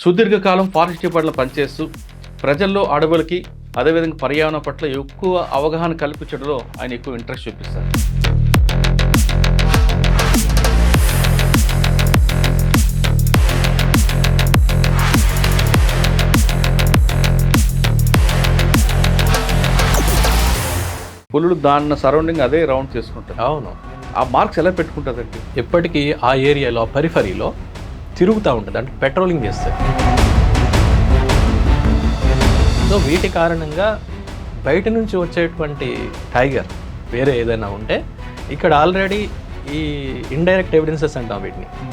సుదీర్ఘకాలం ఫారెస్ట్ డిపార్ట్మెంట్లో పనిచేస్తూ ప్రజల్లో అడవులకి అదేవిధంగా పర్యావరణం పట్ల ఎక్కువ అవగాహన కల్పించడంలో ఆయన ఎక్కువ ఇంట్రెస్ట్ చూపిస్తారు. పులులు దాని సరౌండింగ్ అదే రౌండ్ చేసుకుంటారు. అవును, ఆ మార్క్స్ ఎలా పెట్టుకుంటుందండి? ఎప్పటికీ ఆ ఏరియాలో పెరిఫరీలో తిరుగుతూ ఉంటుంది, అంటే పెట్రోలింగ్ చేస్తుంది. సో వీటి కారణంగా బయట నుంచి వచ్చేటువంటి టైగర్ వేరే ఏదైనా ఉంటే ఇక్కడ ఆల్రెడీ ఈ ఇండైరెక్ట్ ఎవిడెన్సెస్ అంటాం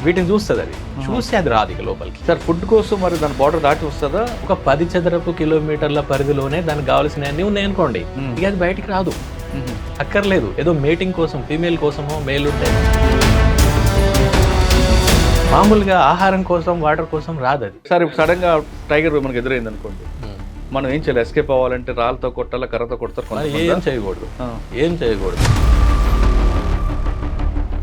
వీటిని చూస్తుంది. అది చూసి అది రాదు ఇక లోపలికి. సార్ ఫుడ్ కోసం మరి దాని బార్డర్ దాటి వస్తుందా? ఒక 10 చదరపు కిలోమీటర్ల పరిధిలోనే దానికి కావాల్సినవన్నీ ఉన్నాయనుకోండి, ఇక అది బయటికి రాదు. అక్కర్లేదు, ఏదో మేటింగ్ కోసం ఫీమేల్ కోసమో మేల్ ఉంటే మామూలుగా ఆహారం కోసం వాటర్ కోసం రాదు అది. సార్ ఇప్పుడు సడన్గా టైగర్ మనకు ఎదురైంది అనుకోండి, మనం ఏం చేయాలి? ఎస్కేప్ అవ్వాలంటే రాళ్ళతో కొట్టాలా, కర్రతో కొడతారు? ఏం చేయకూడదు, ఏం చేయకూడదు.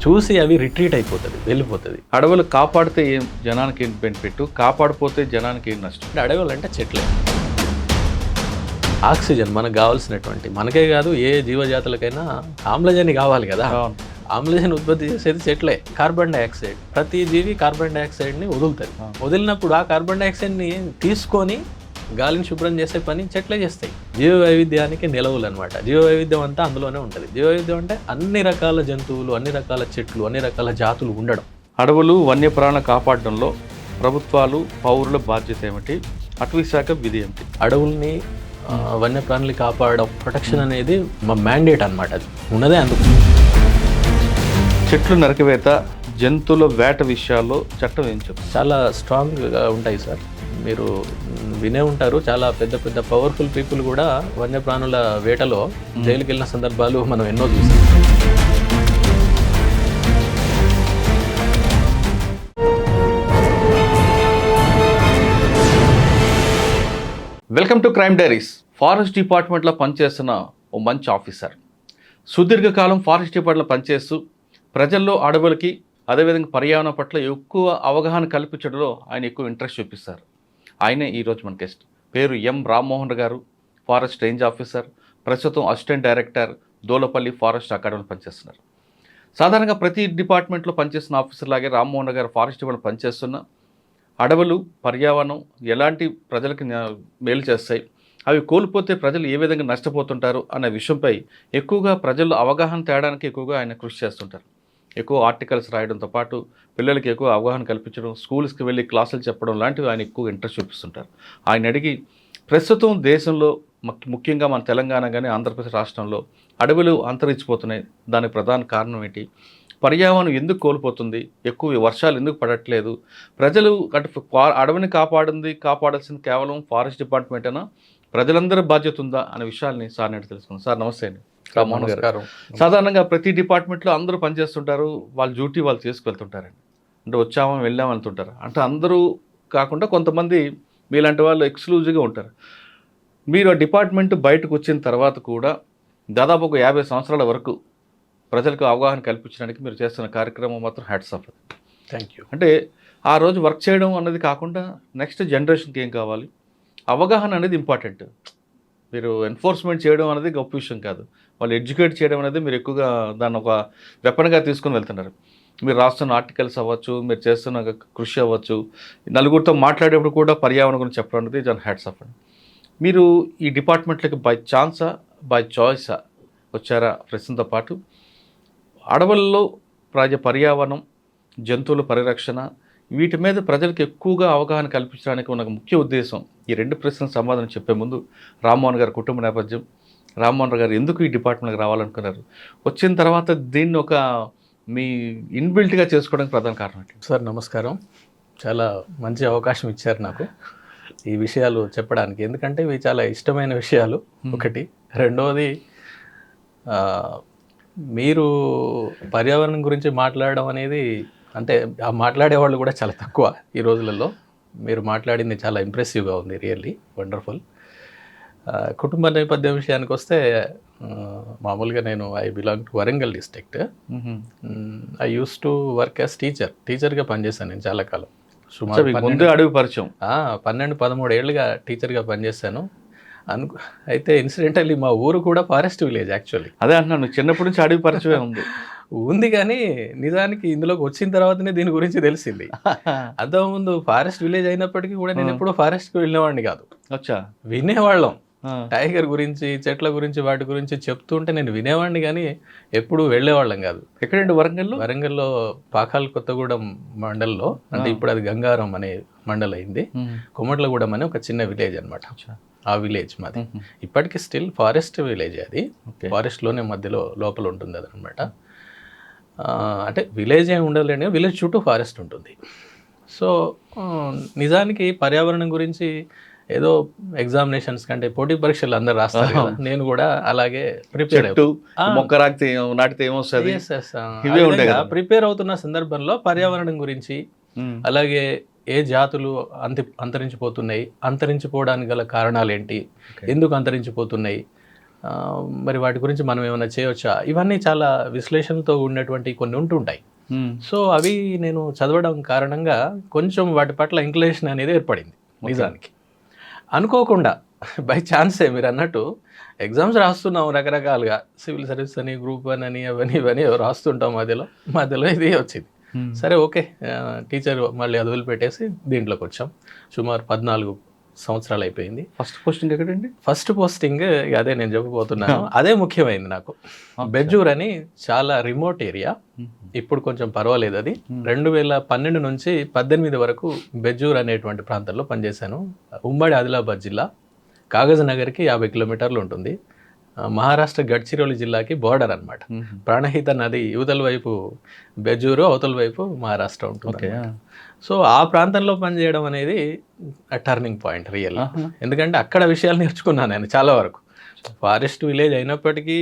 చూసి అవి రిట్రీట్ అయిపోతుంది, వెళ్ళిపోతుంది. అడవులు కాపాడితే ఏం జనానికి ఏం బెనిఫిట్, కాపాడిపోతే జనానికి ఏం నష్టం? అంటే అడవులు అంటే చెట్లే. ఆక్సిజన్ మనకు కావాల్సినటువంటి, మనకే కాదు ఏ జీవజాతులకైనా ఆమ్లజని కావాలి కదా. ఆమ్లజన్ ఉత్పత్తి చేసేది చెట్లే. కార్బన్ డైఆక్సైడ్, ప్రతి జీవి కార్బన్ డైఆక్సైడ్ని వదులుతుంది. వదిలినప్పుడు ఆ కార్బన్ డైఆక్సైడ్ని తీసుకొని గాలిని శుభ్రం చేసే పని చెట్లే చేస్తాయి. జీవ వైవిధ్యానికి నిలవులు అనమాట. జీవ వైవిధ్యం అంతా అందులోనే ఉంటుంది. జీవ వైవిధ్యం అంటే అన్ని రకాల జంతువులు, అన్ని రకాల చెట్లు, అన్ని రకాల జాతులు ఉండడం. అడవులు వన్యప్రాణ కాపాడడంలో ప్రభుత్వాలు పౌరుల బాధ్యత ఏమిటి? అటవీ శాఖ విధి ఏమిటి? అడవుల్ని వన్యప్రాణులు కాపాడడం, ప్రొటెక్షన్ అనేది మా మ్యాండేట్ అనమాట. అది ఉన్నదే అందుకు. చెట్లు నరికివేత, జంతువుల వేట విషయాల్లో చట్టం ఏం చెప్తుంది? చాలా స్ట్రాంగ్గా ఉంటాయి సార్. మీరు వినే ఉంటారు, చాలా పెద్ద పెద్ద పవర్ఫుల్ పీపుల్ కూడా వన్యప్రాణుల వేటలో జైలుకి వెళ్ళిన సందర్భాలు మనం ఎన్నో చూసాం. Welcome to crime diaries. Forest డిపార్ట్మెంట్లో పనిచేస్తున్న ఓ మంచి ఆఫీసర్, సుదీర్ఘకాలం ఫారెస్ట్ డిపార్ట్మెంట్లో పనిచేస్తూ ప్రజల్లో అడవులకి అదేవిధంగా పర్యావరణం పట్ల ఎక్కువ అవగాహన కల్పించడంలో ఆయన ఎక్కువ ఇంట్రెస్ట్ చూపిస్తారు. ఆయనే ఈరోజు మన గెస్ట్. పేరు ఎం రామ్మోహన్ గారు, ఫారెస్ట్ రేంజ్ ఆఫీసర్, ప్రస్తుతం అసిస్టెంట్ డైరెక్టర్, దోలపల్లి ఫారెస్ట్ అకాడమీలో పనిచేస్తున్నారు. సాధారణంగా ప్రతి డిపార్ట్మెంట్లో పనిచేస్తున్న ఆఫీసర్ లాగే రామ్మోహన్ గారు ఫారెస్ట్ డిపార్ట్మెంట్ పనిచేస్తున్న అడవులు, పర్యావరణం ఎలాంటి ప్రజలకి మేలు చేస్తాయి, అవి కోల్పోతే ప్రజలు ఏ విధంగా నష్టపోతుంటారు అనే విషయంపై ఎక్కువగా ప్రజల్లో అవగాహన తేడానికి ఎక్కువగా ఆయన కృషి చేస్తుంటారు. ఎక్కువ ఆర్టికల్స్ రాయడంతో పాటు పిల్లలకి ఎక్కువ అవగాహన కల్పించడం, స్కూల్స్కి వెళ్ళి క్లాసులు చెప్పడం లాంటివి ఆయన ఎక్కువ ఇంట్రెస్ట్ చూపిస్తుంటారు. ఆయన అడిగి ప్రస్తుతం దేశంలో ముఖ్యంగా మన తెలంగాణ కానీ ఆంధ్రప్రదేశ్ రాష్ట్రంలో అడవులు అంతరించిపోతున్నాయి, దానికి ప్రధాన కారణం ఏంటి, పర్యావరణం ఎందుకు కోల్పోతుంది, ఎక్కువ వర్షాలు ఎందుకు పడట్లేదు, ప్రజలు అంటే అడవిని కాపాడాల్సింది కేవలం ఫారెస్ట్ డిపార్ట్మెంటేనా, ప్రజలందరి బాధ్యత ఉందా అనే విషయాల్ని సార్ నేను తెలుసుకున్నాను. సార్ నమస్తే అండి. రామ్మోహన్ గారు, సాధారణంగా ప్రతి డిపార్ట్మెంట్లో అందరూ పనిచేస్తుంటారు, వాళ్ళ డ్యూటీ వాళ్ళు చేసుకెళ్తుంటారండి. అంటే వచ్చామో వెళ్ళాము వెళ్తుంటారు. అంటే అందరూ కాకుండా కొంతమంది మీలాంటి వాళ్ళు ఎక్స్క్లూజివ్గా ఉంటారు. మీరు ఆ డిపార్ట్మెంట్ బయటకు వచ్చిన తర్వాత కూడా దాదాపు ఒక 50 సంవత్సరాల వరకు ప్రజలకు అవగాహన కల్పించడానికి మీరు చేస్తున్న కార్యక్రమం మాత్రం హ్యాట్స్ ఆఫ్. Thank you. అంటే ఆ రోజు వర్క్ చేయడం అన్నది కాకుండా నెక్స్ట్ జనరేషన్కి ఏం కావాలి, అవగాహన అనేది ఇంపార్టెంట్. మీరు ఎన్ఫోర్స్మెంట్ చేయడం అనేది గొప్ప విషయం కాదు, వాళ్ళు ఎడ్యుకేట్ చేయడం అనేది మీరు ఎక్కువగా దాన్ని ఒక వెపన్గా తీసుకొని వెళ్తున్నారు. మీరు రాస్తున్న ఆర్టికల్స్ అవ్వచ్చు, మీరు చేస్తున్న కృషి అవ్వచ్చు, నలుగురితో మాట్లాడేప్పుడు కూడా పర్యావరణం గురించి చెప్పడం అనేది దాని హ్యాట్స్ ఆఫ్ అండి. మీరు ఈ డిపార్ట్మెంట్లకి బై ఛాన్సా బై చాయిసా వచ్చారా? ప్రశ్నతో పాటు అడవుల్లో పర్యావరణం, జంతువుల పరిరక్షణ, వీటి మీద ప్రజలకు ఎక్కువగా అవగాహన కల్పించడానికి ఉన్న ముఖ్య ఉద్దేశం. ఈ 2 ప్రశ్నలకు సమాధానం చెప్పే ముందు రామ్మోహన్ గారి కుటుంబ నేపథ్యం, రామ్మోహన్ గారు ఎందుకు ఈ డిపార్ట్మెంట్కి రావాలనుకున్నారు, వచ్చిన తర్వాత దీన్ని ఒక మీ ఇన్బిల్ట్గా చేసుకోవడానికి ప్రధాన కారణం ఏంటి? సార్ నమస్కారం, చాలా మంచి అవకాశం ఇచ్చారు నాకు ఈ విషయాలు చెప్పడానికి. ఎందుకంటే ఇవి చాలా ఇష్టమైన విషయాలు ఒకటి. రెండవది, మీరు పర్యావరణం గురించి మాట్లాడడం అనేది, అంటే ఆ మాట్లాడేవాళ్ళు కూడా చాలా తక్కువ ఈ రోజులలో. మీరు మాట్లాడింది చాలా ఇంప్రెసివ్గా ఉంది, రియల్లీ వండర్ఫుల్. కుటుంబ నేపథ్యం విషయానికి వస్తే, మామూలుగా నేను I belong to Warangal district. I use to work as టీచర్గా పనిచేశాను నేను చాలా కాలం. సుమారు ముందే అడవి పరిచయం. 12-13 ఏళ్ళుగా టీచర్గా పనిచేశాను. అయితే ఇన్సిడెంటల్లీ మా ఊరు కూడా ఫారెస్ట్ విలేజ్ యాక్చువల్లీ. అదే అంటున్నాను, చిన్నప్పటి నుంచి అడవి పరిచయమే ఉంది. ఉంది కానీ నిజానికి ఇందులోకి వచ్చిన తర్వాతనే దీని గురించి తెలిసింది. అంతకుముందు ఫారెస్ట్ విలేజ్ అయినప్పటికీ కూడా నేను ఎప్పుడూ ఫారెస్ట్కి వెళ్ళేవాడిని కాదు. వచ్చా వినేవాళ్ళం టైగర్ గురించి, చెట్ల గురించి, వాటి గురించి చెప్తుంటే నేను వినేవాడిని కానీ ఎప్పుడు వెళ్ళేవాళ్ళం కాదు. ఎక్కడండి? వరంగల్లో పాకాల కొత్తగూడెం మండల్లో, అంటే ఇప్పుడు అది గంగారం అనే మండల్ అయింది. కొమట్లగూడెం అనే ఒక చిన్న విలేజ్ అనమాట. ఆ విలేజ్ మాది ఇప్పటికీ స్టిల్ ఫారెస్ట్ విలేజ్. అది ఫారెస్ట్లోనే మధ్యలో లోపల ఉంటుంది అది అనమాట. అంటే విలేజ్ ఏమి ఉండదులేండి, విలేజ్ చుట్టూ ఫారెస్ట్ ఉంటుంది. సో నిజానికి పర్యావరణం గురించి ఏదో ఎగ్జామినేషన్స్ కంటే పోటీ పరీక్షలు అందరు రాస్తారు కదా, నేను కూడా అలాగే ప్రిపేర్ అవుతున్న సందర్భంలో పర్యావరణం గురించి, అలాగే ఏ జాతులు అంతరించిపోతున్నాయి, అంతరించిపోవడానికి గల కారణాలు ఏంటి, ఎందుకు అంతరించిపోతున్నాయి, మరి వాటి గురించి మనం ఏమైనా చేయవచ్చా, ఇవన్నీ చాలా విశ్లేషణతో ఉన్నటువంటి కొన్ని ఉంటుంటాయి. సో అవి నేను చదవడం కారణంగా కొంచెం వాటి పట్ల ఇంక్లినేషన్ అనేది ఏర్పడింది. నిజానికి అనుకోకుండా బై ఛాన్సే మీరు అన్నట్టు ఎగ్జామ్స్ రాస్తున్నాం రకరకాలుగా, సివిల్ సర్వీస్ అని, గ్రూప్ 1 అని, అవన్నీ రాస్తుంటాం. మధ్యలో ఇది వచ్చింది. సరే ఓకే, టీచర్ మళ్ళీ అది వదిలిపెట్టేసి దీంట్లోకి వచ్చాం. సుమారు 14 సంవత్సరాలు అయిపోయింది. ఫస్ట్ పోస్టింగ్ ఎక్కడండి? ఫస్ట్ పోస్టింగ్ అదే నేను చెప్పబోతున్నాను. అదే ముఖ్యమైనది నాకు. బెజ్జూర్ అని చాలా రిమోట్ ఏరియా. ఇప్పుడు కొంచెం పర్వాలేదు. అది 2012 నుంచి 18 వరకు బెజ్జూర్ అనేటువంటి ప్రాంతంలో పనిచేశాను. ఉమ్మడి ఆదిలాబాద్ జిల్లా, కాగజ్ నగర్కి 50 కిలోమీటర్లు ఉంటుంది. మహారాష్ట్ర గడ్చిరోలి జిల్లాకి బోర్డర్ అనమాట. ప్రాణహిత నది యువతల వైపు బెజ్జూరు, అవతల వైపు మహారాష్ట్ర ఉంటుంది. సో ఆ ప్రాంతంలో పనిచేయడం అనేది టర్నింగ్ పాయింట్ రియల్. ఎందుకంటే అక్కడ విషయాలు నేర్చుకున్నాను నేను చాలా వరకు. ఫారెస్ట్ విలేజ్ అయినప్పటికీ,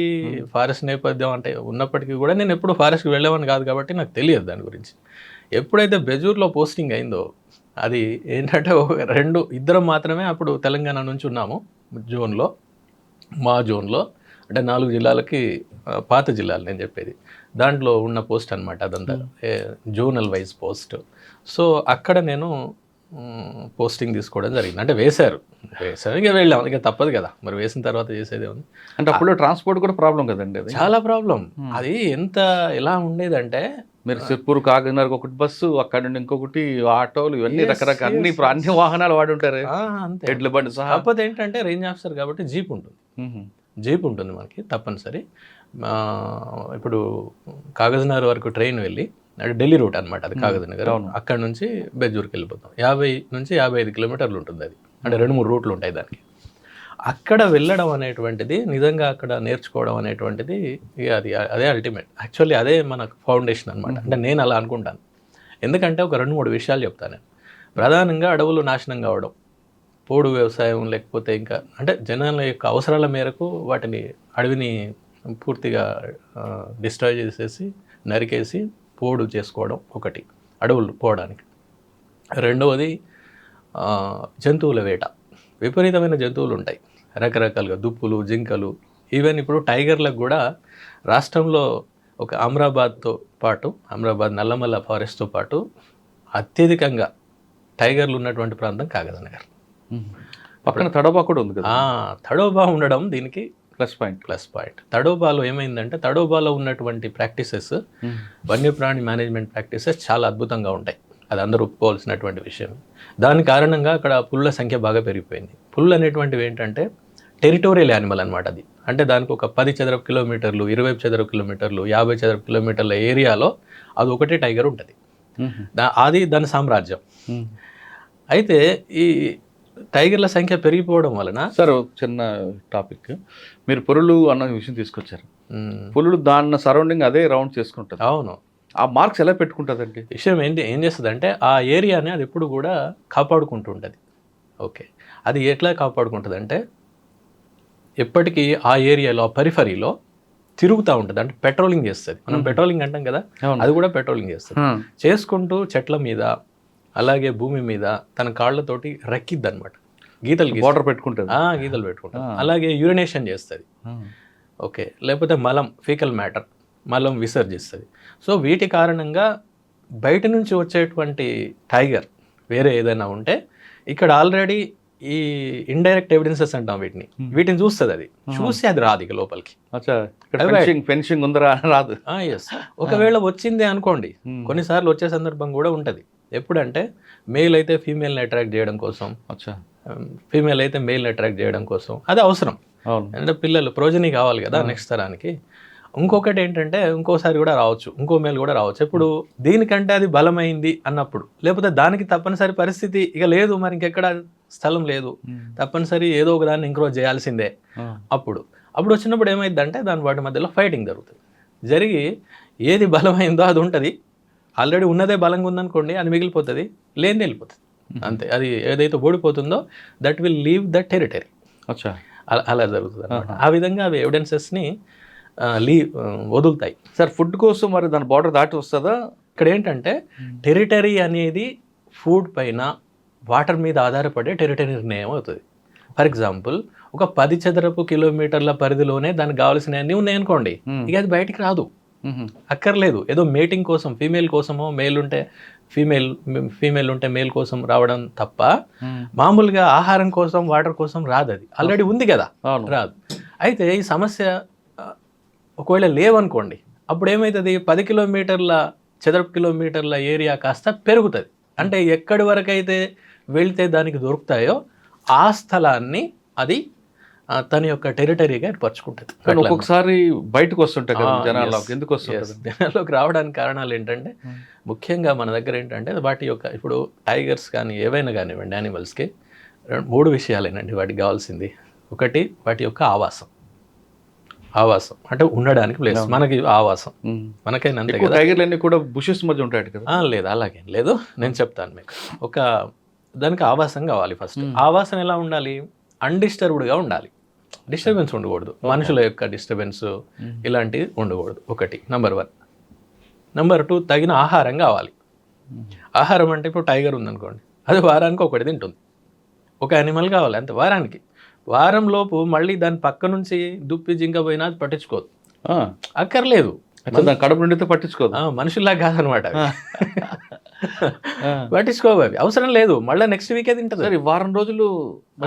ఫారెస్ట్ నేపథ్యం అంటే ఉన్నప్పటికీ కూడా నేను ఎప్పుడు ఫారెస్ట్కి వెళ్ళేవాడిని కాదు కాబట్టి నాకు తెలియదు దాని గురించి. ఎప్పుడైతే బెజూర్లో పోస్టింగ్ అయిందో, అది ఏంటంటే ఇద్దరం మాత్రమే అప్పుడు తెలంగాణ నుంచి ఉన్నాము జోన్లో. మా జోన్లో అంటే 4 జిల్లాలకి, పాత జిల్లాలు నేను చెప్పేది, దాంట్లో ఉన్న పోస్ట్ అనమాట అదంతా, జోనల్ వైజ్ పోస్ట్. సో అక్కడ నేను పోస్టింగ్ తీసుకోవడం జరిగింది. అంటే వేశారు ఇక వెళ్ళాం, ఇక తప్పదు కదా, మరి వేసిన తర్వాత చేసేది ఉంది. అంటే అప్పుడు ట్రాన్స్పోర్ట్ కూడా ప్రాబ్లం కదండి, అది చాలా ప్రాబ్లం. అది ఎలా ఉండేదంటే, మీరు సిర్పూర్ కాకినాడకు ఒకటి బస్సు, అక్కడ నుండి ఇంకొకటి ఆటోలు, ఇవన్నీ రకరకాల అన్ని వాహనాలు వాడి ఉంటారు, ఎడ్ల బండి సహా. కాకపోతే ఏంటంటే రేంజ్ ఆఫీసర్ కాబట్టి జీప్ ఉంటుంది మనకి తప్పనిసరి. ఇప్పుడు కాగజ్నగర్ వరకు ట్రైన్ వెళ్ళి, అంటే ఢిల్లీ రూట్ అనమాట అది కాగజ్నగర్, అక్కడ నుంచి బెజ్జూర్కి వెళ్ళిపోతాం. 50 నుంచి 55 కిలోమీటర్లు ఉంటుంది అది. అంటే 2-3 రూట్లు ఉంటాయి దానికి. అక్కడ వెళ్ళడం అనేటువంటిది, నిజంగా అక్కడ నేర్చుకోవడం అనేటువంటిది, అదే అల్టిమేట్. యాక్చువల్లీ అదే మన ఫౌండేషన్ అనమాట. అంటే నేను అలా అనుకుంటాను. ఎందుకంటే ఒక 2-3 విషయాలు చెప్తాను నేను. ప్రధానంగా అడవులు నాశనం కావడం, పోడు వ్యవసాయం, లేకపోతే ఇంకా అంటే జనాల యొక్క అవసరాల మేరకు అడవిని పూర్తిగా డిస్ట్రాయ్ చేసేసి, నరికేసి పోడు చేసుకోవడం ఒకటి, అడవులు పోవడానికి. రెండవది జంతువుల వేట. విపరీతమైన జంతువులు ఉంటాయి రకరకాలుగా, దుప్పులు, జింకలు, ఈవెన్ ఇప్పుడు టైగర్లకు కూడా రాష్ట్రంలో ఒక అమరాబాద్ నల్లమల్ల ఫారెస్ట్తో పాటు అత్యధికంగా టైగర్లు ఉన్నటువంటి ప్రాంతం కాగజ్నగర్. పక్కన తడోబా కూడా ఉంది కదా. తడోబా ఉండడం దీనికి ప్లస్ పాయింట్. తడోబాలో ఏమైందంటే, తడోబాలో ఉన్నటువంటి ప్రాక్టీసెస్, వన్యప్రాణి మేనేజ్మెంట్ ప్రాక్టీసెస్ చాలా అద్భుతంగా ఉంటాయి. అది అందరూ ఒప్పుకోవాల్సినటువంటి విషయం. దాని కారణంగా అక్కడ పుల్ల సంఖ్య బాగా పెరిగిపోయింది. పుల్లు అనేటువంటివి ఏంటంటే టెరిటోరియల్ యానిమల్ అనమాట. అది అంటే దానికి ఒక 10 చదరపు కిలోమీటర్లు, 20 చదరపు కిలోమీటర్లు, 50 చదరపు కిలోమీటర్ల ఏరియాలో అది ఒకటే టైగర్ ఉంటుంది. అది దాని సామ్రాజ్యం. అయితే ఈ టైగర్ల సంఖ్య పెరిగిపోవడం వలన, సార్ చిన్న టాపిక్, మీరు పులులు అన్న విషయం తీసుకొచ్చారు. పులులు దాని సరౌండింగ్ అదే రౌండ్ చేసుకుంటుంది. అవును. ఆ మార్క్స్ ఎలా పెట్టుకుంటుందండి? విషయం ఏం చేస్తుందంటే, ఆ ఏరియాని అది ఎప్పుడు కూడా కాపాడుకుంటూ ఉంటుంది. ఓకే, అది ఎట్లా కాపాడుకుంటుంది అంటే, ఎప్పటికీ ఆ ఏరియాలో, ఆ పరిఫరీలో తిరుగుతూ ఉంటుంది. అంటే పెట్రోలింగ్ చేస్తుంది. మనం పెట్రోలింగ్ అంటాం కదా, అది కూడా పెట్రోలింగ్ చేస్తుంది. చేసుకుంటూ చెట్ల మీద, అలాగే భూమి మీద తన కాళ్ళతోటి రెక్కిద్ది అనమాట. గీతలు వాటర్ పెట్టుకుంటుంది. గీతలు పెట్టుకుంటుంది. అలాగే యూరినేషన్ చేస్తుంది. ఓకే, లేకపోతే ఫీకల్ మ్యాటర్, మలం విసర్జిస్తుంది. సో వీటి కారణంగా బయట నుంచి వచ్చేటువంటి టైగర్ వేరే ఏదైనా ఉంటే ఇక్కడ ఆల్రెడీ ఈ ఇండైరెక్ట్ ఎవిడెన్సెస్ అంటాం వీటిని చూస్తుంది, అది చూసి అది రాదు ఇక లోపలికి. ఫెన్సింగ్ ఉందరా రాదు. ఎస్, ఒకవేళ వచ్చిందే అనుకోండి, కొన్నిసార్లు వచ్చే సందర్భం కూడా ఉంటుంది. ఎప్పుడంటే మేల్ అయితే ఫీమేల్ని అట్రాక్ట్ చేయడం కోసం, ఫీమేల్ అయితే మేల్ని అట్రాక్ట్ చేయడం కోసం, అది అవసరం. అంటే పిల్లలు ప్రోజనీ కావాలి కదా నెక్స్ట్ తరానికి. ఇంకొకటి ఏంటంటే ఇంకోసారి కూడా రావచ్చు, ఇంకో మేల్ కూడా రావచ్చు. ఎప్పుడు దీనికంటే అది బలమైంది అన్నప్పుడు, లేకపోతే దానికి తప్పనిసరి పరిస్థితి ఇక లేదు, మరి ఇంకెక్కడ స్థలం లేదు, తప్పనిసరి ఏదో ఒక దాన్ని ఎంకరేజ్ చేయాల్సిందే. అప్పుడు వచ్చినప్పుడు ఏమైందంటే దాని వాటి మధ్యలో ఫైటింగ్ జరుగుతుంది. జరిగి ఏది బలమైందో అది ఉంటుంది, ఆల్రెడీ ఉన్నదే బలంగా ఉందనుకోండి అది మిగిలిపోతుంది, లేనిది వెళ్ళిపోతుంది అంతే. అది ఏదైతే ఓడిపోతుందో that will leave the territory. అలా జరుగుతుంది అన్నమాట. ఆ విధంగా అవి ఎవిడెన్సెస్ని వదులుతాయి. సార్ ఫుడ్ కోసం మరి దాని బార్డర్ దాటి వస్తుందా? ఇక్కడ ఏంటంటే టెరిటరీ అనేది ఫుడ్ పైన వాటర్ మీద ఆధారపడే టెరిటరీ నిర్ణయం అవుతుంది. ఫర్ ఎగ్జాంపుల్ ఒక 10 చదరపు కిలోమీటర్ల పరిధిలోనే దానికి కావాల్సినవన్నీ ఉన్నాయనుకోండి, ఇక అది బయటికి రాదు, అక్కర్లేదు. ఏదో మేటింగ్ కోసం ఫీమేల్ కోసమో, ఫీమేల్ ఉంటే మేల్ కోసం రావడం తప్ప మామూలుగా ఆహారం కోసం వాటర్ కోసం రాదు, అది ఆల్రెడీ ఉంది కదా, రాదు. అయితే ఈ సమస్య ఒకవేళ లేవనుకోండి, అప్పుడు ఏమవుతుంది, 10 చదరపు కిలోమీటర్ల ఏరియా కాస్త పెరుగుతుంది. అంటే ఎక్కడి వరకు అయితే వెళ్తే దానికి దొరుకుతాయో ఆ స్థలాన్ని అది తన యొక్క టెరిటరీగా ఏర్పరచుకుంటుంది. ఒక్కొక్కసారి బయటకు వస్తుంటాయి కదా జనాల్లోకి, ఎందుకు వస్తుంది? జనాల్లోకి రావడానికి కారణాలు ఏంటంటే ముఖ్యంగా మన దగ్గర ఏంటంటే వాటి యొక్క, ఇప్పుడు టైగర్స్ కానీ ఏవైనా కానివ్వండి యానిమల్స్కి 3 విషయాలేనండి వాటికి కావాల్సింది. ఒకటి వాటి యొక్క ఆవాసం అంటే ఉండడానికి ప్లేస్, మనకి ఆవాసం మనకైనా అంతే కదా. టైగర్లన్నీ కూడా బుషెస్ మధ్య ఉంటాయి కదా? లేదు, అలాగేం లేదు, నేను చెప్తాను మీకు. దానికి ఆవాసం కావాలి. ఫస్ట్ ఆవాసం ఎలా ఉండాలి, అన్డిస్టర్బ్డ్గా ఉండాలి, డిస్టర్బెన్స్ ఉండకూడదు, మనుషుల యొక్క డిస్టర్బెన్స్ ఇలాంటివి ఉండకూడదు. ఒకటి నెంబర్ 1. నెంబర్ 2, తగిన ఆహారం కావాలి. ఆహారం అంటే ఇప్పుడు టైగర్ ఉందనుకోండి, అది వారానికి ఒకటి తింటుంది, ఒక యానిమల్ కావాలి అంతే. వారం లోపు మళ్ళీ దాని పక్క నుంచి దుప్పి జింక పోయినా అది పట్టించుకోదు, అక్కర్లేదు, కడుపు నిండితే పట్టించుకోదు, మనుషుల్లా కాదనమాట, పట్టించుకోవు, అవి అవసరం లేదు, మళ్ళీ నెక్స్ట్ వీకే తింటుంది. వారం రోజులు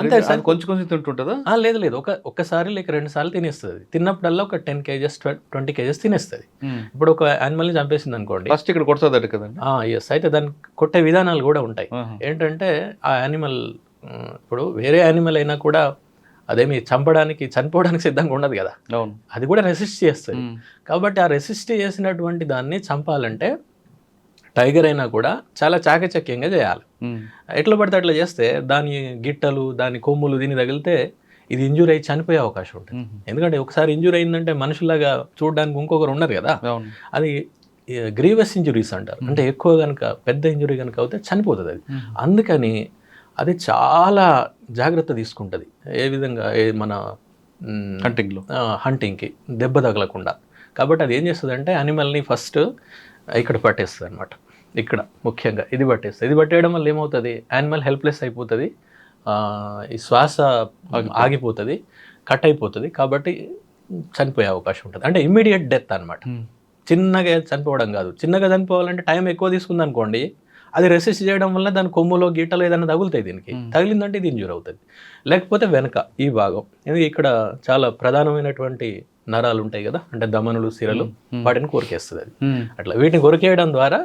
అంతే సార్, కొంచెం తింటుంటుందా? లేదు, ఒక్కసారి లేక 2 సార్లు తినేస్తుంది. తిన్నప్పుడల్లా ఒక 10 kgs 20 kgs తినేస్తుంది. ఇప్పుడు ఒక యానిమల్ని చంపేసింది అనుకోండి, ఫస్ట్ ఇక్కడ కొడుతుంది కదండి. ఎస్, అయితే దాన్ని కొట్టే విధానాలు కూడా ఉంటాయి. ఏంటంటే ఆ యానిమల్, ఇప్పుడు వేరే యానిమల్ అయినా కూడా అదేమి చనిపోవడానికి సిద్ధంగా ఉండదు కదా, అది కూడా రెసిస్ట్ చేస్తుంది. కాబట్టి ఆ రెసిస్ట్ చేసినటువంటి దాన్ని చంపాలంటే టైగర్ అయినా కూడా చాలా చాకచక్యంగా చేయాలి. ఎట్లా పడితే అట్లా చేస్తే దాని గిట్టలు, దాని కొమ్ములు దీన్ని తగిలితే ఇది ఇంజూరీ అయ్యి చనిపోయే అవకాశం ఉంటుంది. ఎందుకంటే ఒకసారి ఇంజూరీ అయిందంటే మనుషులాగా చూడడానికి ఇంకొకరు ఉన్నారు కదా, అది గ్రీవస్ ఇంజురీస్ అంటారు. అంటే ఎక్కువ కనుక పెద్ద ఇంజురీ కనుక అవుతే చనిపోతుంది అది. అందుకని అది చాలా జాగ్రత్త తీసుకుంటుంది. ఏ విధంగా, మన హంటింగ్కి దెబ్బ తగలకుండా. కాబట్టి అది ఏం చేస్తుంది అంటే యానిమల్ని ఫస్ట్ ఇక్కడ పట్టేస్తుంది అనమాట. ఇక్కడ ముఖ్యంగా ఇది పట్టేస్తుంది. ఇది పట్టేయడం వల్ల ఏమవుతుంది, యానిమల్ హెల్ప్లెస్ అయిపోతుంది, ఈ శ్వాస ఆగిపోతుంది, కట్ అయిపోతుంది. కాబట్టి చనిపోయే అవకాశం ఉంటుంది. అంటే ఇమ్మీడియట్ డెత్ అనమాట. చిన్నగా చనిపోవడం కాదు. చిన్నగా చనిపోవాలంటే టైం ఎక్కువ తీసుకుంది అనుకోండి, అది రెసిస్ట్ చేయడం వల్ల దాని కొమ్ములో గీటలో ఏదైనా తగులుతాయి, దీనికి తగిలిందంటే ఇది ఇంజూర్ అవుతుంది. లేకపోతే వెనక ఈ భాగం, ఎందుకంటే ఇక్కడ చాలా ప్రధానమైనటువంటి నరాలు ఉంటాయి కదా, అంటే దమనులు, సిరలు, వాటిని కొరికేస్తుంది అది. అట్లా వీటిని కొరికేయడం ద్వారా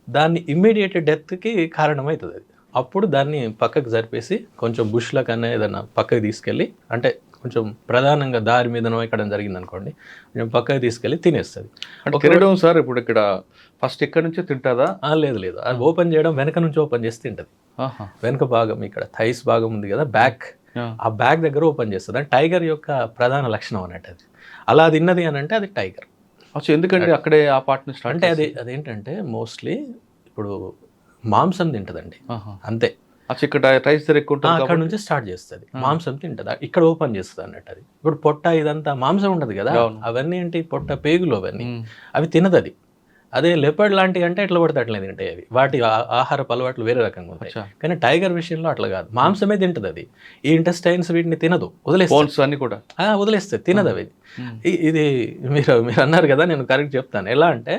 దాన్ని ఇమ్మీడియట్ డెత్కి కారణమవుతుంది అది. అప్పుడు దాన్ని పక్కకు జరిపేసి కొంచెం బుష్ల కన్నా ఏదైనా పక్కకి తీసుకెళ్ళి, అంటే కొంచెం ప్రధానంగా దారి మీదనో ఎక్కడ జరిగింది అనుకోండి, కొంచెం పక్కకి తీసుకెళ్ళి తినేస్తుంది. తినడం సార్ ఇప్పుడు ఇక్కడ ఫస్ట్ ఇక్కడ నుంచి తింటుందా? లేదు, అది ఓపెన్ చేయడం వెనక నుంచి ఓపెన్ చేసి తింటుంది. వెనక భాగం, ఇక్కడ థైస్ భాగం ఉంది కదా, బ్యాక్, ఆ బ్యాక్ దగ్గర ఓపెన్ చేస్తుంది. అంటే టైగర్ యొక్క ప్రధాన లక్షణం అన్నట్టు అది. అలా తిన్నది అని అంటే అది టైగర్. ఎందుకంటే అక్కడే ఆ పార్ట్ నుంచి అంటే అదేంటంటే మోస్ట్లీ ఇప్పుడు మాంసం తింటదండి అంతే. అక్కడ నుంచి స్టార్ట్ చేస్తుంది, మాంసం తింటది, ఇక్కడ ఓపెన్ చేస్తుంది అన్నట్టు అది. ఇప్పుడు పొట్ట ఇదంతా మాంసం ఉండదు కదా, అవన్నీ ఏంటి, పొట్ట పేగులు అవన్నీ, అవి తినదు అది. అదే లెపర్డ్ లాంటివి అంటే ఎట్లా పడితే అట్లే తింటాయి అవి, వాటి ఆహారపు అలవాట్లు వేరే రకంగా ఉంటాయి. కానీ టైగర్ విషయంలో అట్లా కాదు, మాంసమే తింటది అది. ఈ ఇంటెస్టైన్స్ వీటిని తినదు, వదిలేస్తుంది కూడా, వదిలేస్తుంది, తినదు అవి. ఇది మీరు అన్నారు కదా, నేను కరెక్ట్ చెప్తాను. ఎలా అంటే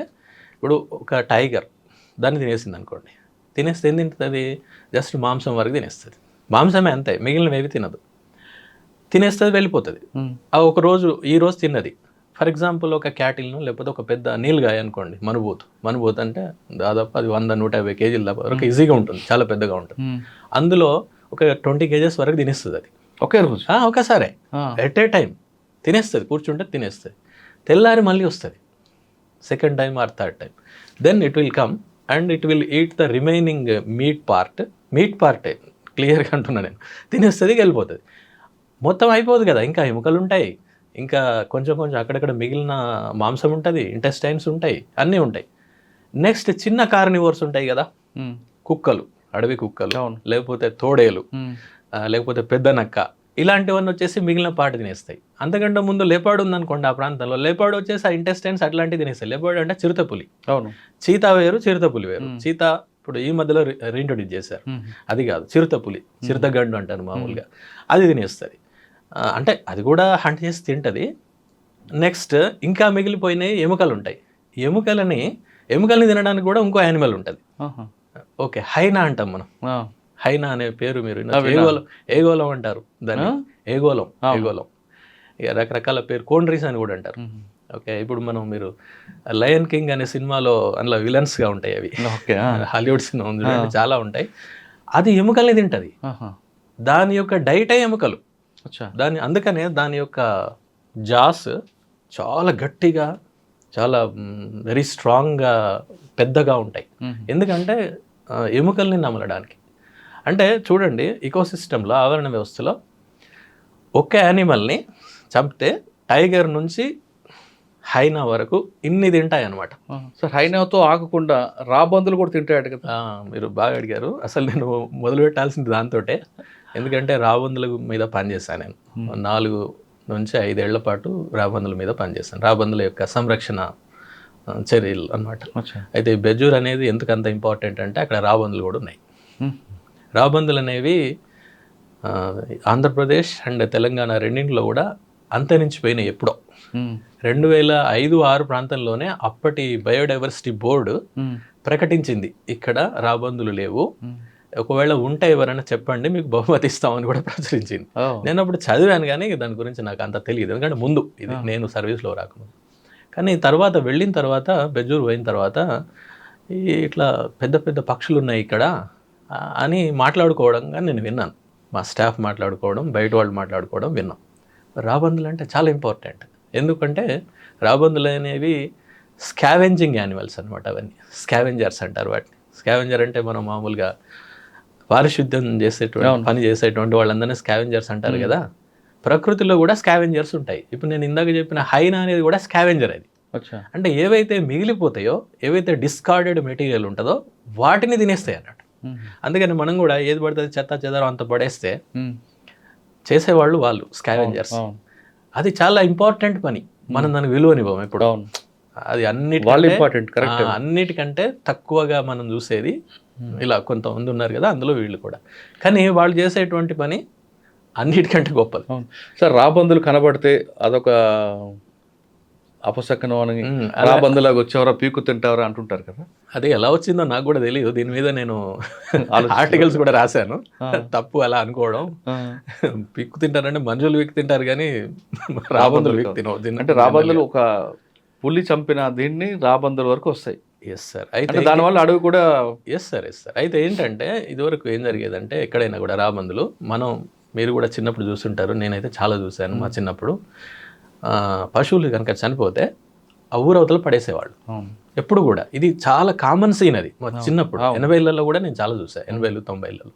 ఇప్పుడు ఒక టైగర్ దాన్ని తినేసింది అనుకోండి, తినేస్తే ఏం తింటుంది, జస్ట్ మాంసం వరకు తినేస్తుంది. మాంసమే అంతే, మిగిలినవి తినదు, తినేస్తుంది వెళ్ళిపోతుంది. ఆ ఒక రోజు ఈ రోజు తిన్నది, ఫర్ ఎగ్జాంపుల్ ఒక క్యాటిల్ను లేకపోతే ఒక పెద్ద నీలుగాయ అనుకోండి, మనుబోతు అంటే దాదాపు అది 100-150 కేజీల వరకు ఈజీగా ఉంటుంది, చాలా పెద్దగా ఉంటుంది. అందులో ఒక 20 కేజెస్ వరకు తినేస్తుంది అది ఒకే రోజు, ఒకసారి ఎట్ ఏ టైం తినేస్తుంది, కూర్చుంటే తినేస్తుంది. తెల్లారి మళ్ళీ వస్తుంది second time or third time, then it will come and it will eat the remaining meat part క్లియర్గా అంటున్నా నేను, తినేస్తుంది వెళ్ళిపోతుంది. మొత్తం అయిపోదు కదా, ఇంకా ఎముకలు ఉంటాయి, ఇంకా కొంచెం అక్కడక్కడ మిగిలిన మాంసం ఉంటుంది, ఇంటెస్టైన్స్ ఉంటాయి, అన్నీ ఉంటాయి. నెక్స్ట్ చిన్న కార్నివోర్స్ ఉంటాయి కదా, కుక్కలు, అడవి కుక్కలు, లేకపోతే తోడేలు, లేకపోతే పెద్ద నక్క, ఇలాంటివన్నీ వచ్చేసి మిగిలిన పార్ట్ తినేస్తాయి. అంతకంటే ముందు లేపాడు ఉందనుకోండి, ఆ ప్రాంతంలో లేపాడు వచ్చేసి ఆ ఇంటెస్టైన్స్ అట్లాంటివి తినేస్తాయి. లేపాడు అంటే చిరుతపులి, అవును, చీతా వేరు చిరుతపులి వేరు. చీతా ఇప్పుడు ఈ మధ్యలో రీఇంట్రొడ్యూస్ చేశారు, అది కాదు, చిరుతపులి, చిరుతగండు అంటారు మామూలుగా, అది తినేస్తుంది. అంటే అది కూడా హంట్ చేసి తింటుంది. నెక్స్ట్ ఇంకా మిగిలిపోయినాయి ఎముకలు ఉంటాయి, ఎముకల్ని తినడానికి కూడా ఇంకో యానిమల్ ఉంటుంది. ఓకే, హైనా అంటాం మనం, హైనా అనే పేరు మీరు ఏగోలం అంటారు దాన్ని, ఏగోలం ఇక రకరకాల పేరు, కోండ్రీస్ అని కూడా అంటారు. ఓకే, ఇప్పుడు మీరు లయన్ కింగ్ అనే సినిమాలో అందులో విలన్స్గా ఉంటాయి అవి, హాలీవుడ్ సినిమా ఉంది చాలా ఉంటాయి, అది ఎముకల్ని తింటుంది. దాని యొక్క డైటే ఎముకలు, అందుకనే దాని యొక్క జాస్ చాలా గట్టిగా, చాలా వెరీ స్ట్రాంగ్గా పెద్దగా ఉంటాయి. ఎందుకంటే ఎముకల్ని నమలడానికి. అంటే చూడండి, ఇకోసిస్టంలో, ఆవరణ వ్యవస్థలో ఒక యానిమల్ని చంపితే టైగర్ నుంచి హైనా వరకు ఇన్ని తింటాయి అన్నమాట. సార్, హైనాతో ఆగకుండా రాబందులు కూడా తింటాయట కదా. మీరు బాగా అడిగారు. అసలు నేను మొదలు పెట్టాల్సింది దాంతోటే, ఎందుకంటే రాబందుల మీద పనిచేశాను నేను. 4 నుంచి 5 ఏళ్ల పాటు రాబందుల మీద పనిచేశాను, రాబందుల యొక్క సంరక్షణ చర్యలు అన్నమాట. అయితే బెజూర్ అనేది ఎందుకు అంత ఇంపార్టెంట్ అంటే అక్కడ రాబందులు కూడా ఉన్నాయి. రాబందులు అనేవి ఆంధ్రప్రదేశ్ అండ్ తెలంగాణ రెండింటిలో కూడా అంతరించిపోయినాయి ఎప్పుడో. 2005-6 ప్రాంతంలోనే అప్పటి బయోడైవర్సిటీ బోర్డు ప్రకటించింది, ఇక్కడ రాబందులు లేవు, ఒకవేళ ఉంటే ఎవరైనా చెప్పండి, మీకు బహుమతి ఇస్తామని కూడా ప్రచురించింది. నేను అప్పుడు చదివాను కానీ దాని గురించి నాకు అంత తెలియదు, ఎందుకంటే ముందు ఇది నేను సర్వీస్లో రాకముందు. కానీ తర్వాత వెళ్ళిన తర్వాత, బెజూర్ పోయిన తర్వాత, ఇట్లా పెద్ద పెద్ద పక్షులు ఉన్నాయి ఇక్కడ అని మాట్లాడుకోవడంగా నేను విన్నాను. మా స్టాఫ్ మాట్లాడుకోవడం, బయట వాళ్ళు మాట్లాడుకోవడం విన్నాం. రాబందులు అంటే చాలా ఇంపార్టెంట్, ఎందుకంటే రాబందులు అనేవి స్కావెంజింగ్ యానిమల్స్ అనమాట. అవన్నీ స్కావెంజర్స్ అంటారు వాటిని. స్కావెంజర్ అంటే మనం మామూలుగా పారిశుద్ధ్యం పని చేసేటువంటి వాళ్ళందరినీ స్కావెంజర్స్ అంటారు కదా. ప్రకృతిలో కూడా స్కావెంజర్స్ ఉంటాయి. ఇప్పుడు నేను ఇందాక చెప్పిన హైనా అనేది కూడా స్కావెంజర్. అది అంటే ఏవైతే మిగిలిపోతాయో, ఏవైతే డిస్కార్డెడ్ మెటీరియల్ ఉంటుందో వాటిని తినేస్తాయి అన్నట్టు. అందుకని మనం కూడా ఏది పడుతుంది చెత్త చెదారం అంత పడేస్తే చేసేవాళ్ళు వాళ్ళు స్కావెంజర్స్. అది చాలా ఇంపార్టెంట్ పని, మనం దానికి విలువనివ్వం ఇప్పుడు. అది అన్నిటికంటే తక్కువగా మనం చూసేది ఇలా కొంతమంది ఉన్నారు కదా, అందులో వీళ్ళు కూడా. కానీ వాళ్ళు చేసేటువంటి పని అన్నిటికంటే గొప్పది. సార్, రాబందులు కనబడితే అదొక అపశకనం అని, రాబందులాగా వచ్చేవరా పీకు తింటావరా అంటుంటారు కదా. అది ఎలా వచ్చిందో నాకు కూడా తెలియదు. దీని మీద నేను ఆర్టికల్స్ కూడా రాశాను. తప్పు అలా అనుకోవడం. పీక్కు తింటారంటే మనుషులు పీక్కు తింటారు కానీ రాబందులు పీక్కు తినవు. అంటే రాబందులు ఒక పులి చంపిన దీన్ని రాబందుల వరకు వస్తాయి. Yes sir. అయితే దానివల్ల అడవి కూడా ఎస్ సార్. అయితే ఏంటంటే ఇదివరకు ఏం జరిగేదంటే ఎక్కడైనా కూడా రాబందులు, మీరు కూడా చిన్నప్పుడు చూస్తుంటారు, నేనైతే చాలా చూశాను మా చిన్నప్పుడు. పశువులు కనుక చనిపోతే ఆ ఊరవతలు పడేసేవాళ్ళు ఎప్పుడు కూడా. ఇది చాలా కామన్ సీన్ అది మా చిన్నప్పుడు. 80లలో కూడా నేను చాలా చూసాను, 80లు 90లలో.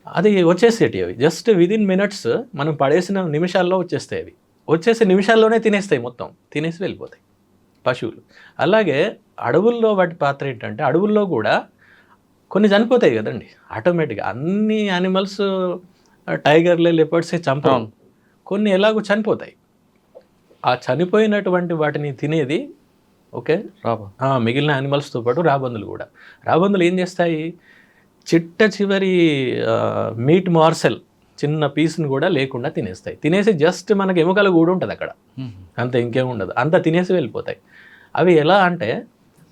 అది వచ్చేసేటి అవి జస్ట్ విదిన్ మినిట్స్, మనం పడేసిన నిమిషాల్లో వచ్చేస్తాయి. అవి వచ్చేసే నిమిషాల్లోనే తినేస్తాయి, మొత్తం తినేసి వెళ్ళిపోతాయి పశువులు. అలాగే అడవుల్లో వాటి పాత్ర ఏంటంటే, అడవుల్లో కూడా కొన్ని చనిపోతాయి కదండి ఆటోమేటిక్గా. అన్ని యానిమల్స్ టైగర్లే లెపర్డ్సే చంపడం, కొన్ని ఎలాగో చనిపోతాయి. ఆ చనిపోయినటువంటి వాటిని తినేది ఓకే మిగిలిన యానిమల్స్తో పాటు రాబందులు కూడా. రాబందులు ఏం చేస్తాయి, చిట్ట చివరి మీట్ మార్సెల్ చిన్న పీస్ని కూడా లేకుండా తినేస్తాయి. తినేసి జస్ట్ మనకి ఎముకల కూడా ఉంటుంది అక్కడ, అంత ఇంకేం ఉండదు, అంత తినేసి వెళ్ళిపోతాయి. అవి ఎలా అంటే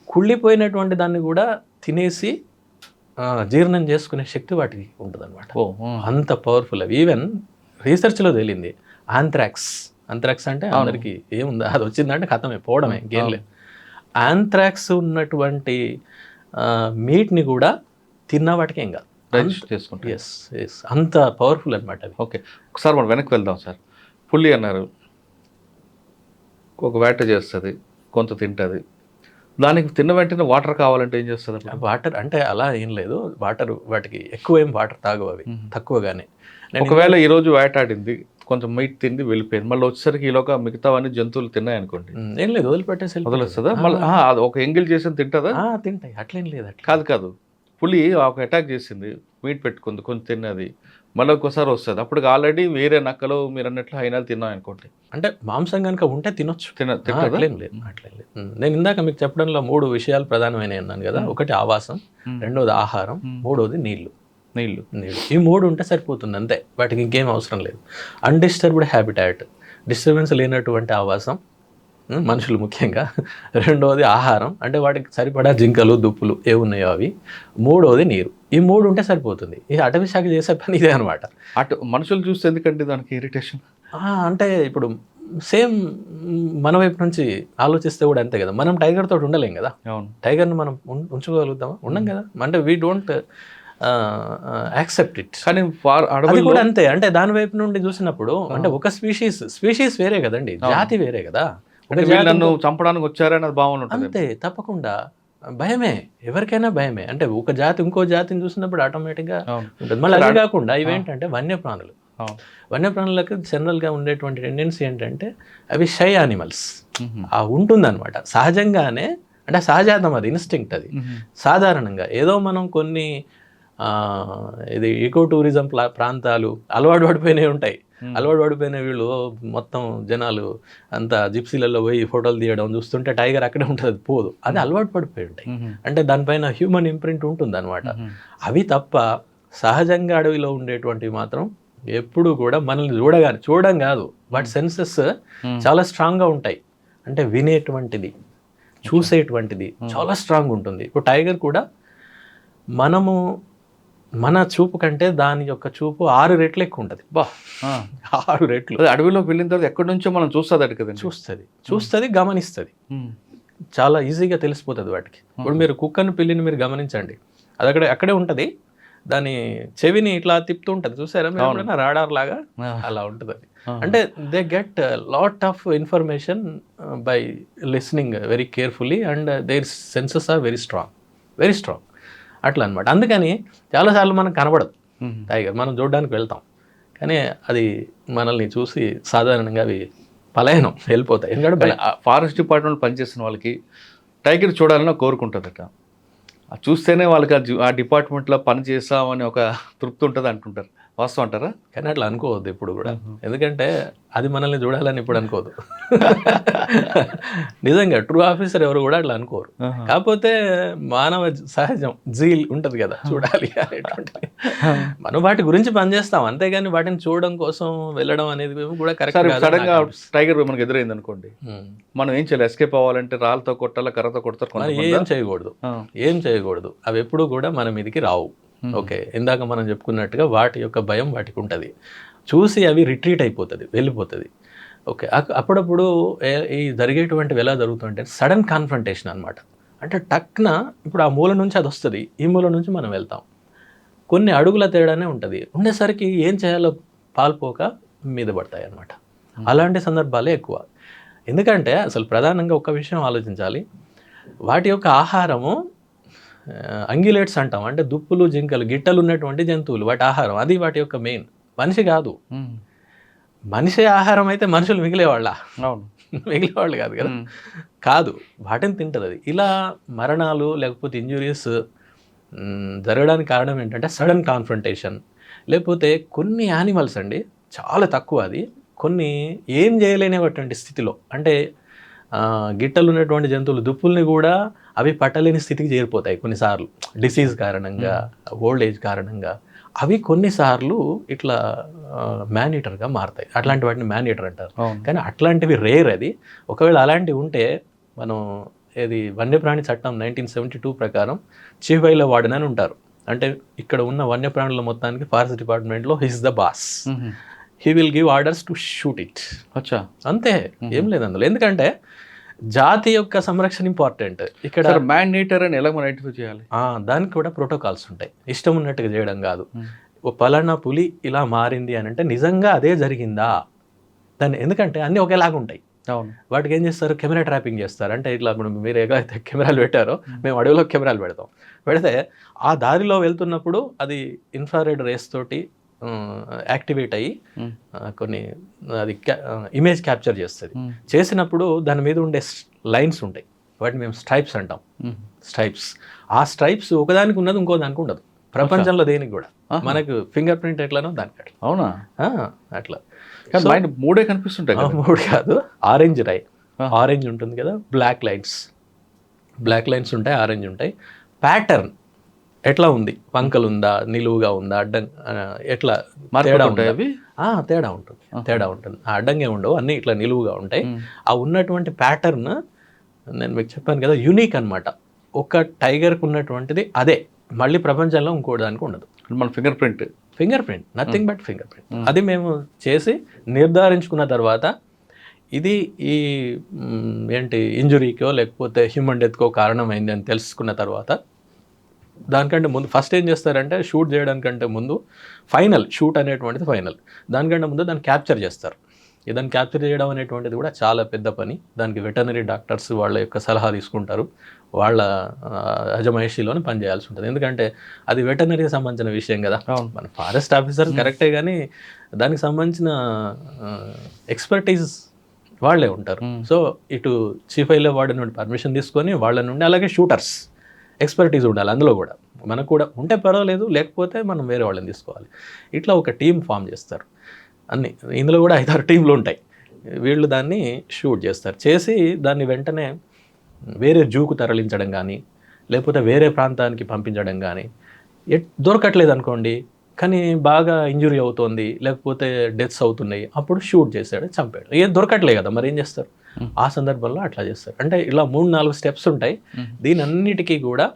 కుళ్ళిపోయినటువంటి దాన్ని కూడా తినేసి జీర్ణం చేసుకునే శక్తి వాటికి ఉంటుంది అనమాట. ఓ అంత పవర్ఫుల్ అవి. ఈవెన్ రీసెర్చ్లో తేలింది ఆంథ్రాక్స్ అంటే అందరికీ ఏముంది, అది వచ్చిందంటే కథమే, పోవడమే, ఇంకేం లేదు. ఆంథ్రాక్స్ ఉన్నటువంటి మీట్ని కూడా తిన్న వాటికి ఏం కాదు, చేసుకుంటాం. ఎస్ అంత పవర్ఫుల్ అనమాట అవి. ఓకే, ఒకసారి మనం వెనక్కి వెళ్దాం సార్. పుల్లి అన్నారు, ఒక వేట చేస్తుంది, కొంత తింటుంది, దానికి తిన్న వెంటనే వాటర్ కావాలంటే ఏం చేస్తుంది? వాటర్ అంటే అలా ఏం లేదు, వాటర్ వాటికి ఎక్కువ ఏం వాటర్ తాగవు అవి, తక్కువగానే. ఒకవేళ ఈరోజు వేటాడింది, కొంచెం మీట్ తిండి వెళ్ళిపోయింది, మళ్ళీ వచ్చేసరికి ఈలోగా మిగతావన్నీ జంతువులు తిన్నాయి అనుకోండి, ఏం లేదు, వదిలిపెట్టేసి వదిలేస్తుందా? మళ్ళీ అది ఒక ఎంగిల్ చేసి తింటుందా? తింటాయి, అట్లేం లేదు. కాదు, పులి ఒక అటాక్ చేసింది, మీట్ పెట్టుకుంది, కొంచెం తిన్నది, మళ్ళీ ఒక్కోసారి వస్తుంది, అప్పుడు ఆల్రెడీ వేరే నక్కలు మీరు అన్నట్లు హైనాలు తిన్నాం అనుకోండి, అంటే మాంసం కనుక ఉంటే తినొచ్చు, అట్లేం లేదు. నేను ఇందాక మీకు చెప్పడంలో 3 విషయాలు ప్రధానమైన అన్నాను కదా. ఒకటి ఆవాసం, రెండోది ఆహారం, మూడోది నీళ్లు. ఈ 3 ఉంటే సరిపోతుంది అంతే, వాటికి ఇంకేం అవసరం లేదు. అన్డిస్టర్బ్డ్ హ్యాబిటాట్, డిస్టర్బెన్స్ లేనటువంటి ఆవాసం, మనుషులు ముఖ్యంగా. రెండవది ఆహారం, అంటే వాటికి సరిపడా జింకలు దుప్పులు ఏ ఉన్నాయో అవి. మూడవది నీరు. ఈ 3 ఉంటే సరిపోతుంది. ఈ అటవీ శాఖ చేసే పని ఇదే అనమాట. అటు మనుషులు చూస్తే ఎందుకంటే దానికి ఇరిటేషన్ అంటే ఇప్పుడు సేమ్ మన వైపు నుంచి ఆలోచిస్తే కూడా అంతే కదా. మనం టైగర్ తోటి ఉండలేం కదా. టైగర్ని మనం ఉంచుకోగలుగుతామా? ఉండం కదా. అంటే వీ డోంట్ యాక్సెప్ట్ ఇట్. కానీ అది కూడా అంతే. అంటే దాని వైపు నుండి చూసినప్పుడు అంటే ఒక స్పీషీస్ వేరే కదండి, జాతి వేరే కదా. నన్ను చంపడానికి వచ్చారని అది భావన అంతే, తప్పకుండా భయమే, ఎవరికైనా భయమే. అంటే ఒక జాతి ఇంకో జాతిని చూసినప్పుడు ఆటోమేటిక్గా ఉంటుంది. మళ్ళీ అది కాకుండా ఇవేంటంటే వన్యప్రాణులకు జనరల్గా ఉండేటువంటి టెండెన్సీ ఏంటంటే అవి షై యానిమల్స్ ఉంటుందన్నమాట సహజంగానే. అంటే సహజాతం, అది ఇన్స్టింక్ట్. అది సాధారణంగా ఏదో మనం కొన్ని ఇది ఈకో టూరిజం ప్రాంతాలు అలవాటు పడిపోయినవి ఉంటాయి. అలవాటు పడిపోయిన వీళ్ళు మొత్తం జనాలు అంతా జిప్సీలలో పోయి ఫోటోలు తీయడం చూస్తుంటే టైగర్ అక్కడే ఉంటుంది, పోదు. అది అలవాటు పడిపోయి ఉంటాయి. అంటే దానిపైన హ్యూమన్ ఇంప్రింట్ ఉంటుంది అనమాట. అవి తప్ప సహజంగా అడవిలో ఉండేటువంటివి మాత్రం ఎప్పుడు కూడా మనల్ని చూడడం కాదు, వాటి సెన్సెస్ చాలా స్ట్రాంగ్గా ఉంటాయి. అంటే వినేటువంటిది, చూసేటువంటిది చాలా స్ట్రాంగ్ ఉంటుంది. ఇప్పుడు టైగర్ కూడా మన చూపు కంటే దాని యొక్క చూపు 6 రెట్లు ఎక్కువ ఉంటుంది. 6 రెట్లు. అడవిలోకి వెళ్ళిన తర్వాత ఎక్కడి నుంచో మనం చూస్తుంది కదా, చూస్తుంది, గమనిస్తుంది. చాలా ఈజీగా తెలిసిపోతుంది వాటికి. ఇప్పుడు మీరు కుక్కను, పిల్లిని మీరు గమనించండి, అది అక్కడే ఉంటుంది. దాని చెవిని ఇట్లా తిప్పుతూ ఉంటుంది, చూసారా మీరు? రాడార్ లాగా అలా ఉంటుంది అది. అంటే they get lot of information by listening very carefully and their senses are very strong అట్లా అనమాట. అందుకని చాలాసార్లు మనకు కనబడదు టైగర్, మనం చూడడానికి వెళ్తాం, కానీ అది మనల్ని చూసి సాధారణంగా అవి పలాయనం వెళ్ళిపోతాయి. ఎందుకంటే ఫారెస్ట్ డిపార్ట్మెంట్ పనిచేస్తున్న వాళ్ళకి టైగర్ చూడాలని కోరుకుంటుందట. చూస్తేనే వాళ్ళకి ఆ డిపార్ట్మెంట్లో పని చేస్తామని ఒక తృప్తి ఉంటుంది అంటుంటారు. వాస్తవం అంటారా? కానీ అట్లా అనుకోవద్దు ఇప్పుడు కూడా, ఎందుకంటే అది మనల్ని చూడాలని ఇప్పుడు అనుకోదు. నిజంగా ట్రూ ఆఫీసర్ ఎవరు కూడా అట్లా అనుకోరు. కాకపోతే మానవ సహజం జీల్ ఉంటుంది కదా, చూడాలి అనేటువంటిది. మనం వాటి గురించి పనిచేస్తాం, అంతేగాని వాటిని చూడడం కోసం వెళ్ళడం అనేది కూడా కరెక్ట్. సడన్గా టైగర్ మనకు ఎదురైంది అనుకోండి, మనం ఏం చేయాలి? ఎస్కేప్ అవ్వాలంటే రాళ్ళతో కొట్టాలా, కర్రతో కొడతారు? ఏం చేయకూడదు. అవి ఎప్పుడు కూడా మన మీదకి రావు. ఓకే, ఇందాక మనం చెప్పుకున్నట్టుగా వాటి యొక్క భయం వాటికి ఉంటుంది. చూసి అవి రిట్రీట్ అయిపోతుంది, వెళ్ళిపోతుంది. ఓకే, అప్పుడప్పుడు ఈ జరిగేటువంటివి ఎలా జరుగుతుంటే సడన్ కాన్ఫ్రంటేషన్ అనమాట. అంటే టక్న ఇప్పుడు ఆ మూల నుంచి అది వస్తుంది, ఈ మూల నుంచి మనం వెళ్తాం, కొన్ని అడుగుల తేడానే ఉంటుంది. ఉండేసరికి ఏం చేయాలో పాల్పోక మీద పడతాయి అన్నమాట. అలాంటి సందర్భాలే ఎక్కువ. ఎందుకంటే అసలు ప్రధానంగా ఒక విషయం ఆలోచించాలి, వాటి యొక్క ఆహారము అంగిలేట్స్ అంటాం, అంటే దుప్పులు, జింకలు, గిట్టలు ఉన్నటువంటి జంతువులు, వాటి ఆహారం అది వాటి యొక్క మెయిన్. మనిషి కాదు. మనిషి ఆహారం అయితే మనుషులు మిగిలేవాళ్ళ? మిగిలేవాళ్ళు కాదు కదా. కాదు, వాటిని తింటుంది అది. ఇలా మరణాలు లేకపోతే ఇంజురీస్ జరగడానికి కారణం ఏంటంటే సడన్ కాన్ఫ్రంటేషన్. లేకపోతే కొన్ని యానిమల్స్ అండి చాలా తక్కువ, అది కొన్ని ఏం చేయలేనటువంటి స్థితిలో, అంటే గిట్టలు ఉన్నటువంటి జంతువులు, దుప్పుల్ని కూడా అవి పట్టలేని స్థితికి చేరిపోతాయి కొన్నిసార్లు, డిసీజ్ కారణంగా, ఓల్డ్ ఏజ్ కారణంగా. అవి కొన్నిసార్లు ఇట్లా మ్యాన్-ఈటర్గా మారుతాయి. అట్లాంటి వాటిని మ్యాన్-ఈటర్ అంటారు. కానీ అట్లాంటివి రేర్. అది ఒకవేళ అలాంటివి ఉంటే మనం వన్యప్రాణి చట్టం 1972 ప్రకారం చీఫ్ వైల్డ్ వార్డెన్ అని ఉంటారు. అంటే ఇక్కడ ఉన్న వన్యప్రాణుల మొత్తానికి ఫారెస్ట్ డిపార్ట్మెంట్లో his the boss. He will give orders to shoot it. అచ్చా. అంతే, ఏం లేదు అందులో. ఎందుకంటే జాతి యొక్క సంరక్షణ ఇంపార్టెంట్. ఇక్కడ మ్యాన్ నీటర్ అని ఎలా మనం ఐడెంటిఫై చేయాలి? దానికి కూడా ప్రోటోకాల్స్ ఉంటాయి. ఇష్టం ఉన్నట్టుగా చేయడం కాదు. ఓ పలానా పులి ఇలా మారింది అని అంటే నిజంగా అదే జరిగిందా దాన్ని, ఎందుకంటే అన్నీ ఒకేలాగా ఉంటాయి. అవును. వాటికి ఏం చేస్తారు, కెమెరా ట్రాపింగ్ చేస్తారు. అంటే ఇట్లా ఇప్పుడు మీరు ఎలాగైతే కెమెరాలు పెట్టారో మేము అడవిలో కెమెరాలు పెడితే ఆ దారిలో వెళ్తున్నప్పుడు అది ఇన్ఫ్రారెడ్ రేస్ తోటి యాక్టివేట్ అయ్యి కొన్ని అది ఇమేజ్ క్యాప్చర్ చేస్తుంది. చేసినప్పుడు దాని మీద ఉండే లైన్స్ ఉంటాయి, వాటిని మేము స్ట్రైప్స్ అంటాం. స్ట్రైప్స్, ఆ స్ట్రైప్స్ ఒకదానికి ఉన్నది ఇంకో దానికి ఉండదు ప్రపంచంలో దేనికి కూడా. మనకు ఫింగర్ ప్రింట్ ఎట్లానో దానికి అట్లా. అవునా? అట్లా మూడే కనిపిస్తుంటాయి. మూడు కాదు, ఆరెంజ్ ఆరెంజ్ ఉంటుంది కదా, బ్లాక్ లైన్స్ ఉంటాయి, ఆరెంజ్ ఉంటాయి. ప్యాటర్న్ ఎట్లా ఉంది, వంకలు ఉందా, నిలువుగా ఉందా, అడ్డం ఎట్లా తేడా ఉంటాయి అవి. తేడా ఉంటుంది. ఆ అడ్డంగా ఉండవు, అన్నీ ఇట్లా నిలువుగా ఉంటాయి. ఆ ఉన్నటువంటి ప్యాటర్న్ నేను మీకు చెప్పాను కదా, యూనిక్ అనమాట. ఒక టైగర్కి ఉన్నటువంటిది అదే, మళ్ళీ ప్రపంచంలో ఇంకో దానికి ఉండదు. మన finger print nothing but finger print. అది మేము చేసి నిర్ధారించుకున్న తర్వాత ఇది ఈ ఏంటి ఇంజురీకో లేకపోతే హ్యూమన్ డెత్కో కారణమైంది అని తెలుసుకున్న తర్వాత దానికంటే ముందు ఫస్ట్ ఏం చేస్తారంటే, షూట్ చేయడానికంటే ముందు షూట్ అనేటువంటిది ఫైనల్. దానికంటే ముందు దాన్ని క్యాప్చర్ చేస్తారు. దాన్ని క్యాప్చర్ చేయడం అనేటువంటిది కూడా చాలా పెద్ద పని. దానికి వెటర్నరీ డాక్టర్స్ వాళ్ళ యొక్క సలహా తీసుకుంటారు, వాళ్ళ అజమాయిషీలోనే పనిచేయాల్సి ఉంటుంది. ఎందుకంటే అది వెటర్నరీకి సంబంధించిన విషయం కదా. మన ఫారెస్ట్ ఆఫీసర్ కరెక్టే, కానీ దానికి సంబంధించిన ఎక్స్పర్టీస్ వాళ్ళే ఉంటారు. సో ఇటు చీఫ్ వైల్డ్ వార్డెన్ నుండి పర్మిషన్ తీసుకొని వాళ్ళ నుండి, అలాగే షూటర్స్ ఎక్స్పర్టీస్ ఉండాలి అందులో కూడా. మనకు కూడా ఉంటే పర్వాలేదు, లేకపోతే మనం వేరే వాళ్ళని తీసుకోవాలి. ఇట్లా ఒక టీం ఫామ్ చేస్తారు. ఇందులో కూడా 5-6 టీంలు ఉంటాయి. వీళ్ళు దాన్ని షూట్ చేస్తారు. చేసి దాన్ని వెంటనే వేరే జూకు తరలించడం కానీ లేకపోతే వేరే ప్రాంతానికి పంపించడం కానీ, దొరకట్లేదు అనుకోండి, కానీ బాగా ఇంజురీ అవుతోంది లేకపోతే డెత్స్ అవుతున్నాయి, అప్పుడు షూట్ చేశాడు, చంపాడు. ఏం దొరకట్లేదు కదా, మరి ఏం చేస్తారు? ఆ సందర్భంలో అట్లా చేస్తారు. అంటే ఇలా 3-4 స్టెప్స్ ఉంటాయి. దీని అన్నిటికీ కూడా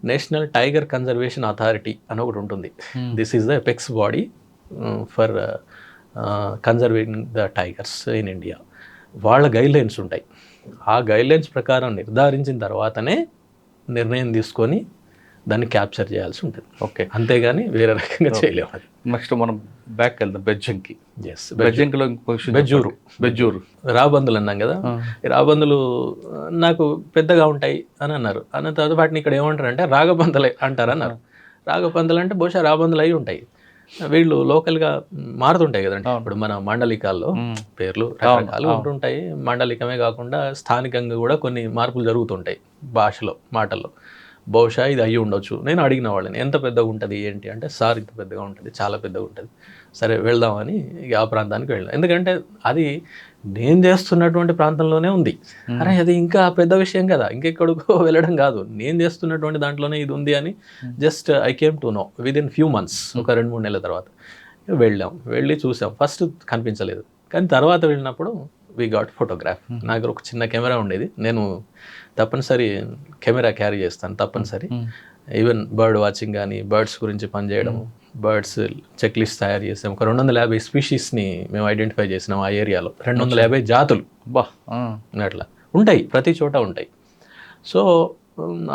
నేషనల్ టైగర్ కన్జర్వేషన్ అథారిటీ అని ఒకటి ఉంటుంది. This is the apex body for conserving the tigers in India. వాళ్ళ గైడ్లైన్స్ ఉంటాయి. ఆ గైడ్లైన్స్ ప్రకారం నిర్ధారించిన తర్వాతనే నిర్ణయం తీసుకొని దాన్ని క్యాప్చర్ చేయాల్సి ఉంటుంది. ఓకే, అంతేగాని వేరే రకంగా చేయలేము. అది నెక్స్ట్ మనం బ్యాక్ వెళ్దాం బెజ్జంకి. బెజ్జంకిలో బెజ్జూరు రాబందులు అన్నాం కదా. ఈ రాబందులు నాకు పెద్దగా ఉంటాయి అని అన్నారు. అన్న తర్వాత వాటిని ఇక్కడ ఏమంటారు అంటే రాగబందులు అంటారు అన్నారు. రాగబందులు అంటే బహుశా రాబందులు అయి ఉంటాయి. వీళ్ళు లోకల్గా మారుతుంటాయి కదండి. ఇప్పుడు మన మాండలికాల్లో పేర్లు రకరకాలు ఉంటుంటాయి. మాండలికమే కాకుండా స్థానికంగా కూడా కొన్ని మార్పులు జరుగుతుంటాయి భాషలో, మాటల్లో. బహుశా ఇది అయ్యి ఉండొచ్చు. నేను అడిగిన వాళ్ళని ఎంత పెద్దగా ఉంటుంది ఏంటి అంటే, సార్ ఇంత పెద్దగా ఉంటుంది, చాలా పెద్దగా ఉంటుంది. సరే వెళ్దామని ఇక ఆ ప్రాంతానికి వెళ్ళాం. ఎందుకంటే అది నేను చేస్తున్నటువంటి ప్రాంతంలోనే ఉంది. అరే అది ఇంకా పెద్ద విషయం కదా, ఇంకెక్కడికో వెళ్ళడం కాదు, నేను చేస్తున్నటువంటి దాంట్లోనే ఇది ఉంది అని just I came to know within few months. ఒక 2-3 నెలల తర్వాత వెళ్ళి చూసాం. ఫస్ట్ కనిపించలేదు, కానీ తర్వాత వెళ్ళినప్పుడు వీ గాట్ ఫోటోగ్రాఫ్. నా దగ్గర ఒక చిన్న కెమెరా ఉండేది. నేను తప్పనిసరి కెమెరా క్యారీ చేస్తాను తప్పనిసరి. ఈవెన్ బర్డ్ వాచింగ్ కానీ, బర్డ్స్ గురించి పనిచేయడం, బర్డ్స్ చెక్ లిస్ట్ తయారు చేసాం. ఒక 250 స్పీషీస్ని మేము ఐడెంటిఫై చేసినాం ఆ ఏరియాలో. 250 జాతులు అట్లా ఉంటాయి, ప్రతి చోట ఉంటాయి. సో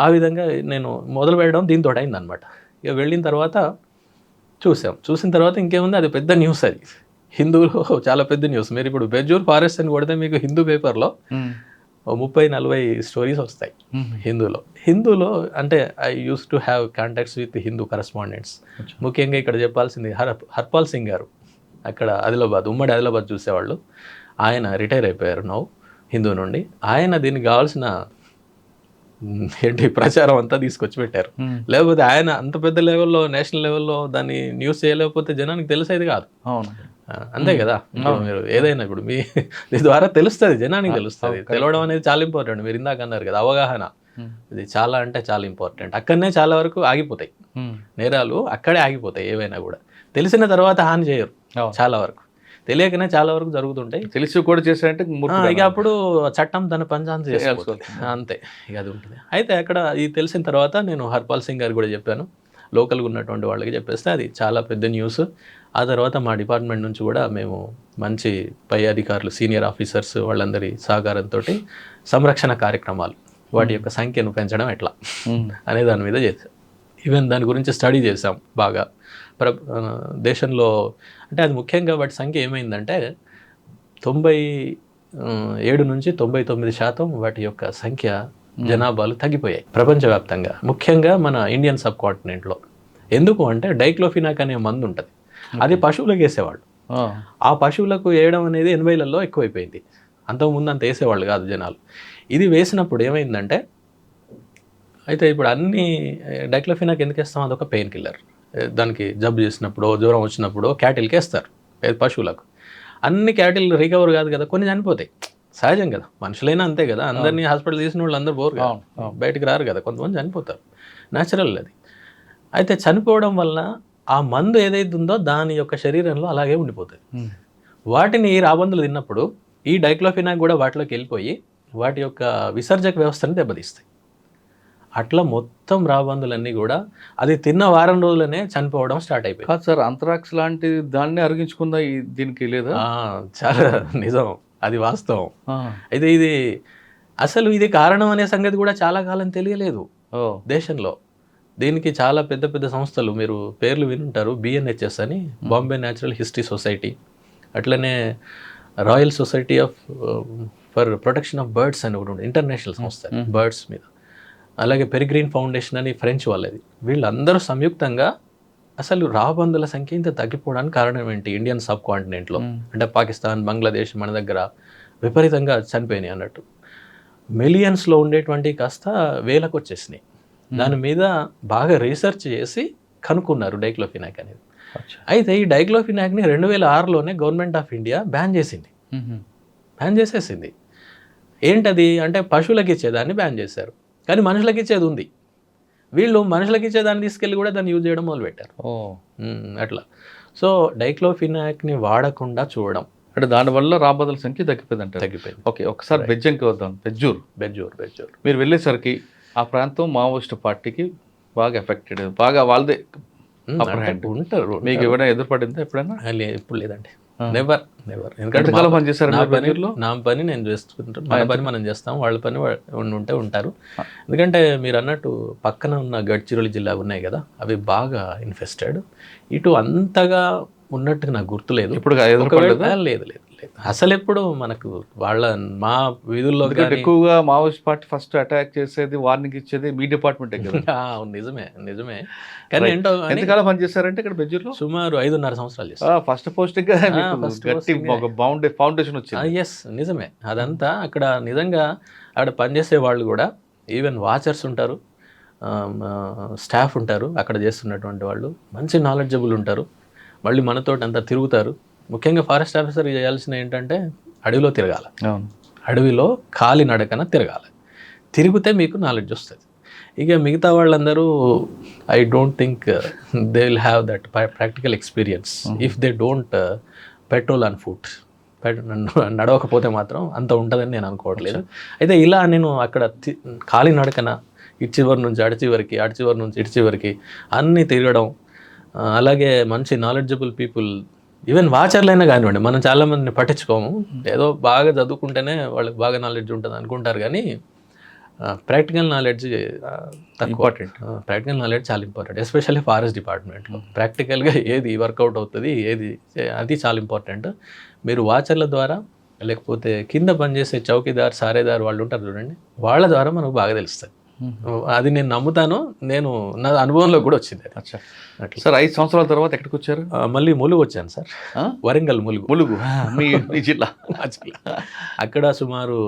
ఆ విధంగా నేను మొదలు పెట్టడం దీంతో అయిందనమాట. ఇక వెళ్ళిన తర్వాత చూసిన తర్వాత ఇంకేముంది, అది పెద్ద న్యూస్. అది హిందూలో చాలా పెద్ద న్యూస్. మీరు ఇప్పుడు బెజ్జూర్ ఫారెస్ట్ అని కొడితే మీకు హిందూ పేపర్లో 30-40 స్టోరీస్ వస్తాయి హిందూలో. అంటే I use to have contacts with Hindu correspondents. ముఖ్యంగా ఇక్కడ చెప్పాల్సింది హర్పాల్ సింగ్ గారు, అక్కడ ఉమ్మడి ఆదిలాబాద్ చూసేవాళ్ళు. ఆయన రిటైర్ అయిపోయారు నౌ హిందూ నుండి. ఆయన దీనికి కావాల్సిన ప్రచారం అంతా తీసుకొచ్చి పెట్టారు. లేకపోతే ఆయన అంత పెద్ద లెవెల్లో, నేషనల్ లెవెల్లో దాన్ని న్యూస్ చేయలేకపోతే జనానికి తెలిసేది కాదు. అంతే కదా. ఇప్పుడు మీరు ఏదైనా ఇప్పుడు మీ ద్వారా తెలుస్తుంది, జనానికి తెలుస్తుంది. తెలవడం అనేది చాలా ఇంపార్టెంట్. మీరు ఇందాక అన్నారు కదా, అవగాహన. ఇది చాలా అంటే చాలా ఇంపార్టెంట్. అక్కడనే చాలా వరకు ఆగిపోతాయి నేరాలు, అక్కడే ఆగిపోతాయి. ఏవైనా కూడా తెలిసిన తర్వాత హాని చేయరు చాలా వరకు, తెలియకనే చాలా వరకు జరుగుతుంటాయి. తెలిసి కూడా చేశారంటే ఇక అప్పుడు చట్టం తన పంచాంతి చేసుకోవాలి, అంతే. ఇక అది ఉంటుంది. అయితే అక్కడ ఇది తెలిసిన తర్వాత నేను హర్పాల్ సింగ్ గారు కూడా చెప్పాను. లోకల్గా ఉన్నటువంటి వాళ్ళకి చెప్పేస్తే అది చాలా పెద్ద న్యూస్. ఆ తర్వాత మా డిపార్ట్మెంట్ నుంచి కూడా మేము మంచి పై అధికారులు, సీనియర్ ఆఫీసర్స్ వాళ్ళందరి సహకారంతో సంరక్షణ కార్యక్రమాలు, వాటి యొక్క సంఖ్యను పెంచడం ఎట్లా అనే దాని మీద చేసాం. ఈవెన్ దాని గురించి స్టడీ చేసాం బాగా. దేశంలో అంటే అది ముఖ్యంగా వాటి సంఖ్య ఏమైందంటే 97 నుంచి 99% వాటి యొక్క సంఖ్య జనాభాలు తగ్గిపోయాయి ప్రపంచవ్యాప్తంగా, ముఖ్యంగా మన ఇండియన్ సబ్ కాంటినెంట్లో. ఎందుకు అంటే డైక్లోఫినాక్ అనే మందు ఉంటుంది, అది పశువులకు వేసేవాళ్ళు. ఆ పశువులకు వేయడం అనేది 80లలో ఎక్కువైపోయింది. అంతకుముందు అంత వేసేవాళ్ళు కాదు జనాలు. ఇది వేసినప్పుడు ఏమైందంటే, అయితే ఇప్పుడు అన్ని డైక్లోఫినాక్ ఎందుకు వేస్తాం, అదొక పెయిన్ కిల్లర్. దానికి జబ్బు చేసినప్పుడు, జ్వరం వచ్చినప్పుడు క్యాటిల్కి వేస్తారు, పశువులకు. అన్ని క్యాటిల్ రికవర్ కాదు కదా, కొన్ని చనిపోతాయి, సహజం కదా. మనుషులైనా అంతే కదా, అందరినీ హాస్పిటల్ తీసిన వాళ్ళు అందరూ పోరు కదా, బయటికి రారు కదా, కొంతమంది చనిపోతారు, న్యాచురల్ అది. అయితే చనిపోవడం వల్ల ఆ మందు ఏదైతే ఉందో దాని యొక్క శరీరంలో అలాగే ఉండిపోతుంది. వాటిని రాబందులు తిన్నప్పుడు ఈ డైక్లోఫినాక్ కూడా వాటిలోకి వెళ్ళిపోయి వాటి యొక్క విసర్జక వ్యవస్థను దెబ్బతీస్తాయి. అట్లా మొత్తం రాబందులన్నీ కూడా అది తిన్న వారం రోజులనే చనిపోవడం స్టార్ట్ అయిపోయింది. కాదు సార్, అంతరాక్స్ లాంటి దాన్ని అరిగించుకుందా దీనికి లేదా? చాలా నిజం, అది వాస్తవం. అయితే ఇది అసలు ఇది కారణం అనే సంగతి కూడా చాలా కాలం తెలియలేదు దేశంలో. దీనికి చాలా పెద్ద పెద్ద సంస్థలు, మీరు పేర్లు వినుంటారు, BNHS అని, బాంబే న్యాచురల్ హిస్టరీ సొసైటీ, అట్లనే royal society of for protection of birds అని ఒకటి ఉంది, ఇంటర్నేషనల్ సంస్థ బర్డ్స్ మీద, అలాగే పెరిగ్రీన్ ఫౌండేషన్ అని ఫ్రెంచ్ వాళ్ళది. వీళ్ళందరూ సంయుక్తంగా అసలు రాబందుల సంఖ్య ఇంత తగ్గిపోవడానికి కారణం ఏంటి ఇండియన్ సబ్ కాంటినెంట్లో అంటే పాకిస్తాన్, బంగ్లాదేశ్ మన దగ్గర విపరీతంగా చనిపోయినాయి అన్నట్టు. మిలియన్స్లో ఉండేటువంటి కాస్త వేలకు వచ్చేసినాయి. దాని మీద బాగా రీసెర్చ్ చేసి కనుక్కున్నారు డైక్లోఫినాక్ అనేది. అయితే ఈ డైక్లోఫినాక్ని 2006లోనే గవర్నమెంట్ ఆఫ్ ఇండియా బ్యాన్ చేసింది, బ్యాన్ చేసేసింది. ఏంటది అంటే పశువులకు ఇచ్చేదాన్ని బ్యాన్ చేశారు, కానీ మనుషులకు ఇచ్చేది ఉంది. వీళ్ళు మనుషులకు ఇచ్చేదాన్ని తీసుకెళ్ళి కూడా దాన్ని యూజ్ చేయడం మొదలుపెట్టారు. అట్లా. సో డైక్లోఫినాక్ని వాడకుండా చూడడం అంటే దానివల్ల రాబందుల సంఖ్య తగ్గిపోయింది. తగ్గిపోయింది. ఓకే, ఒకసారి బెజ్జంకి వద్దాం. బెజ్జూర్ మీరు వెళ్ళేసరికి ఆ ప్రాంతం మావోయిస్ట్ పార్టీకి బాగా ఎఫెక్టెడ్, బాగా వాళ్ళదే ఉంటారు. మీకు ఏమైనా ఎదురుపడిందా ఎప్పుడైనా? ఎప్పుడు లేదండి, నెవర్. ఎందుకంటే నా పని నేను చేస్తుంటాను, మన పని మనం చేస్తాం, వాళ్ళ పని ఉంటే ఉంటారు. ఎందుకంటే మీరు అన్నట్టు పక్కన ఉన్న గడ్చిరోలి జిల్లా ఉన్నాయి కదా, అవి బాగా ఇన్ఫెస్టెడ్. ఇటు అంతగా ఉన్నట్టు నాకు గుర్తులేదు. ఇప్పుడు లేదు అసలు ఎప్పుడు మనకు వాళ్ళ మా వీధుల్లో ఎక్కువగా మావోయిస్ట్ పార్టీ ఫస్ట్ అటాక్ చేసేది, వార్నింగ్ ఇచ్చేది మీ డిపార్ట్మెంటే కదా? నిజమే. కానీ ఏంటో ఎంతకాలం పనిచేస్తారంటే ఇక్కడ బెజ్జూర్లో? సుమారు 5.5 సంవత్సరాలు చేస్తారు. ఫస్ట్ పోస్టింగ్ ఫౌండేషన్ వచ్చింది. ఎస్, నిజమే. అదంతా అక్కడ నిజంగా అక్కడ పనిచేసే వాళ్ళు కూడా, ఈవెన్ వాచర్స్ ఉంటారు, స్టాఫ్ ఉంటారు, అక్కడ చేస్తున్నటువంటి వాళ్ళు మంచి నాలెడ్జబుల్ ఉంటారు. మళ్ళీ మనతోటి అంతా తిరుగుతారు. ముఖ్యంగా ఫారెస్ట్ ఆఫీసర్ చేయాల్సిన ఏంటంటే అడవిలో తిరగాలి, అడవిలో కాలినడకన తిరగాలి. తిరిగితే మీకు నాలెడ్జ్ వస్తుంది. ఇక మిగతా వాళ్ళందరూ I don't think they will have that practical experience if they don't patrol on foot. నడవకపోతే మాత్రం అంత ఉంటుందని నేను అనుకోవట్లేదు. అయితే ఇలా నేను అక్కడ కాలినడకన ఇటు చివరి నుంచి అటు చివరికి, అటు చివరి నుంచి ఇటు చివరికి అన్నీ తిరగడం, అలాగే మంచి నాలెడ్జబుల్ పీపుల్, ఈవెన్ వాచర్లైనా కానివ్వండి, మనం చాలామందిని పట్టించుకోము, ఏదో బాగా చదువుకుంటేనే వాళ్ళకి బాగా నాలెడ్జ్ ఉంటుంది అనుకుంటారు, కానీ practical knowledge important. Practical knowledge చాలా ఇంపార్టెంట్, ఎస్పెషల్లీ ఫారెస్ట్ డిపార్ట్మెంట్లో. ప్రాక్టికల్గా ఏది వర్కౌట్ అవుతుంది, అది చాలా ఇంపార్టెంట్. మీరు వాచర్ల ద్వారా, లేకపోతే కింద పనిచేసే చౌకీదార్, సారేదార్ వాళ్ళు ఉంటారు చూడండి, వాళ్ళ ద్వారా మనకు బాగా తెలుస్తుంది. అది నేను నమ్ముతాను, నేను నా అనుభవంలో కూడా వచ్చింది. సార్ 5 సంవత్సరాల తర్వాత ఎక్కడికి వచ్చారు? మళ్ళీ ములుగు వచ్చాను సార్, వరంగల్ ములుగు మీ జిల్లా. అక్కడ సుమారు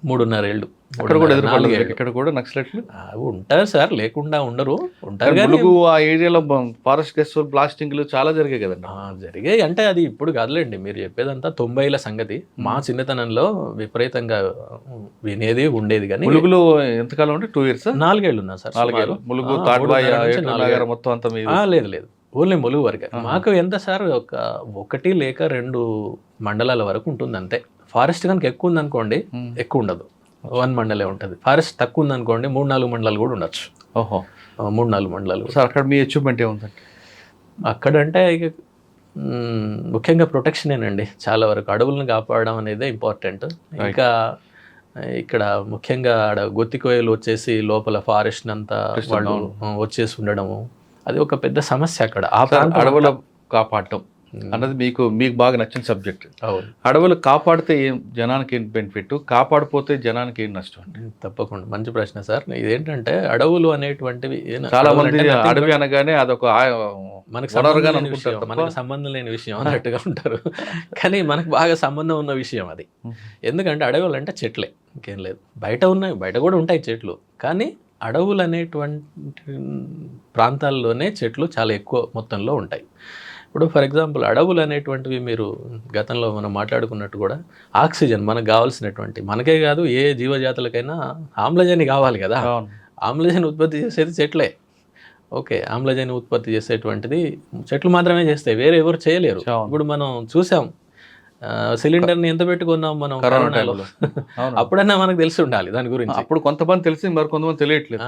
3.5 ఏళ్ళు. ఇక్కడ కూడా నక్సలైట్లు ఉంటారు సార్, లేకుండా ఉండరు, ఉంటారు. ఆ ఏరియాలో ఫారెస్ట్ గెస్ట్ బ్లాస్టింగ్లు చాలా జరిగాయి కదండి? జరిగాయి. అంటే అది ఇప్పుడు కాదులేండి, మీరు చెప్పేదంతా 90ల సంగతి. మా చిన్నతనంలో విపరీతంగా వినేది ఉండేది. కానీ ములుగులో ఎంతకాలం ఉంటే 2 years? 4 ఏళ్ళు ఉన్నా సార్. 4 ఏళ్ళు ములుగు, తాడ్వాయి మొత్తం అంతా? లేదు, ఓన్లీ ములుగు వరకే. మాకు ఎంత సార్, 1 లేక 2 మండలాల వరకు ఉంటుంది అంతే. ఫారెస్ట్ కనుక ఎక్కువ ఉందనుకోండి ఎక్కువ ఉండదు, 1 మండలే ఉంటుంది. ఫారెస్ట్ తక్కువ ఉందనుకోండి 3-4 మండలాలు కూడా ఉండొచ్చు. 3-4 మండలాలు. సార్ అక్కడ మీ అచీవ్మెంట్ ఏముందండి? అక్కడంటే ఇక ముఖ్యంగా ప్రొటెక్షనేనండి. చాలా వరకు అడవులను కాపాడడం అనేదే ఇంపార్టెంట్. ఇంకా ఇక్కడ ముఖ్యంగా ఆడ గొత్తికోయలు వచ్చేసి లోపల ఫారెస్ట్ అంతా వాళ్ళు వచ్చేసి ఉండడము, అది ఒక పెద్ద సమస్య అక్కడ. ఆ ప్రాంతం అడవులు కాపాడటం అన్నది మీకు బాగా నచ్చిన సబ్జెక్ట్. అడవులు కాపాడితే ఏం జనానికి ఏం బెనిఫిట్, కాపాడిపోతే జనానికి ఏం నష్టం అండి? తప్పకుండా మంచి ప్రశ్న సార్. ఇదేంటంటే అడవులు అనేటువంటివి చాలా మంది అడవి అనగానే అదొక మనకు సంబంధం లేని విషయం అన్నట్టుగా ఉంటారు, కానీ మనకు బాగా సంబంధం ఉన్న విషయం అది. ఎందుకంటే అడవులు అంటే చెట్లే, ఇంకేం లేదు. బయట కూడా ఉంటాయి చెట్లు, కానీ అడవులు అనేటువంటి ప్రాంతాల్లోనే చెట్లు చాలా ఎక్కువ మొత్తంలో ఉంటాయి. ఇప్పుడు ఫర్ ఎగ్జాంపుల్ అడవులు అనేటువంటివి మీరు గతంలో మనం మాట్లాడుకున్నట్టు కూడా ఆక్సిజన్ మనకు కావాల్సినటువంటి, మనకే కాదు ఏ జీవజాతులకైనా ఆమ్లజని కావాలి కదా. ఆమ్లజని ఉత్పత్తి చేసేది చెట్లే. ఓకే, ఆమ్లజని ఉత్పత్తి చేసేటువంటిది చెట్లు మాత్రమే చేస్తాయి, వేరే ఎవరు చేయలేరు. ఇప్పుడు మనం చూసాం సిలిండర్ని ఎంత పెట్టుకున్నాం మనం కరోనాలో. అప్పుడన్నా మనకు తెలిసి ఉండాలి దాని గురించి. అప్పుడు కొంతమంది తెలిసి మరి కొంతమంది తెలియట్లేదు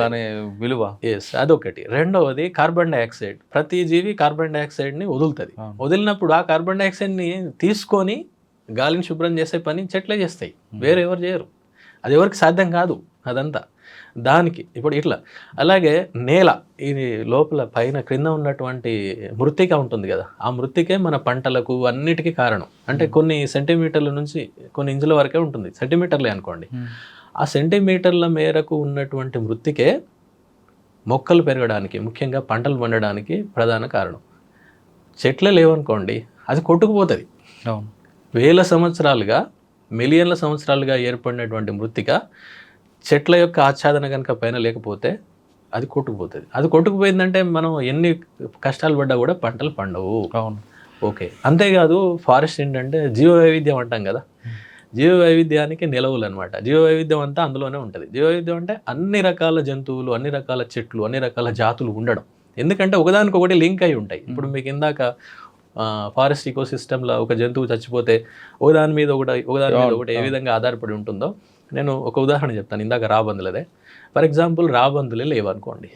దాని విలువ. ఎస్, అదొకటి. రెండవది కార్బన్ డైఆక్సైడ్. ప్రతి జీవి కార్బన్ డైఆక్సైడ్ని వదులుతుంది. వదిలినప్పుడు ఆ కార్బన్ డైఆక్సైడ్ని తీసుకొని గాలిని శుభ్రం చేసే పని చెట్లే చేస్తాయి, వేరే ఎవరు చేయరు. అది ఎవరికి సాధ్యం కాదు అదంతా. దానికి ఇప్పుడు ఇట్లా అలాగే నేల, ఇది లోపల పైన క్రింద ఉన్నటువంటి మృత్తిక ఉంటుంది కదా, ఆ మృత్తికే మన పంటలకు అన్నిటికీ కారణం. అంటే కొన్ని సెంటీమీటర్ల నుంచి కొన్ని ఇంచుల వరకే ఉంటుంది, సెంటీమీటర్లే అనుకోండి. ఆ సెంటీమీటర్ల మేరకు ఉన్నటువంటి మృత్తికే మొక్కలు పెరగడానికి, ముఖ్యంగా పంటలు పండడానికి ప్రధాన కారణం. చెట్లే లేవనుకోండి, అది కొట్టుకుపోతుంది. వేల సంవత్సరాలుగా, మిలియన్ల సంవత్సరాలుగా ఏర్పడినటువంటి మృత్తిక చెట్ల యొక్క ఆచ్ఛాదన కనుక పైన లేకపోతే అది కొట్టుకుపోతుంది. అది కొట్టుకుపోయిందంటే మనం ఎన్ని కష్టాలు పడ్డా కూడా పంటలు పండవు. ఓకే, అంతేకాదు ఫారెస్ట్ ఏంటంటే జీవ వైవిధ్యం అంటాం కదా, జీవ వైవిధ్యానికి నిలవులు అనమాట. జీవ వైవిధ్యం అంతా అందులోనే ఉంటుంది. జీవ వైవిధ్యం అంటే అన్ని రకాల జంతువులు, అన్ని రకాల చెట్లు, అన్ని రకాల జాతులు ఉండడం. ఎందుకంటే ఒకదానికొకటి లింక్ అయి ఉంటాయి. ఇప్పుడు మీకు ఇందాక ఫారెస్ట్ ఈకోసిస్టంలో ఒక జంతువు చచ్చిపోతే ఒకదాని మీద ఒకటి ఏ విధంగా ఆధారపడి ఉంటుందో నేను ఒక ఉదాహరణ చెప్తాను. ఇందాక రాబందులదే. ఫర్ ఎగ్జాంపుల్ రాబందులే లేవనుకోండి,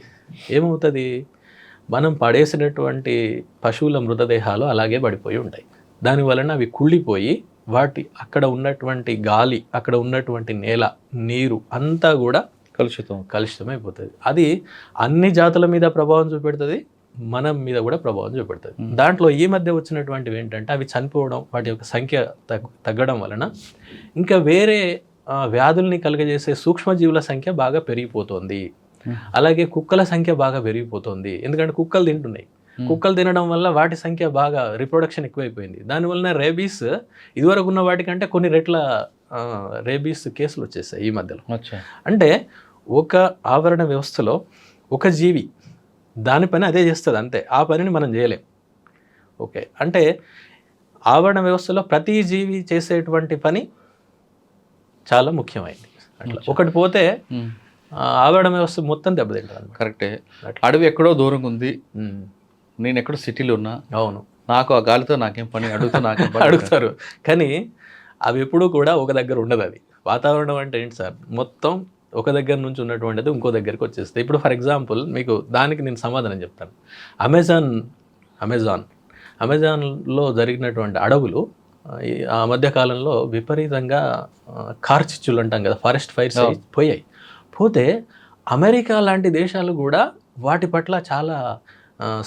ఏమవుతుంది? మనం పడేసినటువంటి పశువుల మృతదేహాలు అలాగే పడిపోయి ఉంటాయి. దానివలన అవి కుళ్ళిపోయి అక్కడ ఉన్నటువంటి గాలి, అక్కడ ఉన్నటువంటి నేల, నీరు అంతా కూడా కలుషితమైపోతుంది. అది అన్ని జాతుల మీద ప్రభావం చూపెడుతుంది, మన మీద కూడా ప్రభావం చూపెడుతుంది. దాంట్లో ఈ మధ్య వచ్చినటువంటివి ఏంటంటే అవి చనిపోవడం, వాటి యొక్క సంఖ్య తగ్గడం వలన ఇంకా వేరే వ్యాధుల్ని కలుగజేసే సూక్ష్మజీవుల సంఖ్య బాగా పెరిగిపోతుంది. అలాగే కుక్కల సంఖ్య బాగా పెరిగిపోతుంది. ఎందుకంటే కుక్కలు తింటున్నాయి. కుక్కలు తినడం వల్ల వాటి సంఖ్య బాగా రిప్రొడక్షన్ ఎక్కువైపోయింది. దానివల్ల రేబీస్ ఇదివరకు ఉన్న వాటికంటే కొన్ని రెట్ల రేబీస్ కేసులు వచ్చేసాయి ఈ మధ్యలో. అంటే ఒక ఆవరణ వ్యవస్థలో ఒక జీవి దాని పని అదే చేస్తుంది, అంతే. ఆ పనిని మనం చేయలేం. ఓకే, అంటే ఆవరణ వ్యవస్థలో ప్రతి జీవి చేసేటువంటి పని చాలా ముఖ్యమైనది. అట్లా ఒకటి పోతే ఆవరణ వ్యవస్థ మొత్తం దెబ్బతింటారు. కరెక్టే. అడవి ఎక్కడో దూరంగా ఉంది, నేను ఎక్కడో సిటీలో ఉన్నా, అవును, నాకు ఆ గాలితో నాకేం పని, అడుగుతారు. కానీ అవి ఎప్పుడూ కూడా ఒక దగ్గర ఉండదు. అది వాతావరణం అంటే ఏంటి సార్, మొత్తం ఒక దగ్గర నుంచి ఉన్నటువంటిది ఇంకో దగ్గరికి వచ్చేస్తుంది. ఇప్పుడు ఫర్ ఎగ్జాంపుల్ మీకు దానికి నేను సమాధానం చెప్తాను. అమెజాన్లో జరిగినటువంటి అడవులు ఆ మధ్యకాలంలో విపరీతంగా కార్చిచ్చులు అంటాం కదా, ఫారెస్ట్ ఫైర్స్ పోతే అమెరికా లాంటి దేశాలు కూడా వాటి పట్ల చాలా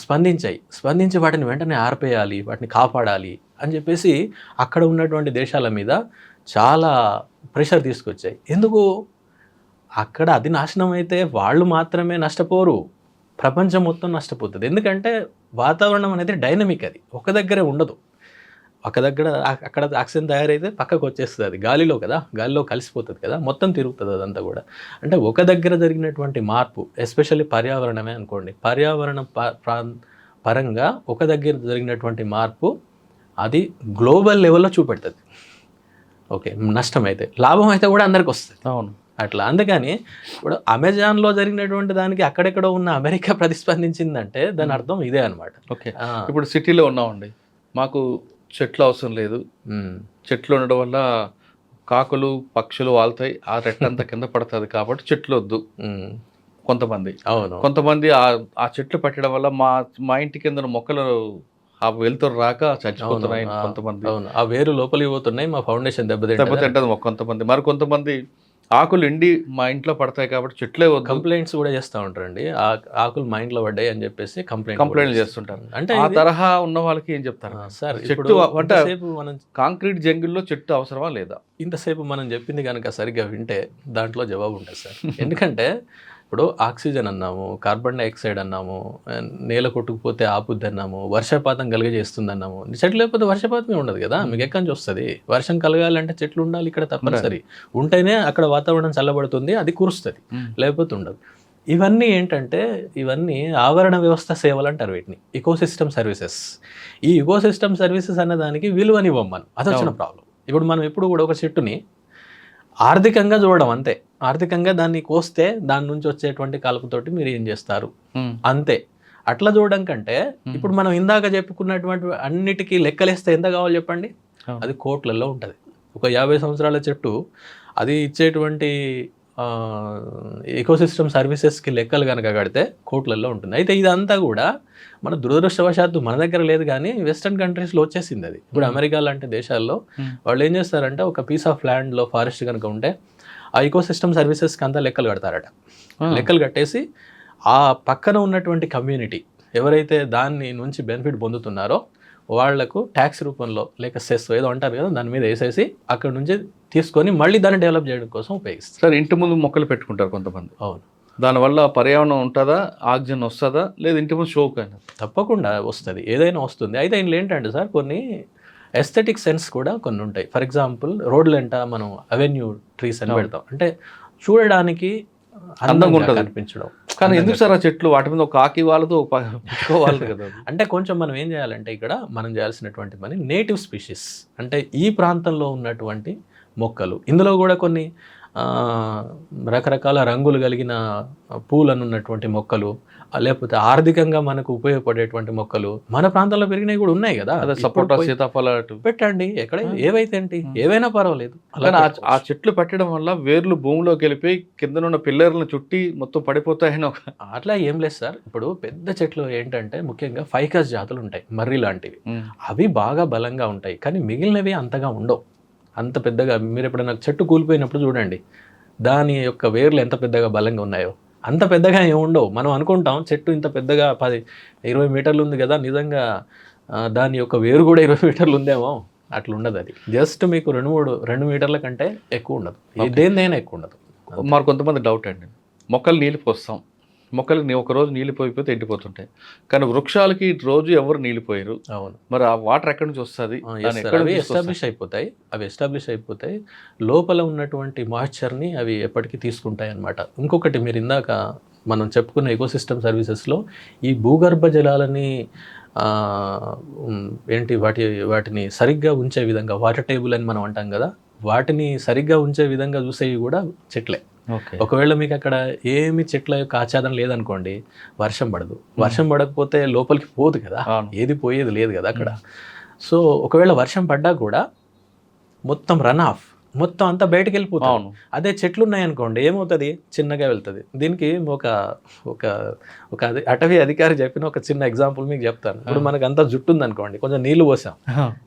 స్పందించి వాటిని వెంటనే ఆర్పేయాలి, వాటిని కాపాడాలి అని చెప్పేసి అక్కడ ఉన్నటువంటి దేశాల మీద చాలా ప్రెషర్ తీసుకొచ్చాయి. ఎందుకు? అక్కడ అది నాశనం అయితే వాళ్ళు మాత్రమే నష్టపోరు, ప్రపంచం మొత్తం నష్టపోతుంది. ఎందుకంటే వాతావరణం అనేది డైనమిక్, అది ఒక దగ్గరే ఉండదు. అక్కడ ఆక్సిజన్ తయారైతే పక్కకు వచ్చేస్తుంది, అది గాలిలో కదా, గాలిలో కలిసిపోతుంది కదా, మొత్తం తిరుగుతుంది అదంతా కూడా. అంటే ఒక దగ్గర జరిగినటువంటి మార్పు, ఎస్పెషల్లీ పర్యావరణమే అనుకోండి, పర్యావరణ పరంగా ఒక దగ్గర జరిగినటువంటి మార్పు అది గ్లోబల్ లెవెల్లో చూపెడుతుంది. ఓకే, నష్టం అయితే, లాభం అయితే కూడా అందరికి వస్తుంది. అవును, అట్లా. అందుకని ఇప్పుడు అమెజాన్లో జరిగినటువంటి దానికి అక్కడెక్కడో ఉన్న అమెరికా ప్రతిస్పందించిందంటే దాని అర్థం ఇదే అనమాట. ఓకే, ఇప్పుడు సిటీలో ఉన్నామండి, మాకు చెట్లు అవసరం లేదు, చెట్లు ఉండడం వల్ల కాకులు పక్షులు వాళ్తాయి, ఆ రెట్టంతా కింద పడుతుంది కాబట్టి చెట్లు వద్దు, కొంతమంది. అవును. కొంతమంది ఆ చెట్లు పెట్టడం వల్ల మా ఇంటి కింద మొక్కలు ఆ వెలుతురు రాక చచ్చిపోతున్నాయి అవును. కొంతమంది. అవును. ఆ వేరు లోపలికి పోతున్నాయి, మా ఫౌండేషన్ దెబ్బతింటది. దెబ్బతింటది కొంతమంది. మరి కొంతమంది ఆకులు ఎండి మా ఇంట్లో పడతాయి కాబట్టి చెట్లే వద్దు కంప్లైంట్స్ కూడా చేస్తూ ఉంటారండి. ఆకులు మా ఇంట్లో పడ్డాయి అని చెప్పేసి కంప్లైంట్లు చేస్తుంటారు. అంటే ఆ ఇది తరహా ఉన్న వాళ్ళకి ఏం చెప్తారు? సార్ ఇప్పుడు చెట్టు అంటే ఇంతసేపు మనం కాంక్రీట్ జంగిల్లో చెట్టు అవసరమా లేదా? ఇంతసేపు మనం చెప్పింది కనుక సరిగ్గా వింటే దాంట్లో జవాబు ఉంటుంది సార్. ఎందుకంటే ఇప్పుడు ఆక్సిజన్ అన్నాము, కార్బన్ డైఆక్సైడ్ అన్నాము, నేల కొట్టుకుపోతే ఆపుద్ది అన్నాము, వర్షపాతం కలిగజేస్తుంది అన్నాము. చెట్లు లేకపోతే వర్షపాతమే ఉండదు కదా, మీకు ఎక్కడి నుంచి వస్తుంది? వర్షం కలగాలంటే చెట్లు ఉండాలి ఇక్కడ తప్పనిసరి. ఉంటేనే అక్కడ వాతావరణం చల్లబడుతుంది, అది కురుస్తుంది, లేకపోతే ఉండదు. ఇవన్నీ ఏంటంటే ఇవన్నీ ఆవరణ వ్యవస్థ సేవలు అంటారు వీటిని, ఇకోసిస్టమ్ సర్వీసెస్. ఈ ఇకోసిస్టమ్ సర్వీసెస్ అనే దానికి విలువనివ్వం మనం, అది వచ్చిన ప్రాబ్లం. ఇప్పుడు మనం ఎప్పుడు కూడా ఒక చెట్టుని ఆర్థికంగా చూడడం అంతే. ఆర్థికంగా దాన్ని కోస్తే దాని నుంచి వచ్చేటువంటి కలుపుతోటి మీరు ఏం చేస్తారు అంతే. అట్లా చూడడం కంటే ఇప్పుడు మనం ఇందాక చెప్పుకున్నటువంటి అన్నిటికీ లెక్కలేస్తే ఎంత కావాలి చెప్పండి? అది కోట్లలో ఉంటుంది. ఒక 50 సంవత్సరాల చెట్టు అది ఇచ్చేటువంటి ఎకోసిస్టమ్ సర్వీసెస్కి లెక్కలు కనుక కడితే కోట్లలో ఉంటుంది. అయితే ఇదంతా కూడా మన దురదృష్టవశాత్తు మన దగ్గర లేదు, కానీ వెస్టర్న్ కంట్రీస్లో వచ్చేసింది అది. ఇప్పుడు అమెరికా లాంటి దేశాల్లో వాళ్ళు ఏం చేస్తారంటే ఒక పీస్ ఆఫ్ ల్యాండ్లో ఫారెస్ట్ కనుక ఉంటే ఆ ఇకోసిస్టమ్ సర్వీసెస్కి అంతా లెక్కలు కడతారట. లెక్కలు కట్టేసి ఆ పక్కన ఉన్నటువంటి కమ్యూనిటీ ఎవరైతే దాన్ని నుంచి బెనిఫిట్ పొందుతున్నారో వాళ్లకు ట్యాక్స్ రూపంలో లేక సెస్ ఏదో అంటారు కదా, దాని మీద వేసేసి అక్కడ నుంచి తీసుకొని మళ్ళీ దాన్ని డెవలప్ చేయడం కోసం ఉపయోగిస్తారు. సార్, ఇంటి ముందు మొక్కలు పెట్టుకుంటారు కొంతమంది. అవును. దానివల్ల పర్యావరణం ఉంటుందా, ఆక్సిజన్ వస్తుందా, లేదు ఇంటి ముందు షోక్ అయినా? తప్పకుండా వస్తుంది, ఏదైనా వస్తుంది. అయితే ఇందులో ఏంటంటే సార్ కొన్ని ఎస్థెటిక్ సెన్స్ కూడా కొన్ని ఉంటాయి. ఫర్ ఎగ్జాంపుల్ రోడ్లంట మనం అవెన్యూ ట్రీస్ అని పెడతాం, అంటే చూడడానికి అందంగా ఉంటుంది అనిపించడం. కానీ ఎందుకు సార్ ఆ చెట్లు వాటి మీద ఒక కాకి వాళ్ళతో పెట్టుకోవాలి కదా? అంటే కొంచెం మనం ఏం చేయాలంటే ఇక్కడ మనం చేయాల్సినటువంటి పని నేటివ్ స్పీషీస్, అంటే ఈ ప్రాంతంలో ఉన్నటువంటి మొక్కలు. ఇందులో కూడా కొన్ని రకరకాల రంగులు కలిగిన పూలను ఉన్నటువంటి మొక్కలు, లేకపోతే ఆర్థికంగా మనకు ఉపయోగపడేటువంటి మొక్కలు మన ప్రాంతంలో పెరిగినవి కూడా ఉన్నాయి కదా. సపోటా, సీతాఫలాలు పెట్టండి, ఎక్కడ ఏవైతే ఏంటి ఏవైనా పర్వాలేదు. అలాగే ఆ చెట్లు పెట్టడం వల్ల వేర్లు భూమిలోకి వెళ్ళిపోయి కింద ఉన్న పిల్లర్లను చుట్టి మొత్తం పడిపోతాయని అట్లా ఏం లేదు సార్. ఇప్పుడు పెద్ద చెట్లు ఏంటంటే ముఖ్యంగా ఫైకస్ జాతులు ఉంటాయి, మర్రి లాంటివి, అవి బాగా బలంగా ఉంటాయి. కానీ మిగిలినవి అంతగా ఉండవు, అంత పెద్దగా. మీరు ఎప్పుడైనా చెట్టు కూలిపోయినప్పుడు చూడండి దాని యొక్క వేర్లు ఎంత పెద్దగా బలంగా ఉన్నాయో, అంత పెద్దగా ఏమి ఉండవు. మనం అనుకుంటాం చెట్టు ఇంత పెద్దగా 10-20 మీటర్లు ఉంది కదా, నిజంగా దాని యొక్క వేరు కూడా 20 మీటర్లు ఉందేమో, అట్లా ఉండదు. అది జస్ట్ మీకు 2 మీటర్ల కంటే ఎక్కువ ఉండదు, దేనిదైనా ఎక్కువ ఉండదు. మరి కొంతమంది డౌట్ అండి, మొక్కలు నీళ్ళు పోస్తాం, మొక్కలకి ఒక రోజు నీళ్ళు పోయిపోతే ఎండిపోతుంటాయి, కానీ వృక్షాలకి రోజు ఎవరు నీళ్ళు పోయారు. అవును. మరి ఆ వాటర్ ఎక్కడి నుంచి వస్తుంది? అవి ఎస్టాబ్లిష్ అయిపోతాయి, లోపల ఉన్నటువంటి మాయిశ్చర్ని అవి ఎప్పటికీ తీసుకుంటాయి అన్నమాట. ఇంకొకటి మీరు ఇందాక మనం చెప్పుకున్న ఎకోసిస్టమ్ సర్వీసెస్లో ఈ భూగర్భ జలాలని వాటిని సరిగ్గా ఉంచే విధంగా, వాటర్ టేబుల్ అని మనం అంటాం కదా, వాటిని సరిగ్గా ఉంచే విధంగా చూసేవి కూడా చెట్లే. ఒకవేళ మీకు అక్కడ ఏమి చెట్ల యొక్క ఆచ్ఛాదన లేదనుకోండి, వర్షం పడదు. వర్షం పడకపోతే లోపలికి పోదు కదా, ఏది పోయేది లేదు కదా అక్కడ. సో ఒకవేళ వర్షం పడ్డా కూడా మొత్తం రన్ ఆఫ్, మొత్తం అంతా బయటకు వెళ్ళిపోతాం. అదే చెట్లు ఉన్నాయనుకోండి ఏమవుతుంది, చిన్నగా వెళ్తుంది. దీనికి ఒక అటవీ అధికారి చెప్పిన ఒక చిన్న ఎగ్జాంపుల్ మీకు చెప్తాను. ఇప్పుడు మనకు అంతా జుట్టు ఉందనుకోండి, కొంచెం నీళ్లు పోసాం,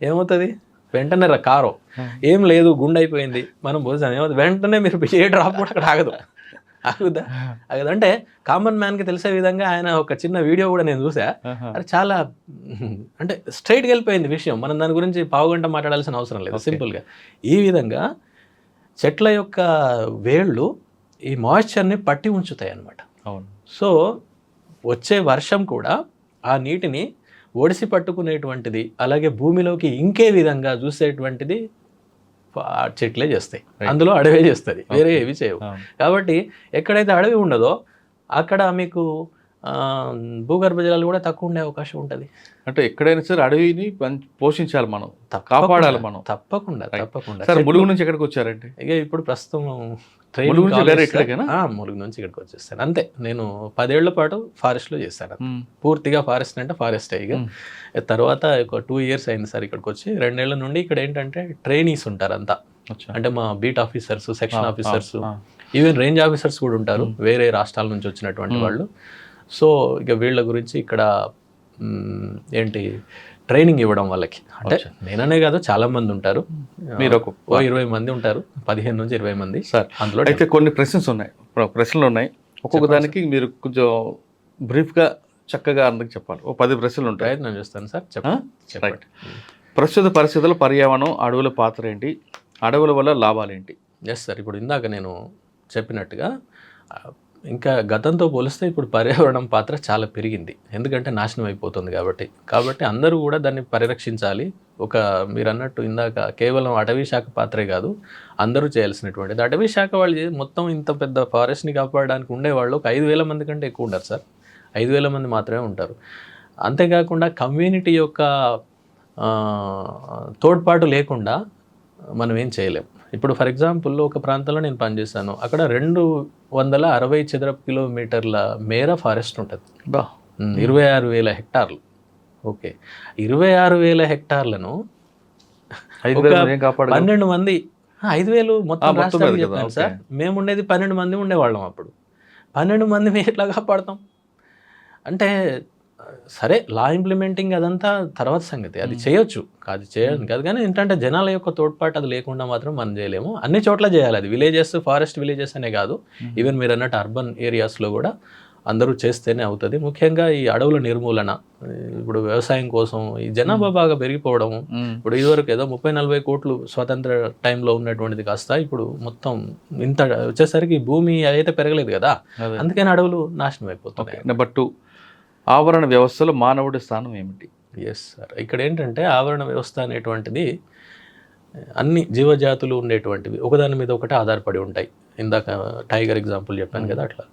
ఏమవుతుంది? వెంటనే కారో ఏం లేదు గుండె అయిపోయింది, మనం పోసాం, ఏమవుతుంది? వెంటనే మీరు ఏ డ్రాప్ కూడా అక్కడ ఆగుదా? అంటే కామన్ మ్యాన్కి తెలిసే విధంగా ఆయన ఒక చిన్న వీడియో కూడా నేను చూసా, అది చాలా అంటే స్ట్రైట్గా వెళ్ళిపోయింది విషయం. మనం దాని గురించి పావుగంట మాట్లాడాల్సిన అవసరం లేదు. సింపుల్గా ఈ విధంగా చెట్ల యొక్క వేళ్ళు ఈ మాయిశ్చర్ని పట్టి ఉంచుతాయి అన్నమాట. సో వచ్చే వర్షం కూడా ఆ నీటిని ఒడిసి పట్టుకునేటువంటిది, అలాగే భూమిలోకి ఇంకే విధంగా చూసేటువంటిది చెట్లే చేస్తాయి. అందులో అడవే చేస్తుంది, వేరే ఏవి చేయవు. కాబట్టి ఎక్కడైతే అడవి ఉండదో అక్కడ మీకు భూగర్భ జలాలు కూడా తక్కువ ఉండే అవకాశం ఉంటుంది. అంటే ఎక్కడైనా సరే అడవిని పోషించాలి, మనం కాపాడాలి. మనం తప్పకుండా. సార్, ములుగు నుంచి ఎక్కడికి వచ్చారంటే? ఇక ఇప్పుడు ప్రస్తుతం ములుగు నుంచి ఇక్కడికి వచ్చేస్తాను అంతే. నేను 10 ఏళ్ల పాటు ఫారెస్ట్లో చేశాను, పూర్తిగా ఫారెస్ట్ అంటే ఫారెస్ట్. ఇక తర్వాత ఒక 2 years అయింది సార్ ఇక్కడికి వచ్చి. 2 ఏళ్ల నుండి ఇక్కడ ఏంటంటే ట్రైనీస్ ఉంటారు అంతా, అంటే మా beat officers, section officers, even range officers కూడా ఉంటారు వేరే రాష్ట్రాల నుంచి వచ్చినటువంటి వాళ్ళు. సో ఇక వీళ్ళ గురించి ఇక్కడ ఏంటి ట్రైనింగ్ ఇవ్వడం వాళ్ళకి, అంటే నేననే కాదు చాలా మంది ఉంటారు, మీరు 20 మంది ఉంటారు, 15 నుంచి 20 మంది సార్. అందులో అయితే కొన్ని ప్రశ్నలు ఉన్నాయి, ఒక్కొక్క దానికి మీరు కొంచెం బ్రీఫ్గా చక్కగా అందరికి చెప్పాలి. 10 ప్రశ్నలు ఉంటాయి, ప్రయత్నం చేస్తాను సార్. చెప్పండి. ప్రస్తుత పరిస్థితుల్లో పర్యావరణం, అడవుల పాత్ర ఏంటి, అడవుల వల్ల లాభాలు ఏంటి? ఎస్ సార్, ఇప్పుడు ఇందాక నేను చెప్పినట్టుగా ఇంకా గతంతో పోలిస్తే ఇప్పుడు పర్యావరణం పాత్ర చాలా పెరిగింది, ఎందుకంటే నాశనం అయిపోతుంది కాబట్టి అందరూ కూడా దాన్ని పరిరక్షించాలి. మీరు అన్నట్టు ఇందాక కేవలం అటవీ శాఖ పాత్రే కాదు, అందరూ చేయాల్సినటువంటిది. అటవీ శాఖ వాళ్ళు మొత్తం ఇంత పెద్ద ఫారెస్ట్ని కాపాడడానికి ఉండేవాళ్ళు ఒక 5,000 మంది కంటే ఎక్కువ ఉండరు సార్, 5,000 మంది మాత్రమే ఉంటారు. అంతేకాకుండా కమ్యూనిటీ యొక్క తోడ్పాటు లేకుండా మనం ఏం చేయలేం. ఇప్పుడు ఫర్ ఎగ్జాంపుల్ ఒక ప్రాంతంలో నేను పనిచేశాను, అక్కడ 260 చదరపు కిలోమీటర్ల మేర ఫారెస్ట్ ఉంటుంది, 26,000 హెక్టార్లు. ఓకే, 26,000 హెక్టార్లను 12 మంది, 5,000 మొత్తం రాష్ట్రానికి చెప్పాను సార్. మేము ఉండేది 12 మంది ఉండేవాళ్ళం అప్పుడు. 12 మంది మేము ఎట్లా కాపాడతాం అంటే, సరే లా ఇంప్లిమెంటింగ్ అదంతా తర్వాత సంగతి, అది చేయొచ్చు, అది చేయడం కాదు, కానీ ఏంటంటే జనాల యొక్క తోడ్పాటు అది లేకుండా మాత్రం మనం చేయలేము. అన్ని చోట్ల చేయాలి అది, విలేజెస్, ఫారెస్ట్ విలేజెస్ అనే కాదు, ఈవెన్ మీరు అన్నట్టు అర్బన్ ఏరియాస్లో కూడా అందరూ చేస్తేనే అవుతుంది. ముఖ్యంగా ఈ అడవుల నిర్మూలన, ఇప్పుడు వ్యవసాయం కోసం ఈ జనాభా బాగా పెరిగిపోవడం, ఇప్పుడు ఇదివరకు ఏదో 30-40 కోట్లు స్వతంత్ర టైంలో ఉన్నటువంటిది కాస్త ఇప్పుడు మొత్తం ఇంత వచ్చేసరికి భూమి అయితే పెరగలేదు కదా, అందుకని అడవులు నాశనం అయిపోతున్నాయి. నెంబర్ 2, ఆవరణ వ్యవస్థలో మానవుడి స్థానం ఏమిటి? ఎస్ సార్, ఇక్కడ ఏంటంటే ఆవరణ వ్యవస్థ అనేటువంటిది అన్ని జీవజాతులు ఉండేటువంటివి ఒకదాని మీద ఒకటి ఆధారపడి ఉంటాయి. ఇందాక టైగర్ ఎగ్జాంపుల్ చెప్పాను కదా, అట్లా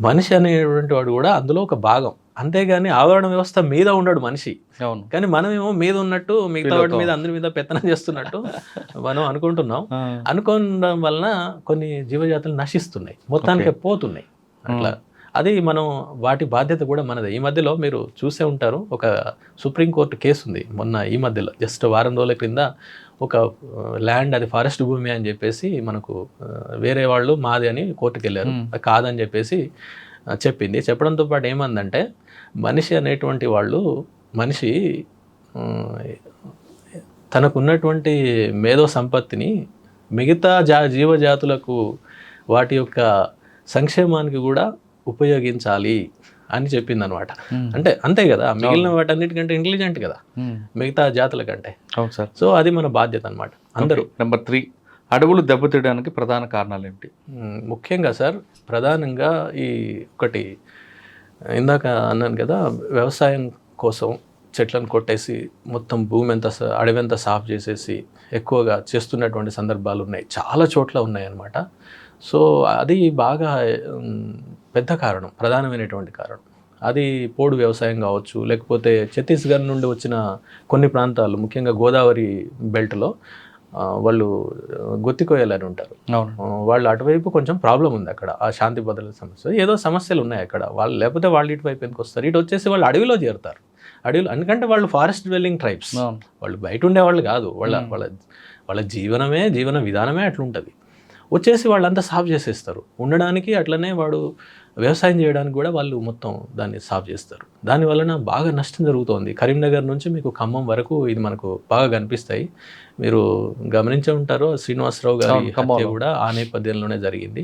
మనిషి అనేటువంటి వాడు కూడా అందులో ఒక భాగం. అంతేగాని ఆవరణ వ్యవస్థ మీద ఉండడు మనిషి, కానీ మనమేమో మీద ఉన్నట్టు మిగతా వాటి మీద అందరి మీద పెత్తనం చేస్తున్నట్టు మనం అనుకుంటున్నాం. అనుకోవడం వలన కొన్ని జీవజాతులు నశిస్తున్నాయి, మొత్తానికి పోతున్నాయి అట్లా. అది మనం వాటి బాధ్యత కూడా మనదే. ఈ మధ్యలో మీరు చూసే ఉంటారు, ఒక సుప్రీంకోర్టు కేసు ఉంది మొన్న ఈ మధ్యలో, జస్ట్ వారం రోజుల క్రింద. ఒక ల్యాండ్ అది ఫారెస్ట్ భూమి అని చెప్పేసి మనకు వేరే వాళ్ళు మాది అని కోర్టుకు వెళ్ళారు, కాదని చెప్పేసి చెప్పింది. చెప్పడంతో పాటు ఏమందంటే, మనిషి అనేటువంటి వాళ్ళు, మనిషి తనకున్నటువంటి మేధో సంపత్తిని మిగతా జీవజాతులకు వాటి యొక్క సంక్షేమానికి కూడా ఉపయోగించాలి అని చెప్పింది అనమాట. అంటే అంతే కదా, మిగిలిన వాటన్నిటికంటే ఇంటెలిజెంట్ కదా మిగతా జాతుల కంటే. అవును సార్. సో అది మన బాధ్యత అనమాట అందరూ. నెంబర్ 3, అడవులు దెబ్బతీయడానికి ప్రధాన కారణాలు ఏమిటి? ముఖ్యంగా సార్, ప్రధానంగా ఈ ఒకటి ఇందాక అన్నాను కదా, వ్యవసాయం కోసం చెట్లను కొట్టేసి మొత్తం భూమి అంతా అడవి అంతా సాఫ్ చేసేసి ఎక్కువగా చేస్తున్నటువంటి సందర్భాలు ఉన్నాయి, చాలా చోట్ల ఉన్నాయన్నమాట. సో అది బాగా పెద్ద కారణం, ప్రధానమైనటువంటి కారణం. అది పోడు వ్యవసాయం కావచ్చు, లేకపోతే ఛత్తీస్గఢ్ నుండి వచ్చిన కొన్ని ప్రాంతాలు, ముఖ్యంగా గోదావరి బెల్ట్లో వాళ్ళు గొత్తికోయాలని ఉంటారు, వాళ్ళు అటువైపు కొంచెం ప్రాబ్లం ఉంది అక్కడ, ఆ శాంతి భద్రత సమస్య, ఏదో సమస్యలు ఉన్నాయి అక్కడ. వాళ్ళు లేకపోతే వాళ్ళు ఇటువైపు ఎందుకు వస్తారు, ఇటు వచ్చేసి వాళ్ళు అడవిలో చేరుతారు. అడవిలో ఎందుకంటే వాళ్ళు ఫారెస్ట్ డ్వెల్లింగ్ ట్రైబ్స్, వాళ్ళు బయట ఉండేవాళ్ళు కాదు, వాళ్ళ జీవన విధానమే అట్లుంటుంది. వచ్చేసి వాళ్ళంతా సాఫ్ చేసేస్తారు ఉండడానికి, అట్లనే వాడు వ్యవసాయం చేయడానికి కూడా వాళ్ళు మొత్తం దాన్ని సాఫ్ చేస్తారు. దాని వలన బాగా నష్టం జరుగుతోంది. కరీంనగర్ నుంచి మీకు ఖమ్మం వరకు ఇది మనకు బాగా కనిపిస్తాయి. మీరు గమనించే ఉంటారు, శ్రీనివాసరావు గారి హత్య కూడా ఆ నేపథ్యంలోనే జరిగింది.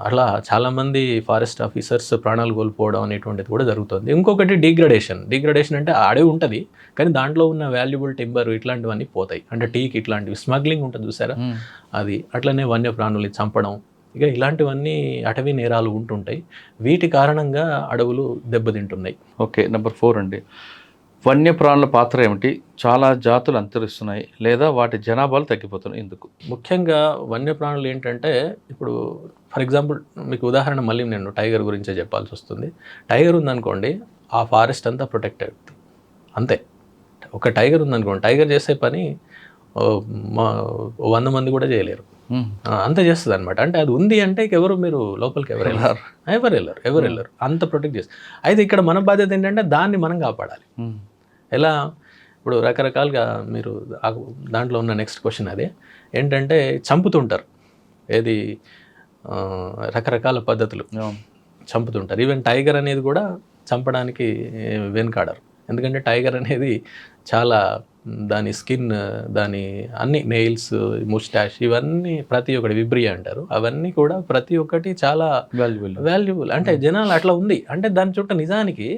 అట్లా చాలామంది ఫారెస్ట్ ఆఫీసర్స్ ప్రాణాలు కోల్పోవడం అనేటువంటిది కూడా జరుగుతుంది. ఇంకొకటి డిగ్రడేషన్ అంటే అడవి ఉంటుంది, కానీ దాంట్లో ఉన్న వాల్యుబుల్ టింబర్ ఇట్లాంటివన్నీ పోతాయి. అంటే టీక్ ఇట్లాంటివి స్మగ్లింగ్ ఉంటుంది చూసారా, అది. అట్లనే వన్యప్రాణుల్ని చంపడం, ఇక ఇలాంటివన్నీ అటవీ నేరాలు ఉంటుంటాయి. వీటి కారణంగా అడవులు దెబ్బతింటున్నాయి. ఓకే, నెంబర్ 4 అండి, వన్యప్రాణుల పాత్ర ఏమిటి? చాలా జాతులు అంతరిస్తున్నాయి లేదా వాటి జనాభాలు తగ్గిపోతున్నాయి, ఎందుకు? ముఖ్యంగా వన్యప్రాణులు ఏంటంటే, ఇప్పుడు ఫర్ ఎగ్జాంపుల్ మీకు ఉదాహరణ మళ్ళీ నేను టైగర్ గురించే చెప్పాల్సి వస్తుంది. టైగర్ ఉందనుకోండి, ఆ ఫారెస్ట్ అంతా ప్రొటెక్టెడ్ అంతే. ఒక టైగర్ ఉందనుకోండి, టైగర్ చేసే పని 100 మంది కూడా చేయలేరు, అంత చేస్తుంది అనమాట. అంటే అది ఉంది అంటే ఎవరు, మీరు లోపలికి ఎవరు వెళ్ళరు, అంత ప్రొటెక్ట్ చేస్తారు. అయితే ఇక్కడ మన బాధ్యత ఏంటంటే దాన్ని మనం కాపాడాలి. ఎలా? ఇప్పుడు రకరకాలుగా మీరు దాంట్లో ఉన్న నెక్స్ట్ క్వశ్చన్ అదే ఏంటంటే, చంపుతుంటారు. ఏది రకరకాల పద్ధతులు చంపుతుంటారు. ఈవెన్ టైగర్ అనేది కూడా చంపడానికి వెనుకాడరు. ఎందుకంటే టైగర్ అనేది చాలా దాని స్కిన్, దాని అన్ని నెయిల్స్, ముస్టాష్, ఇవన్నీ ప్రతి ఒక్కటి విబ్రియా అంటారు, అవన్నీ కూడా ప్రతి ఒక్కటి చాలా వాల్యుబుల్. అంటే జనాలు అట్లా ఉంది. అంటే దాని చుట్టూ నిజానికి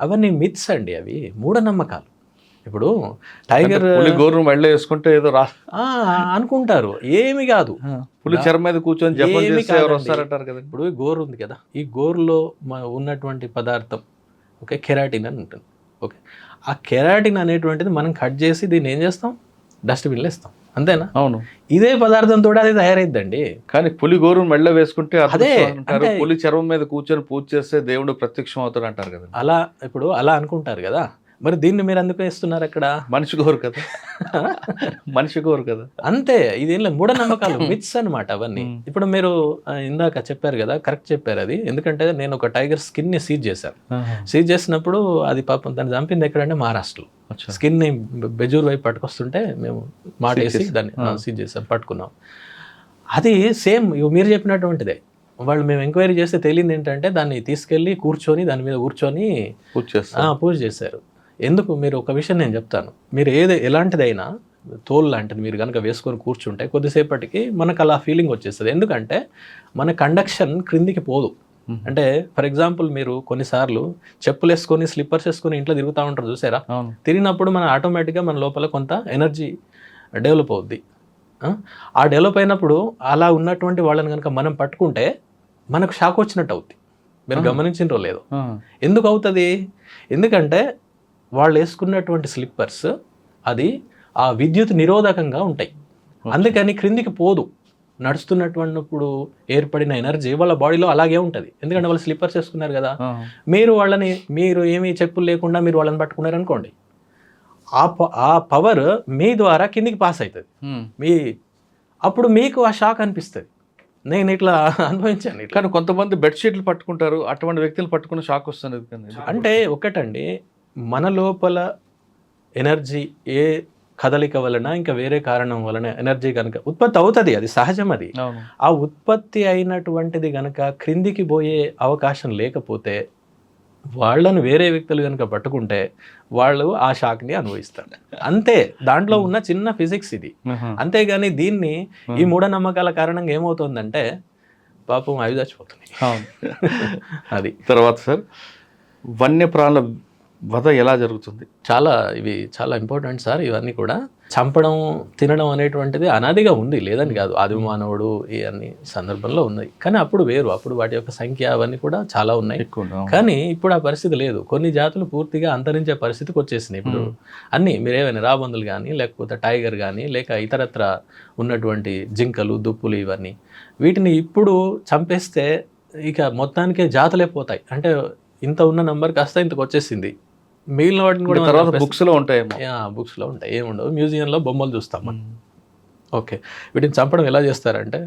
అవన్నీ మిత్స్ అండి, అవి మూఢనమ్మకాలు. ఇప్పుడు టైగర్ గోరు మెళ్ళ వేసుకుంటే ఏదో అనుకుంటారు, ఏమి కాదు, పులి చర్మ మీద కూర్చొని వస్తారంటారు కదా. ఇప్పుడు గోరు ఉంది కదా, ఈ గోరులో ఉన్నటువంటి పదార్థం ఓకే కెరాటిన్ అని ఉంటుంది. ఓకే, ఆ కెరాటిన్ అనేటువంటిది మనం కట్ చేసి దీన్ని ఏం చేస్తాం, డస్ట్బిన్లో ఇస్తాం, అంతేనా? అవును. ఇదే పదార్థంతో అది తయారైద్దండి. కానీ పులి గోరు మెళ్ళ వేసుకుంటే అదే అంటారు, పులి చర్మం మీద కూర్చొని పూజ చేస్తే దేవుడు ప్రత్యక్షం అవుతాడు అంటారు కదా. అలా ఇప్పుడు అలా అనుకుంటారు కదా, మరి దీన్ని మీరు అందుకు వేస్తున్నారు అక్కడ. మనిషి గోరు కదా, మనిషి గోరు కదా, అంతే. ఇదేం లేదు, మూఢనమ్మకాలు, మిత్స్ అనమాట అవన్నీ. ఇప్పుడు మీరు ఇందాక చెప్పారు కదా, కరెక్ట్ చెప్పారు అది. ఎందుకంటే నేను ఒక టైగర్ స్కిన్ ని సీజ్ చేశాను. సీజ్ చేసినప్పుడు అది పాపం తను చంపింది ఎక్కడంటే మహారాష్ట్రలో. స్కిన్ ని బెజూర్ వైపు పట్టుకొస్తుంటే మేము మాటేసి దాన్ని సీజ్ చేసాం, పట్టుకున్నాం. అది సేమ్ మీరు చెప్పినటువంటిదే. వాళ్ళు మేము ఎంక్వైరీ చేస్తే తెలియదు ఏంటంటే దాన్ని తీసుకెళ్ళి కూర్చొని దాని మీద కూర్చొని పూజ చేశారు. ఎందుకు, మీరు ఒక విషయం నేను చెప్తాను. మీరు ఎలాంటిదైనా తోలు లాంటిది మీరు కనుక వేసుకొని కూర్చుంటే కొద్దిసేపటికి మనకు అలా ఫీలింగ్ వచ్చేస్తుంది. ఎందుకంటే మన కండక్షన్ క్రిందికి పోదు. అంటే ఫర్ ఎగ్జాంపుల్ మీరు కొన్నిసార్లు చెప్పులు వేసుకొని స్లిప్పర్స్ వేసుకొని ఇంట్లో తిరుగుతూ ఉంటారు చూసారా, తిరిగినప్పుడు మన ఆటోమేటిక్గా మన లోపల కొంత ఎనర్జీ డెవలప్ అవుద్ది. ఆ డెవలప్ అయినప్పుడు అలా ఉన్నటువంటి వాళ్ళని కనుక మనం పట్టుకుంటే మనకు షాక్ వచ్చినట్టు అవుద్ది. మీరు గమనించినరో లేదో. ఎందుకు అవుతుంది, ఎందుకంటే వాళ్ళు వేసుకున్నటువంటి స్లిప్పర్స్ అది ఆ విద్యుత్ నిరోధకంగా ఉంటాయి, అందుకని క్రిందికి పోదు. నడుస్తున్నటువంటిప్పుడు ఏర్పడిన ఎనర్జీ వాళ్ళ బాడీలో అలాగే ఉంటుంది, ఎందుకంటే వాళ్ళు స్లిప్పర్స్ వేసుకున్నారు కదా. మీరు ఏమీ చెప్పులు లేకుండా మీరు వాళ్ళని పట్టుకున్నారు అనుకోండి, ఆ పవర్ మీ ద్వారా కిందికి పాస్ అవుతుంది. అప్పుడు మీకు ఆ షాక్ అనిపిస్తుంది. నేను ఇట్లా అనుభవించాను. కానీ కొంతమంది బెడ్షీట్లు పట్టుకుంటారు, అటువంటి వ్యక్తులు పట్టుకున్న షాక్ వస్తుంది. అంటే ఒకటండి, మన లోపల ఎనర్జీ ఏ కదలిక వలన ఇంకా వేరే కారణం వలన ఎనర్జీ కనుక ఉత్పత్తి అవుతుంది, అది సహజం. అది ఆ ఉత్పత్తి అయినటువంటిది కనుక క్రిందికి పోయే అవకాశం లేకపోతే వాళ్ళను వేరే వ్యక్తులు కనుక పట్టుకుంటే వాళ్ళు ఆ షాక్ని అనుభవిస్తారు. అంతే, దాంట్లో ఉన్న చిన్న ఫిజిక్స్ ఇది. అంతేగాని దీన్ని ఈ మూఢనమ్మకాల కారణంగా ఏమవుతుందంటే పాపం అవి చచ్చిపోతున్నాయి. అది తర్వాత సార్, వన్యప్రాణుల వధ ఎలా జరుగుతుంది? ఇవి చాలా ఇంపార్టెంట్ సార్. ఇవన్నీ కూడా చంపడం, తినడం అనేటువంటిది అనాదిగా ఉంది, లేదని కాదు. ఆదిమానవుడు ఈ అన్ని సందర్భంలో ఉన్నాయి, కానీ అప్పుడు వేరు. అప్పుడు వాటి యొక్క సంఖ్య అవన్నీ కూడా చాలా ఉన్నాయి. కానీ ఇప్పుడు ఆ పరిస్థితి లేదు. కొన్ని జాతులు పూర్తిగా అంతరించే పరిస్థితికి వచ్చేసినాయి. ఇప్పుడు అన్నీ మీరేమైనా రాబందులు కానీ, లేకపోతే టైగర్ కానీ, లేక ఇతరత్ర ఉన్నటువంటి జింకలు, దుప్పులు, ఇవన్నీ వీటిని ఇప్పుడు చంపేస్తే ఇక మొత్తానికే జాతులే పోతాయి. అంటే ఇంత ఉన్న నంబర్ కాస్త ఇంతకు వచ్చేసింది. మిగిలిన వాటిని కూడా తర్వాత బుక్స్లో ఉంటాయి, బుక్స్లో ఉంటాయి, ఏముండవు. మ్యూజియంలో బొమ్మలు చూస్తాం మనం. ఓకే, వీటిని చంపడం ఎలా చేస్తారంటే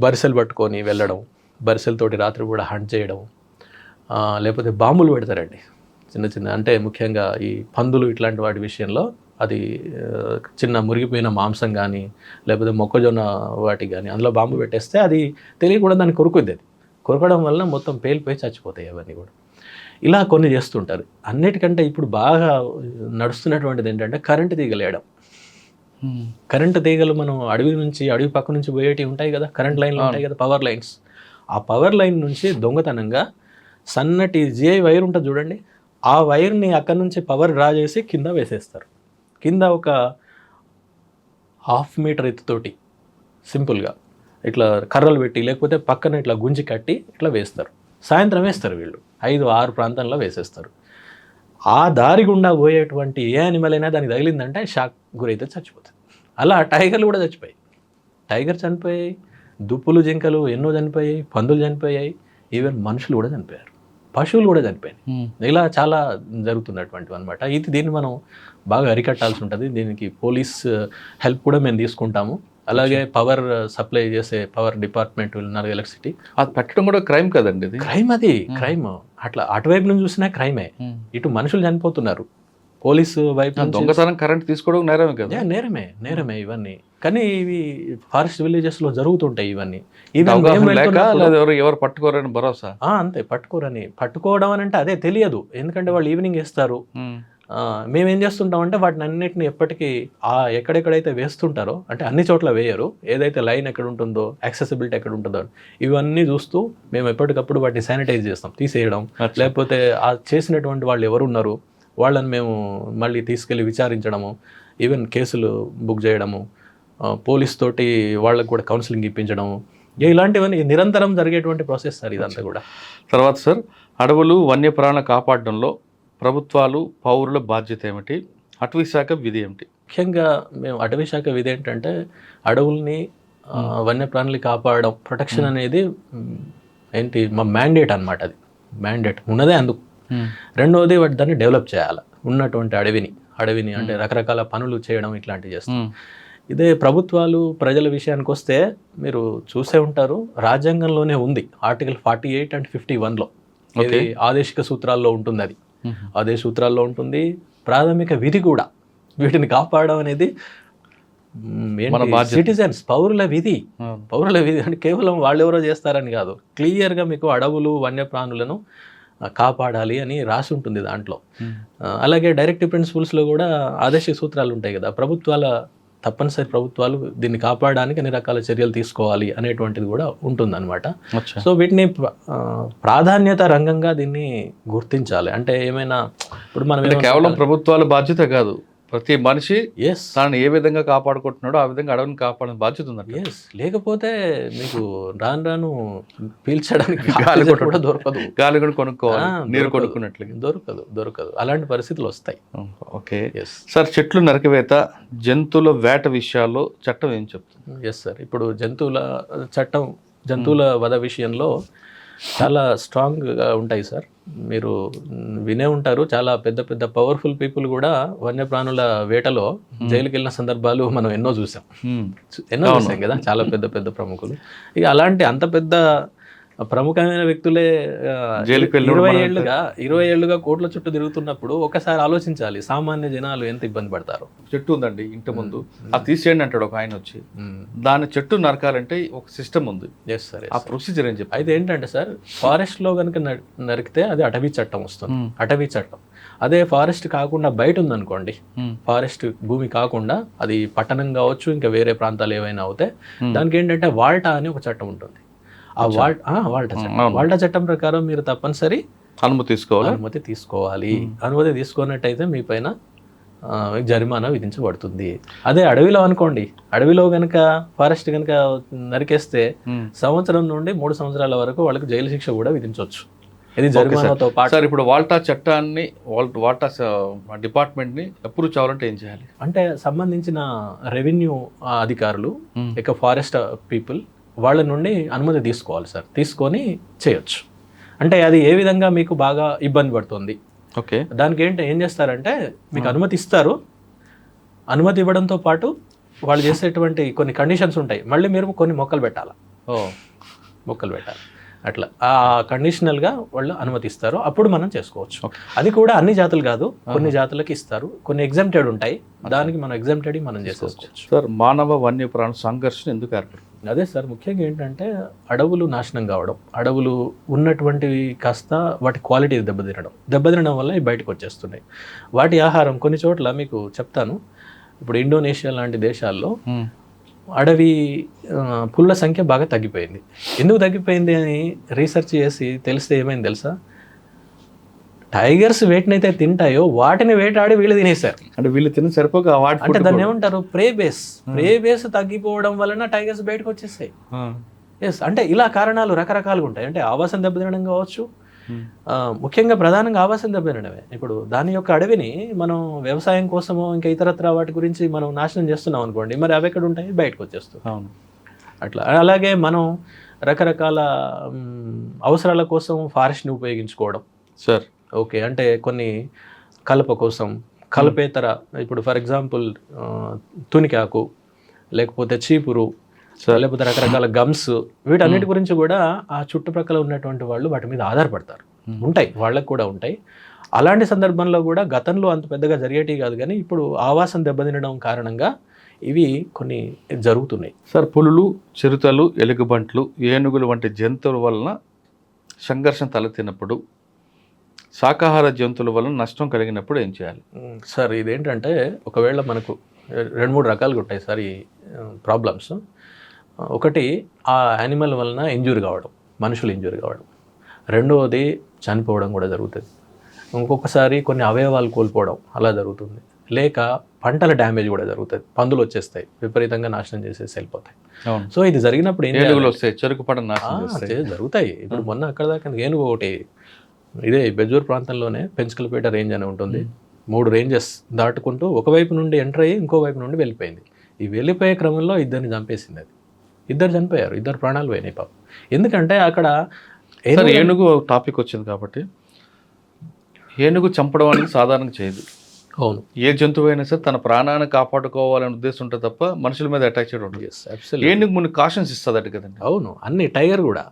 బరిసెలు పట్టుకొని వెళ్ళడం, బరిసెలతోటి రాత్రి కూడా హంట్ చేయడం, లేకపోతే బాంబులు పెడతారండి చిన్న చిన్న. అంటే ముఖ్యంగా ఈ పందులు ఇట్లాంటి వాటి విషయంలో అది చిన్న మురిగిపోయిన మాంసం కానీ, లేకపోతే మొక్కజొన్న వాటికి కానీ అందులో బాంబు పెట్టేస్తే అది తెలియకుండా దాన్ని కొరుకుద్ది. అది కొరకడం వల్ల మొత్తం పేలిపోయి చచ్చిపోతాయి అవన్నీ కూడా. ఇలా కొన్ని చేస్తుంటారు. అన్నిటికంటే ఇప్పుడు బాగా నడుస్తున్నటువంటిది ఏంటంటే కరెంటు తీగలు వేయడం. కరెంటు తీగలు మనం అడవి పక్క నుంచి పోయేటివి ఉంటాయి కదా, కరెంట్ లైన్లు ఉంటాయి కదా, పవర్ లైన్స్. ఆ పవర్ లైన్ నుంచి దొంగతనంగా సన్నటి జిఐ వైర్ ఉంటుంది చూడండి, ఆ వైర్ని అక్కడి నుంచి పవర్ డ్రా చేసి కింద వేసేస్తారు. కింద ఒక 1/2 మీటర్ ఎత్తుతోటి సింపుల్గా ఇట్లా కర్రలు పెట్టి, లేకపోతే పక్కన ఇట్లా గుంజి కట్టి ఇట్లా వేస్తారు. సాయంత్రం వేస్తారు వీళ్ళు, 5-6 ప్రాంతంలో వేసేస్తారు. ఆ దారి గుండా పోయేటువంటి ఏ యానిమల్ అయినా దానికి తగిలిందంటే షాక్ గురైతే చచ్చిపోతుంది. అలా టైగర్లు కూడా చచ్చిపోయాయి, టైగర్ చనిపోయాయి, దుప్పులు, జింకలు ఎన్నో చనిపోయాయి, పందులు చనిపోయాయి, ఈవెన్ మనుషులు కూడా చనిపోయారు, పశువులు కూడా చనిపోయాయి. ఇలా చాలా జరుగుతున్నటువంటివి అనమాట. దీన్ని మనం బాగా అరికట్టాల్సి ఉంటుంది. దీనికి పోలీస్ హెల్ప్ కూడా మేము తీసుకుంటాము. అలాగే పవర్ సప్లై చేసే పవర్ డిపార్ట్మెంట్ ఉన్నారు, ఎలక్ట్రిసిటీ. అది పెట్టడం కూడా క్రైమ్ కదండి. క్రైమ్, అది క్రైమ్. అట్లా అటువైపు నుంచి చూసినా క్రైమే. ఇటు మనుషులు చనిపోతున్నారు, పోలీసు వైపు నుంచి దొంగతనం కరెంట్ తీసుకోవడం నేరమే కదా. నేరమే ఇవన్నీ. కానీ ఇవి ఫారెస్ట్ విలేజెస్ లో జరుగుతుంటాయి ఇవన్నీ. ఈవెన్ అవగాహన లేక లేదా ఎవరు పట్టుకోరని భరోసా. అంతే, పట్టుకోవడం అని అంటే అదే తెలియదు. ఎందుకంటే వాళ్ళు ఈవినింగ్ వేస్తారు. మేమేం చేస్తుంటామంటే వాటిని అన్నిటిని ఎప్పటికీ ఎక్కడెక్కడైతే వేస్తుంటారో, అంటే అన్ని చోట్ల వేయరు, ఏదైతే లైన్ ఎక్కడ ఉంటుందో, యాక్సెసిబిలిటీ ఎక్కడ ఉంటుందో ఇవన్నీ చూస్తూ మేము ఎప్పటికప్పుడు వాటిని శానిటైజ్ చేస్తాం, తీసేయడం. లేకపోతే ఆ చేసినటువంటి వాళ్ళు ఎవరున్నారు వాళ్ళని మేము మళ్ళీ తీసుకెళ్ళి విచారించడము, ఈవెన్ కేసులు బుక్ చేయడము, పోలీస్ తోటి వాళ్ళకు కూడా కౌన్సిలింగ్ ఇప్పించడము, ఇలాంటివన్నీ నిరంతరం జరిగేటువంటి ప్రాసెస్ సార్ ఇదంతా కూడా. తర్వాత సార్, అడవులు వన్యప్రాణుల కాపాడడంలో ప్రభుత్వాలు పౌరుల బాధ్యత ఏమిటి, అటవీ శాఖ విధి ఏమిటి? ముఖ్యంగా మేము అటవీ శాఖ విధి ఏంటంటే అడవుల్ని వన్యప్రాణులు కాపాడడం, ప్రొటెక్షన్ అనేది ఏంటి మా మ్యాండేట్ అనమాట. అది మ్యాండేట్ ఉన్నదే అందుకు. రెండవది దాన్ని డెవలప్ చేయాలి, ఉన్నటువంటి అడవిని అంటే రకరకాల పనులు చేయడం ఇట్లాంటివి చేస్తాం. ఇదే ప్రభుత్వాలు ప్రజల విషయానికి వస్తే మీరు చూసే ఉంటారు, రాజ్యాంగంలోనే ఉంది ఆర్టికల్ 48 and 51లో. ఇది ఆదేశిక సూత్రాల్లో ఉంటుంది. అది ఆదేశ సూత్రాల్లో ఉంటుంది. ప్రాథమిక విధి కూడా వీటిని కాపాడడం అనేది సిటిజన్స్, పౌరుల విధి అంటే కేవలం వాళ్ళెవరో చేస్తారని కాదు, క్లియర్గా మీకు అడవులు వన్యప్రాణులను కాపాడాలి అని రాసి ఉంటుంది దాంట్లో. అలాగే డైరెక్టివ్ ప్రిన్సిపల్స్లో కూడా ఆదేశిక సూత్రాలు ఉంటాయి కదా, తప్పనిసరి ప్రభుత్వాలు దీన్ని కాపాడడానికి అన్ని రకాల చర్యలు తీసుకోవాలి అనేటువంటిది కూడా ఉంటుందన్నమాట. సో వీటిని ప్రాధాన్యత రంగంగా దీన్ని గుర్తించాలి. అంటే ఏమైనా ఇప్పుడు మనం కేవలం ప్రభుత్వాల బాధ్యత కాదు, ప్రతి మనిషి తనని ఏ విధంగా కాపాడుకుంటున్నాడో ఆ విధంగా అడవిని కాపాడే బాధ్యత ఉంది. లేకపోతే మీకు రాను పీల్చడానికి కూడా దొరకదు, గాలి కూడా కొనుక్కోవాలి, నీరు కొనుక్కున్నట్లు దొరకదు. అలాంటి పరిస్థితులు వస్తాయి. ఓకే సార్, చెట్లు నరికివేత, జంతువుల వేట విషయాల్లో చట్టం ఏం చెప్తుంది? ఎస్ సార్, ఇప్పుడు జంతువుల వధ విషయంలో చాలా స్ట్రాంగ్గా ఉంటాయి సార్. మీరు వినే ఉంటారు, చాలా పెద్ద పెద్ద పవర్ఫుల్ పీపుల్ కూడా వన్యప్రాణుల వేటలో జైలుకి వెళ్ళిన సందర్భాలు మనం ఎన్నో చూసాం కదా, చాలా పెద్ద పెద్ద ప్రముఖులు. ఇక అలాంటి అంత పెద్ద ప్రముఖమైన వ్యక్తులే 20 ఏళ్ళుగా కోట్ల చుట్టూ తిరుగుతున్నప్పుడు ఒకసారి ఆలోచించాలి, సామాన్య జనాలు ఎంత ఇబ్బంది పడతారు. చెట్టు ఉందండి ఇంటి ముందు, అది తీసేయండి అంటాడు ఒక ఆయన వచ్చి, దాని చెట్టు నరకాలంటే ఒక సిస్టమ్ ఉంది. ఎస్ సార్, ఆ ప్రొసీజర్ ఏం చెప్పి అయితే ఏంటంటే సార్, ఫారెస్ట్ లో కనుక నరికితే అది అటవీ చట్టం వస్తుంది, అటవీ చట్టం. అదే ఫారెస్ట్ కాకుండా బయట ఉందనుకోండి, ఫారెస్ట్ భూమి కాకుండా అది పట్టణం కావచ్చు, ఇంకా వేరే ప్రాంతాలు ఏవైనా అవుతే దానికి ఏంటంటే వాల్టా అని ఒక చట్టం ఉంటుంది. ఆ వాల్టా చట్టం ప్రకారం మీరు తప్పనిసరి అనుమతి తీసుకోవాలి. అనుమతి తీసుకున్నట్టయితే మీ పైన జరిమానా విధించబడుతుంది. అదే అడవిలో అనుకోండి, అడవిలో కనుక ఫారెస్ట్ కనుక నరికేస్తే సంవత్సరం నుండి 3 సంవత్సరాల వరకు వాళ్ళకి జైలు శిక్ష కూడా విధించవచ్చు. ఇది జరిమానాతో పాటు. సార్, ఇప్పుడు వాల్టా చట్టాన్ని వాల్టా డిపార్ట్మెంట్ని అప్రూవ్ చేయాలంటే ఏం చేయాలి? అంటే సంబంధించిన రెవెన్యూ అధికారులు ఇక ఫారెస్ట్ పీపుల్ వాళ్ళ నుండి అనుమతి తీసుకోవాలి సార్, తీసుకొని చేయొచ్చు. అంటే అది ఏ విధంగా మీకు బాగా ఇబ్బంది పడుతుంది, ఓకే, దానికి ఏం చేస్తారంటే మీకు అనుమతి ఇస్తారు. అనుమతి ఇవ్వడంతో పాటు వాళ్ళు చేసేటువంటి కొన్ని కండిషన్స్ ఉంటాయి, మళ్ళీ మీరు కొన్ని మొక్కలు పెట్టాలి. అట్లా ఆ కండిషనల్గా వాళ్ళు అనుమతిస్తారు, అప్పుడు మనం చేసుకోవచ్చు. అది కూడా అన్ని జాతులు కాదు, కొన్ని జాతులకి ఇస్తారు, కొన్ని ఎగ్జామ్టెడ్ ఉంటాయి, దానికి మనం ఎగ్జామ్టెడ్ మనం చేసుకోవచ్చు. సార్, మానవ వన్యప్రాణ సంఘర్షణ ఎందుకు ఏర్పడుతుంది? అదే సార్, ముఖ్యంగా ఏంటంటే అడవులు నాశనం కావడం, అడవులు ఉన్నటువంటివి కాస్త వాటి క్వాలిటీ దెబ్బతినడం వల్ల ఇవి బయటకు వచ్చేస్తున్నాయి. వాటి ఆహారం కొన్ని చోట్ల మీకు చెప్తాను, ఇప్పుడు ఇండోనేషియా లాంటి దేశాల్లో అడవి పుల్ల సంఖ్య బాగా తగ్గిపోయింది. ఎందుకు తగ్గిపోయింది అని రీసెర్చ్ చేసి తెలిస్తే ఏమైంది తెలుసా? టైగర్స్ వేటినైతే తింటాయో వాటిని వేటాడి వీళ్ళు తినేశారు. అంటే వీళ్ళు తిని సరిపోక అంటే దాన్ని ఏమంటారు, ప్రే బేస్ తగ్గిపోవడం వలన టైగర్స్ బయటకు వచ్చేసాయి. ఎస్, అంటే ఇలా కారణాలు రకరకాలుగా ఉంటాయి. అంటే ఆవాసం దెబ్బతినడం కావచ్చు, ముఖ్యంగా ప్రధానంగా ఆవాసం దెబ్బతినడమే. ఇప్పుడు దాని యొక్క అడవిని మనం వ్యవసాయం కోసమో ఇంకా ఇతరత్ర వాటి గురించి మనం నాశనం చేస్తున్నాం అనుకోండి, మరి అవి ఎక్కడ ఉంటాయి, బయటకు వచ్చేస్తాయి. అట్లా అలాగే మనం రకరకాల అవసరాల కోసం ఫారెస్ట్ని ఉపయోగించుకోవడం సార్. ఓకే, అంటే కొన్ని కలప కోసం, కలపేతర, ఇప్పుడు ఫర్ ఎగ్జాంపుల్ తునికాకు, లేకపోతే చీపురు, లేకపోతే రకరకాల గమ్స్, వీటన్నిటి గురించి కూడా ఆ చుట్టుప్రక్కల ఉన్నటువంటి వాళ్ళు వాటి మీద ఆధారపడతారు. ఉంటాయి, వాళ్ళకు కూడా ఉంటాయి. అలాంటి సందర్భంలో కూడా గతంలో అంత పెద్దగా జరిగేటివి కాదు, కానీ ఇప్పుడు ఆవాసం దెబ్బతినడం కారణంగా ఇవి కొన్ని జరుగుతున్నాయి. సార్, పులులు, చిరుతలు, ఎలుగుబంట్లు, ఏనుగులు వంటి జంతువుల వలన సంఘర్షణ తలెత్తినప్పుడు, శాకాహార జంతువుల వలన నష్టం కలిగినప్పుడు ఏం చేయాలి? సార్ ఇదేంటంటే ఒకవేళ మనకు 2-3 రకాలుగా ఉంటాయి సార్ ఈ ప్రాబ్లమ్స్. ఒకటి ఆ యానిమల్ వలన ఇంజూరీ కావడం, మనుషులు ఇంజూరీ కావడం. రెండవది చనిపోవడం కూడా జరుగుతుంది. ఇంకొకసారి కొన్ని అవయవాలు కోల్పోవడం అలా జరుగుతుంది. లేక పంటల డ్యామేజ్ కూడా జరుగుతుంది. పందులు వచ్చేస్తాయి, విపరీతంగా నాశనం చేసేసి వెళ్ళిపోతాయి. సో ఇది జరిగినప్పుడు ఏనుగులు వస్తాయి, చెరుకు పంట నాశనం చేస్తాయి, జరుగుతాయి. ఇప్పుడు మొన్న అక్కడ దాకా ఏనుగు ఒకటి ఇదే బెజూర్ ప్రాంతంలోనే పెంచుకలపేట రేంజ్ అని ఉంటుంది. 3 రేంజెస్ దాటుకుంటూ ఒకవైపు నుండి ఎంటర్ అయ్యి ఇంకో వైపు నుండి వెళ్ళిపోయింది. ఈ వెళ్ళిపోయే క్రమంలో 2 చంపేసింది. అది 2 చనిపోయారు, 2 ప్రాణాలు పోయినాయి పాపం. ఎందుకంటే అక్కడ ఏనుగు టాపిక్ వచ్చింది కాబట్టి, ఏనుగు చంపడం అనేది సాధారణంగా చేయదు. అవును, ఏ జంతువు అయినా సరే తన ప్రాణాన్ని కాపాడుకోవాలనే ఉద్దేశం ఉంటుంది తప్ప మనుషుల మీద అటాచ్డ్ ఉంటుంది. ఏనుగు మనకు కాషన్స్ ఇస్తుంది అటు కదండి. అవును, అన్ని టైగర్ కూడా,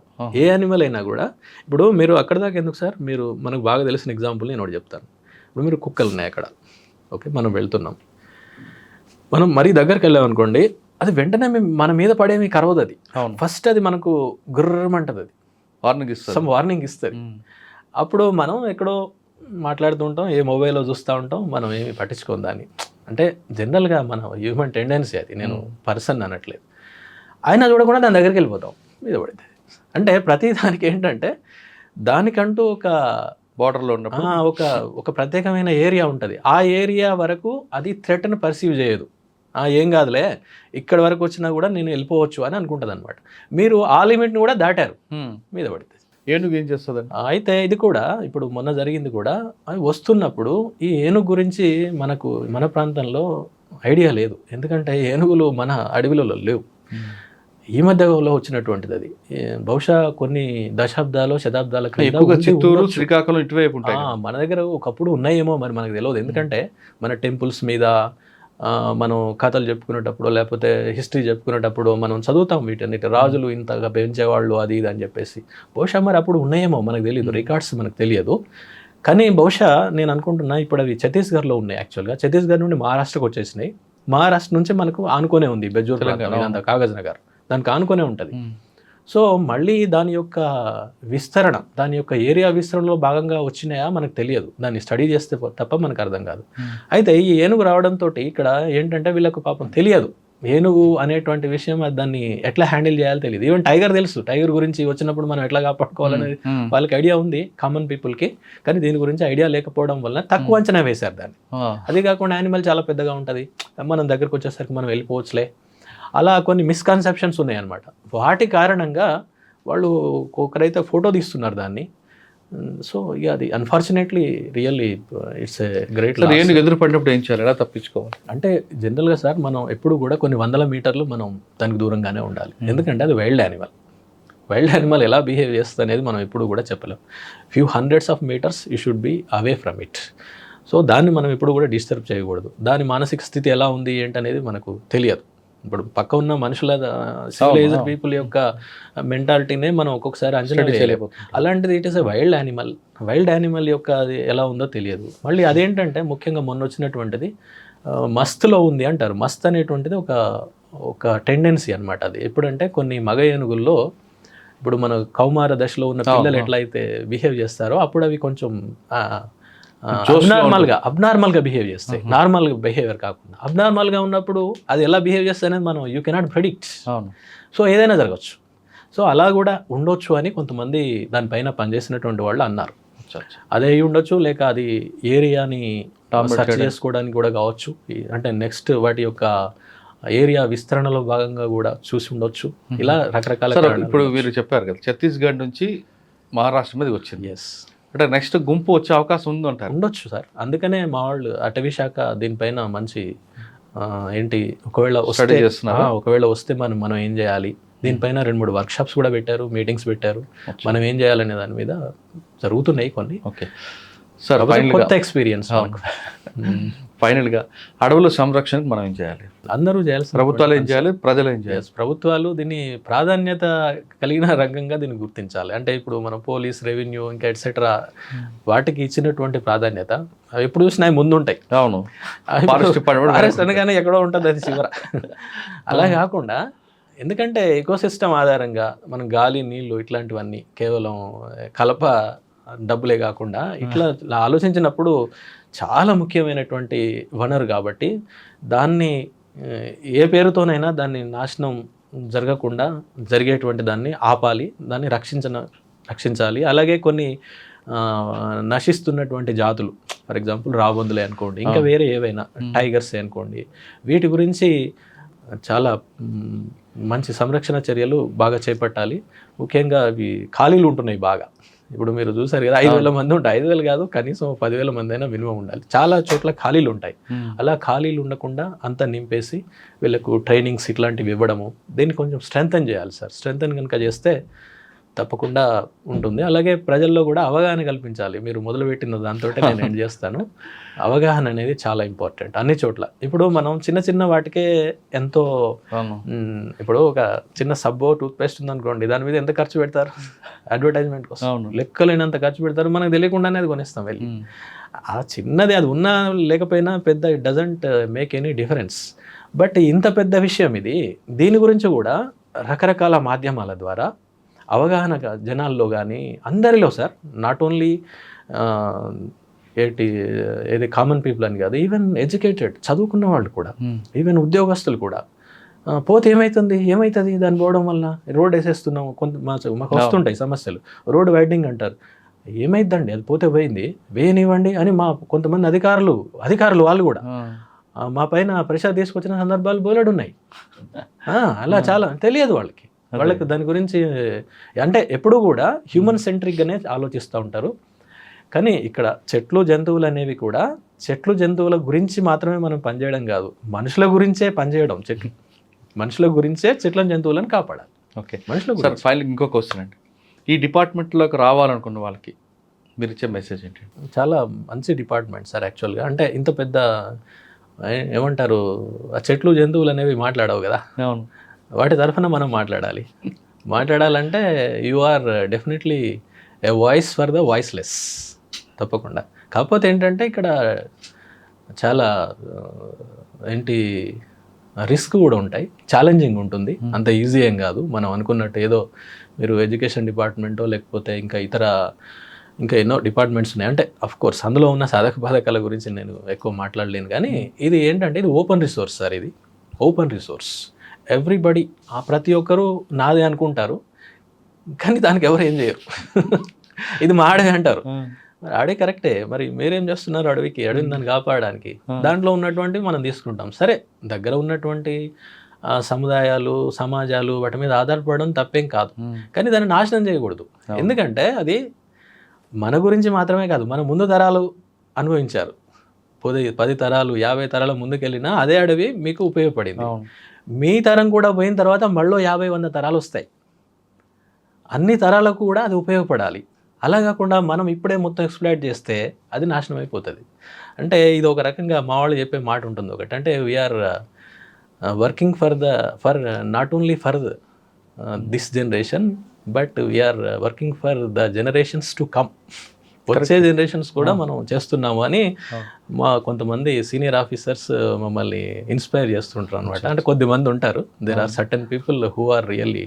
ఏ యానిమల్ అయినా కూడా. ఇప్పుడు మీరు అక్కడ దాకా ఎందుకు సార్, మీరు మనకు బాగా తెలిసిన ఎగ్జాంపుల్ నేను ఒకటి చెప్తాను. ఇప్పుడు మీరు కుక్కలు ఉన్నాయి అక్కడ, ఓకే, మనం వెళ్తున్నాం, మనం మరీ దగ్గరికి వెళ్ళామనుకోండి, అది వెంటనే మన మీద పడేమి కరవదు. అది ఫస్ట్ అది మనకు గుర్రమంటది, అది వార్నింగ్ ఇస్తుంది. అప్పుడు మనం ఎక్కడో మాట్లాడుతూ ఉంటాం, ఏ మొబైల్లో చూస్తూ ఉంటాం, మనం ఏమి పట్టించుకోం దాన్ని. అంటే జనరల్గా మన హ్యూమన్ టెండెన్సీ అది, నేను పర్సన్ అనట్లేదు. అయినా చూడకుండా దాని దగ్గరికి వెళ్ళిపోతాం, మీద పడుతుంది. అంటే ప్రతి దానికి ఏంటంటే దానికంటూ ఒక బార్డర్లో ఉన్నప్పుడు ఒక ప్రత్యేకమైన ఏరియా ఉంటుంది. ఆ ఏరియా వరకు అది థ్రెట్ని పర్సీవ్ చేయదు. ఏం కాదులే, ఇక్కడ వరకు వచ్చినా కూడా నేను వెళ్ళిపోవచ్చు అని అనుకుంటుంది అనమాట. మీరు ఆ లిమిట్ని కూడా దాటారు, మీద పడుతుంది. ఏనుగు ఏం చేస్తుంది? అయితే ఇది కూడా ఇప్పుడు మొన్న జరిగింది కూడా, అవి వస్తున్నప్పుడు ఈ ఏనుగు గురించి మనకు మన ప్రాంతంలో ఐడియా లేదు. ఎందుకంటే ఏనుగులు మన అడవిలో లేవు, ఈ మధ్యలో వచ్చినటువంటిది. అది బహుశా కొన్ని దశాబ్దాలు శతాబ్దాల క్రితం చిత్తూరు, శ్రీకాకుళం ఇటువైపు ఉంటాయి. మన దగ్గర ఒకప్పుడు ఉన్నాయేమో మరి మనకు తెలియదు. ఎందుకంటే మన టెంపుల్స్ మీద మనం కథలు చెప్పుకునేటప్పుడు లేకపోతే హిస్టరీ చెప్పుకునేటప్పుడు మనం చదువుతాం వీటన్నిటి, రాజులు ఇంతగా పెంచేవాళ్ళు అది ఇది అని చెప్పేసి. బహుశా మరి అప్పుడు ఉన్నాయేమో మనకు తెలియదు, రికార్డ్స్ మనకు తెలియదు. కానీ బహుశా నేను అనుకుంటున్నా ఇప్పుడు అవి ఛత్తీస్గఢ్లో ఉన్నాయి. యాక్చువల్గా ఛత్తీస్గఢ్ నుండి మహారాష్ట్రకు వచ్చేసినాయి. మహారాష్ట్ర నుంచి మనకు ఆనుకునే ఉంది బెజూర్ ప్రాంతం, కాగజ్ నగర్ దానికి ఆనుకునే ఉంటుంది. సో మళ్ళీ దాని యొక్క విస్తరణ, దాని యొక్క ఏరియా విస్తరణలో భాగంగా వచ్చినాయా మనకు తెలియదు, దాన్ని స్టడీ చేస్తే తప్ప మనకు అర్థం కాదు. అయితే ఈ ఏనుగు రావడంతో ఇక్కడ ఏంటంటే వీళ్ళకు పాపం తెలియదు ఏనుగు అనేటువంటి విషయం, దాన్ని ఎట్లా హ్యాండిల్ చేయాలో తెలియదు. ఈవెన్ టైగర్ తెలుసు, టైగర్ గురించి వచ్చినప్పుడు మనం ఎట్లా కాపాడుకోవాలనేది వాళ్ళకి ఐడియా ఉంది, కామన్ పీపుల్కి. కానీ దీని గురించి ఐడియా లేకపోవడం వల్ల తక్కువ అంచనా వేశారు దాన్ని. అది కాకుండా యానిమల్ చాలా పెద్దగా ఉంటుంది, మనం దగ్గరకు వచ్చేసరికి మనం వెళ్ళిపోవచ్చులే, అలా కొన్ని మిస్కన్సెప్షన్స్ ఉన్నాయన్నమాట. వాటి కారణంగా వాళ్ళు ఒకరైతే ఫోటో తీస్తున్నారు దాన్ని. సో ఇక అది unfortunately really it's a great. ఏనుగు ఎదురుపడినప్పుడు ఏం చేయాలి, ఎలా తప్పించుకోవాలి? అంటే జనరల్గా సార్ మనం ఎప్పుడు కూడా కొన్ని 100 మీటర్లు మనం దానికి దూరంగానే ఉండాలి. ఎందుకంటే అది వైల్డ్ యానిమల్ ఎలా బిహేవ్ చేస్తుంది అనేది మనం ఎప్పుడు కూడా చెప్పలేం. Few hundreds of meters you should be away from it. So దాన్ని మనం ఎప్పుడు కూడా డిస్టర్బ్ చేయకూడదు. దాని మానసిక స్థితి ఎలా ఉంది ఏంటనేది మనకు తెలియదు. ఇప్పుడు పక్క ఉన్న మనుషుల సివిలైజ్డ్ పీపుల్ యొక్క మెంటాలిటీనే మనం ఒక్కొక్కసారి అంచనా వేయలేము. అలాంటిది it is a wild animal యొక్క అది ఎలా ఉందో తెలియదు. మళ్ళీ అదేంటంటే ముఖ్యంగా మొన్న వచ్చినటువంటిది మస్త్లో ఉంది అంటారు. మస్త్ అనేటువంటిది ఒక టెండెన్సీ అనమాట. అది ఎప్పుడంటే కొన్ని మగ ఏనుగుల్లో ఇప్పుడు మన కౌమార దశలో ఉన్న పిల్లలు ఎట్లయితే బిహేవ్ చేస్తారో అప్పుడు అవి కొంచెం అబ్నార్మల్గా బిహేవ్ చేస్తాయి. నార్మల్ బిహేవియర్ కాకుండా అబ్నార్మల్గా ఉన్నప్పుడు అది ఎలా బిహేవ్ చేస్తాయి అనేది మనం యూ కెనాట్ ప్రెడిక్ట్. సో ఏదైనా జరగచ్చు. సో అలా కూడా ఉండొచ్చు అని కొంతమంది దానిపైన పనిచేసినటువంటి వాళ్ళు అన్నారు. అదే అయి ఉండొచ్చు, లేక అది ఏరియాని సెర్చ్ చేసుకోవడానికి కూడా కావచ్చు. అంటే నెక్స్ట్ వాటి యొక్క ఏరియా విస్తరణలో భాగంగా కూడా చూసి ఉండొచ్చు. ఇలా రకరకాల. ఇప్పుడు మీరు చెప్పారు కదా ఛత్తీస్గఢ్ నుంచి మహారాష్ట్ర మీద వచ్చింది. ఎస్, అంటే నెక్స్ట్ గుంపు వచ్చే అవకాశం ఉందంటారు? ఉండొచ్చు సార్. అందుకనే మా వాళ్ళు అటవీ శాఖ దీనిపైన మంచి ఏంటి ఒకవేళ వస్తే మనం ఏం చేయాలి, దీనిపైన 2-3 వర్క్షాప్స్ కూడా పెట్టారు, మీటింగ్స్ పెట్టారు. మనం ఏం చేయాలనే దాని మీద జరుగుతున్నాయి కొన్ని. ఓకే సార్ కొత్త ఎక్స్పీరియన్స్. ఫైనల్గా అడవుల సంరక్షణకు మనం ఏం చేయాలి? అందరూ చేయాల్సిన ప్రభుత్వాలు ఏం చేయాలి, ప్రజలు ఏం చేయాలి? ప్రభుత్వాలు దీన్ని ప్రాధాన్యత కలిగిన రంగంగా దీన్ని గుర్తించాలి. అంటే ఇప్పుడు మనం పోలీస్, రెవెన్యూ ఇంకా ఎట్సెట్రా వాటికి ఇచ్చినటువంటి ప్రాధాన్యత ఎప్పుడు చూసినా అవి ముందుంటాయి. అవును, ఫారెస్ట్ అనగానే ఎక్కడో ఉంటుంది అది చివర. అలా కాకుండా, ఎందుకంటే ఎకోసిస్టమ్ ఆధారంగా మనం గాలి, నీళ్లు ఇట్లాంటివన్నీ కేవలం కలప డబ్బులే కాకుండా ఇట్లా ఆలోచించినప్పుడు చాలా ముఖ్యమైనటువంటి వనరు కాబట్టి దాన్ని ఏ పేరుతోనైనా దాన్ని నాశనం జరగకుండా జరిగేటువంటి దాన్ని ఆపాలి, దాన్ని రక్షించాలి. అలాగే కొన్ని నశిస్తున్నటువంటి జాతులు, ఫర్ ఎగ్జాంపుల్ రాబందులే అనుకోండి, ఇంకా వేరే ఏవైనా టైగర్సే అనుకోండి, వీటి గురించి చాలా మంచి సంరక్షణ చర్యలు బాగా చేపట్టాలి. ముఖ్యంగా అవి ఖాళీలు ఉంటున్నాయి బాగా. ఇప్పుడు మీరు చూసారు కదా, 5,000 మంది ఉంటాయి. 5,000 కాదు, కనీసం 10,000 మంది అయినా మినిమం ఉండాలి. చాలా చోట్ల ఖాళీలు ఉంటాయి. అలా ఖాళీలు ఉండకుండా అంతా నింపేసి వీళ్ళకు ట్రైనింగ్స్ ఇట్లాంటివి ఇవ్వడము, దీన్ని కొంచెం స్ట్రెంథన్ చేయాలి సార్. స్ట్రెంథన్ కనుక చేస్తే తప్పకుండా ఉంటుంది. అలాగే ప్రజల్లో కూడా అవగాహన కల్పించాలి. మీరు మొదలుపెట్టిన దాంతో నేను ఎండ్ చేస్తాను. అవగాహన అనేది చాలా ఇంపార్టెంట్ అన్ని చోట్ల. ఇప్పుడు మనం చిన్న చిన్న వాటికే ఎంతో, ఇప్పుడు ఒక చిన్న సబ్బో, టూత్పేస్ట్ ఉందనుకోండి, దాని మీద ఎంత ఖర్చు పెడతారు అడ్వర్టైజ్మెంట్ కోసం? లెక్కలేనంత ఖర్చు పెడతారు. మనకు తెలియకుండానే అది కొనేస్తాం వెళ్ళి. ఆ చిన్నది అది ఉన్నా లేకపోయినా పెద్ద it doesn't make any difference. But ఇంత పెద్ద విషయం ఇది. దీని గురించి కూడా రకరకాల మాధ్యమాల ద్వారా అవగాహన జనాల్లో కానీ అందరిలో సార్, నాట్ ఓన్లీ ఏది కామన్ పీపుల్ అని కాదు, ఈవెన్ ఎడ్యుకేటెడ్ చదువుకున్న వాళ్ళు కూడా, ఈవెన్ ఉద్యోగస్తులు కూడా, పోతే ఏమవుతుంది దాన్ని పోవడం వల్ల? రోడ్ వేసేస్తున్నాము, మాకు వస్తుంటాయి సమస్యలు, రోడ్ వైడనింగ్ అంటారు. ఏమైందండి, అది పోతే పోయింది, వేయనివ్వండి అని మా కొంతమంది అధికారులు వాళ్ళు కూడా మా పైన ప్రెషర్ తీసుకొచ్చిన సందర్భాలు బోలెడు ఉన్నాయి. అలా చాలా తెలియదు వాళ్ళకి దాని గురించి. అంటే ఎప్పుడు కూడా హ్యూమన్ సెంట్రిక్గానే ఆలోచిస్తూ ఉంటారు. కానీ ఇక్కడ చెట్లు, జంతువులు అనేవి కూడా చెట్లు, జంతువుల గురించి మాత్రమే మనం పనిచేయడం కాదు, మనుషుల గురించే పనిచేయడం. మనుషుల గురించే చెట్లను, జంతువులను కాపాడాలి. ఓకే, మనుషుల గురించి. ఫైనల్ ఇంకో క్వశ్చన్ అండి, ఈ డిపార్ట్మెంట్లోకి రావాలనుకున్న వాళ్ళకి మీరు ఇచ్చే మెసేజ్ ఏంటి? చాలా మంచి డిపార్ట్మెంట్ సార్ యాక్చువల్గా. అంటే ఇంత పెద్ద ఏమంటారు, ఆ చెట్లు, జంతువులు అనేవి మాట్లాడవు కదా. అవును, వాటి తరఫున మనం మాట్లాడాలంటే you are definitely a voice for the voiceless, తప్పకుండా. కాకపోతే ఏంటంటే ఇక్కడ చాలా రిస్క్ కూడా ఉంటాయి, ఛాలెంజింగ్ ఉంటుంది, అంత ఈజీ ఏం కాదు మనం అనుకున్నట్టు. ఏదో మీరు ఎడ్యుకేషన్ డిపార్ట్మెంటో లేకపోతే ఇంకా ఎన్నో డిపార్ట్మెంట్స్ ఉన్నాయి. అంటే అఫ్కోర్స్ అందులో ఉన్న సాధక బాధకాల గురించి నేను ఎక్కువ మాట్లాడలేను. కానీ ఇది ఏంటంటే ఇది ఓపెన్ రిసోర్స్ సార్. ఇది ఓపెన్ రిసోర్స్. ఎవ్రీబడి, ప్రతి ఒక్కరూ నాదే అనుకుంటారు, కానీ దానికి ఎవరు ఏం చేయరు. ఇది మా అడవి అంటారు. అడవి కరెక్టే, మరి మీరేం చేస్తున్నారు అడవికి? అడవిని దాన్ని కాపాడడానికి దాంట్లో ఉన్నటువంటి మనం తీసుకుంటాం. సరే, దగ్గర ఉన్నటువంటి సముదాయాలు, సమాజాలు వాటి మీద ఆధారపడడం తప్పేం కాదు, కానీ దాన్ని నాశనం చేయకూడదు. ఎందుకంటే అది మన గురించి మాత్రమే కాదు, మన ముందు తరాలు అనుభవించారు. 10 తరాలు 50 తరాల ముందుకెళ్ళినా అదే అడవి మీకు ఉపయోగపడింది. మీ తరం కూడా పోయిన తర్వాత మళ్ళీ 50-100 తరాలు వస్తాయి. అన్ని తరాలకు కూడా అది ఉపయోగపడాలి. అలా కాకుండా మనం ఇప్పుడే మొత్తం ఎక్స్ప్లాయిట్ చేస్తే అది నాశనం అయిపోతుంది. అంటే ఇది ఒక రకంగా మా వాళ్ళు చెప్పే మాట ఉంటుంది ఒకటి, అంటే we are working for not only for this generation, but we are working for the generations to come. వచ్చే జనరేషన్స్ కూడా మనం చేస్తున్నాము అని మా కొంతమంది సీనియర్ ఆఫీసర్స్ మమ్మల్ని ఇన్స్పైర్ చేస్తుంటారు అనమాట. అంటే కొద్దిమంది ఉంటారు, there are certain people who are really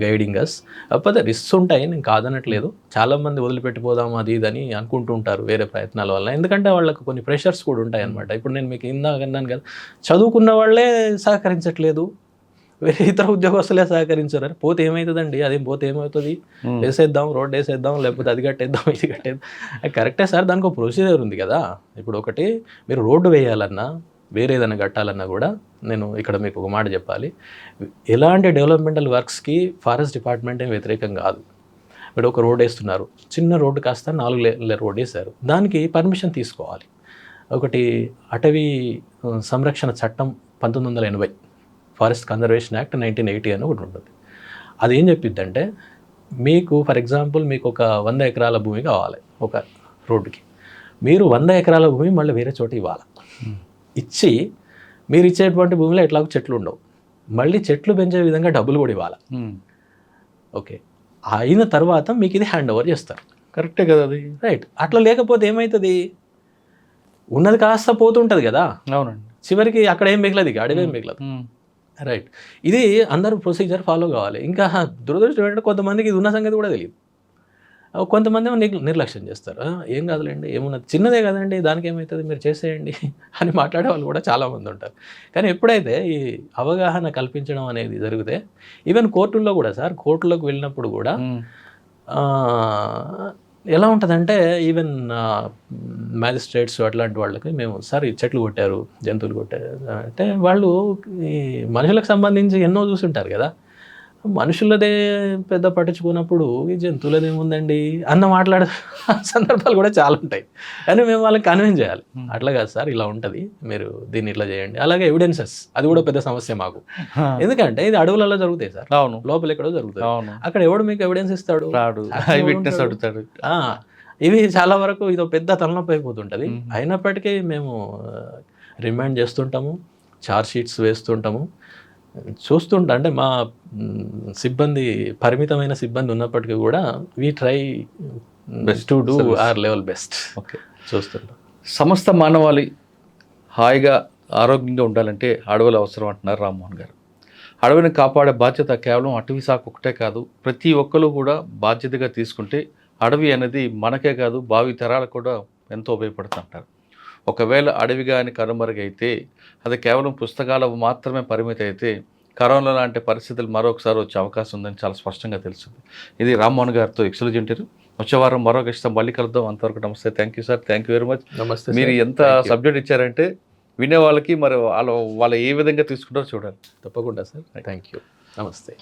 guiding us. కాకపోతే రిస్క్స్ ఉంటాయి, నేను కాదనట్లేదు. చాలామంది వదిలిపెట్టిపోదాం అది ఇదని అనుకుంటూ ఉంటారు వేరే ప్రయత్నాల వల్ల, ఎందుకంటే వాళ్ళకు కొన్ని ప్రెషర్స్ కూడా ఉంటాయి అనమాట. ఇప్పుడు నేను మీకు ఇందాక అన్నాను కదా, చదువుకున్న వాళ్ళే సహకరించట్లేదు, వేరే ఇతర ఉద్యోగస్తులే సహకరించారు. పోతే ఏమవుతుందండి, అదేం పోతే ఏమవుతుంది, వేసేద్దాం, రోడ్ వేసేద్దాం, లేకపోతే అది కట్టేద్దాం, ఇది కట్టేద్దాం. కరెక్టే సార్, దానికి ఒక ప్రొసీజర్ ఉంది కదా. ఇప్పుడు ఒకటి మీరు రోడ్డు వేయాలన్నా, వేరే ఏదైనా కట్టాలన్నా కూడా నేను ఇక్కడ మీకు ఒక మాట చెప్పాలి, ఎలాంటి డెవలప్మెంటల్ వర్క్స్కి ఫారెస్ట్ డిపార్ట్మెంట్ ఏం వ్యతిరేకం కాదు. ఇప్పుడు ఒక రోడ్ వేస్తున్నారు, చిన్న రోడ్డు కాస్త 4 లేన్ల రోడ్ వేశారు, దానికి పర్మిషన్ తీసుకోవాలి. ఒకటి అటవీ సంరక్షణ చట్టం 1980, ఫారెస్ట్ కన్జర్వేషన్ యాక్ట్ 1980 అని ఒకటి ఉంటుంది. అది ఏం చెప్పిద్దంటే, మీకు ఫర్ ఎగ్జాంపుల్ మీకు ఒక 100 ఎకరాల భూమి కావాలి ఒక రోడ్డుకి. మీరు 100 ఎకరాల భూమి మళ్ళీ వేరే చోట ఇవ్వాలి. ఇచ్చి మీరు ఇచ్చేటువంటి భూమిలో ఎట్లాగో చెట్లు ఉండవు, మళ్ళీ చెట్లు పెంచే విధంగా డబ్బులు కూడా ఇవ్వాలి. ఓకే, అయిన తర్వాత మీకు ఇది హ్యాండ్ ఓవర్ చేస్తారు. కరెక్టే కదా అది. రైట్. అట్లా లేకపోతే ఏమవుతుంది, ఉన్నది కాస్త పోతుంటుంది కదా. అవునండి. చివరికి అక్కడ ఏం మిగలదు, ఇక అడవి ఏం మిగలదు. రైట్. ఇది అందరూ ప్రొసీజర్ ఫాలో కావాలి. ఇంకా దురదృష్టం ఏంటంటే కొంతమందికి ఇది ఉన్న సంగతి కూడా తెలియదు. కొంతమంది ఏమో నిర్లక్ష్యం చేస్తారు. ఏం కాదులేండి, ఏమున్నది, చిన్నదే కదండి, దానికి ఏమవుతుంది, మీరు చేసేయండి అని మాట్లాడే వాళ్ళు కూడా చాలామంది ఉంటారు. కానీ ఎప్పుడైతే ఈ అవగాహన కల్పించడం అనేది జరిగితే, ఈవెన్ కోర్టుల్లో కూడా సార్, కోర్టులోకి వెళ్ళినప్పుడు కూడా ఎలా ఉంటుందంటే, ఈవెన్ మ్యాజిస్ట్రేట్స్ అట్లాంటి వాళ్ళకి మేము సార్ ఈ చెట్లు కొట్టారు, జంతువులు కొట్టారు అంటే, వాళ్ళు ఈ మనుషులకు సంబంధించి ఎన్నో చూసుంటారు కదా, మనుషులదే పెద్ద పట్టించుకున్నప్పుడు ఈ జంతువులది ఏముందండి అన్న మాట్లాడే సందర్భాలు కూడా చాలా ఉంటాయి. కానీ మేము వాళ్ళకి కన్విన్స్ చేయాలి, అట్లా కాదు సార్, ఇలా ఉంటుంది, మీరు దీన్ని ఇట్లా చేయండి. అలాగే ఎవిడెన్సెస్, అది కూడా పెద్ద సమస్య మాకు. ఎందుకంటే ఇది అడవులలో జరుగుతాయి సార్, అవును, లోపల ఎక్కడో జరుగుతాయి. అక్కడ ఎవడు మీకు ఎవిడెన్స్ ఇస్తాడు? అడుగుతాడు. ఇవి చాలా వరకు ఇదో పెద్ద తలనొప్పి అయిపోతుంటుంది. అయినప్పటికీ మేము రిమైండ్ చేస్తుంటాము, ఛార్జ్ షీట్స్ వేస్తుంటాము, చూస్తుంటా. అంటే మా సిబ్బంది, పరిమితమైన సిబ్బంది ఉన్నప్పటికీ కూడా we try to do our level best. Okay, చూస్తుంటాం. సమస్త మానవాళి హాయిగా ఆరోగ్యంగా ఉండాలంటే అడవులు అవసరం అంటున్నారు రామ్మోహన్ గారు. అడవిని కాపాడే బాధ్యత కేవలం అటవీ శాఖ ఒకటే కాదు, ప్రతి ఒక్కరు కూడా బాధ్యతగా తీసుకుంటే అడవి అనేది మనకే కాదు, భావి తరాలకు కూడా ఎంతో ఉపయోగపడుతుంటారు. ఒకవేళ అడవి కానీ కనుమరుగైతే అది కేవలం పుస్తకాలకు మాత్రమే పరిమితి అయితే కరోనా లాంటి పరిస్థితులు మరొకసారి వచ్చే అవకాశం ఉందని చాలా స్పష్టంగా తెలుస్తుంది. ఇది రామ్మోహన్ గారితో ఎక్సలెంట్. వచ్చే వారం మరో గెస్ట్తో మళ్ళీ కలుద్దాం. అంతవరకు నమస్తే. Thank you sir, thank you very much. నమస్తే. మీరు ఎంత సబ్జెక్ట్ ఇచ్చారంటే వినే వాళ్ళకి మరి వాళ్ళు ఏ విధంగా తీసుకుంటారో చూడాలి. తప్పకుండా సార్. Thank you. నమస్తే.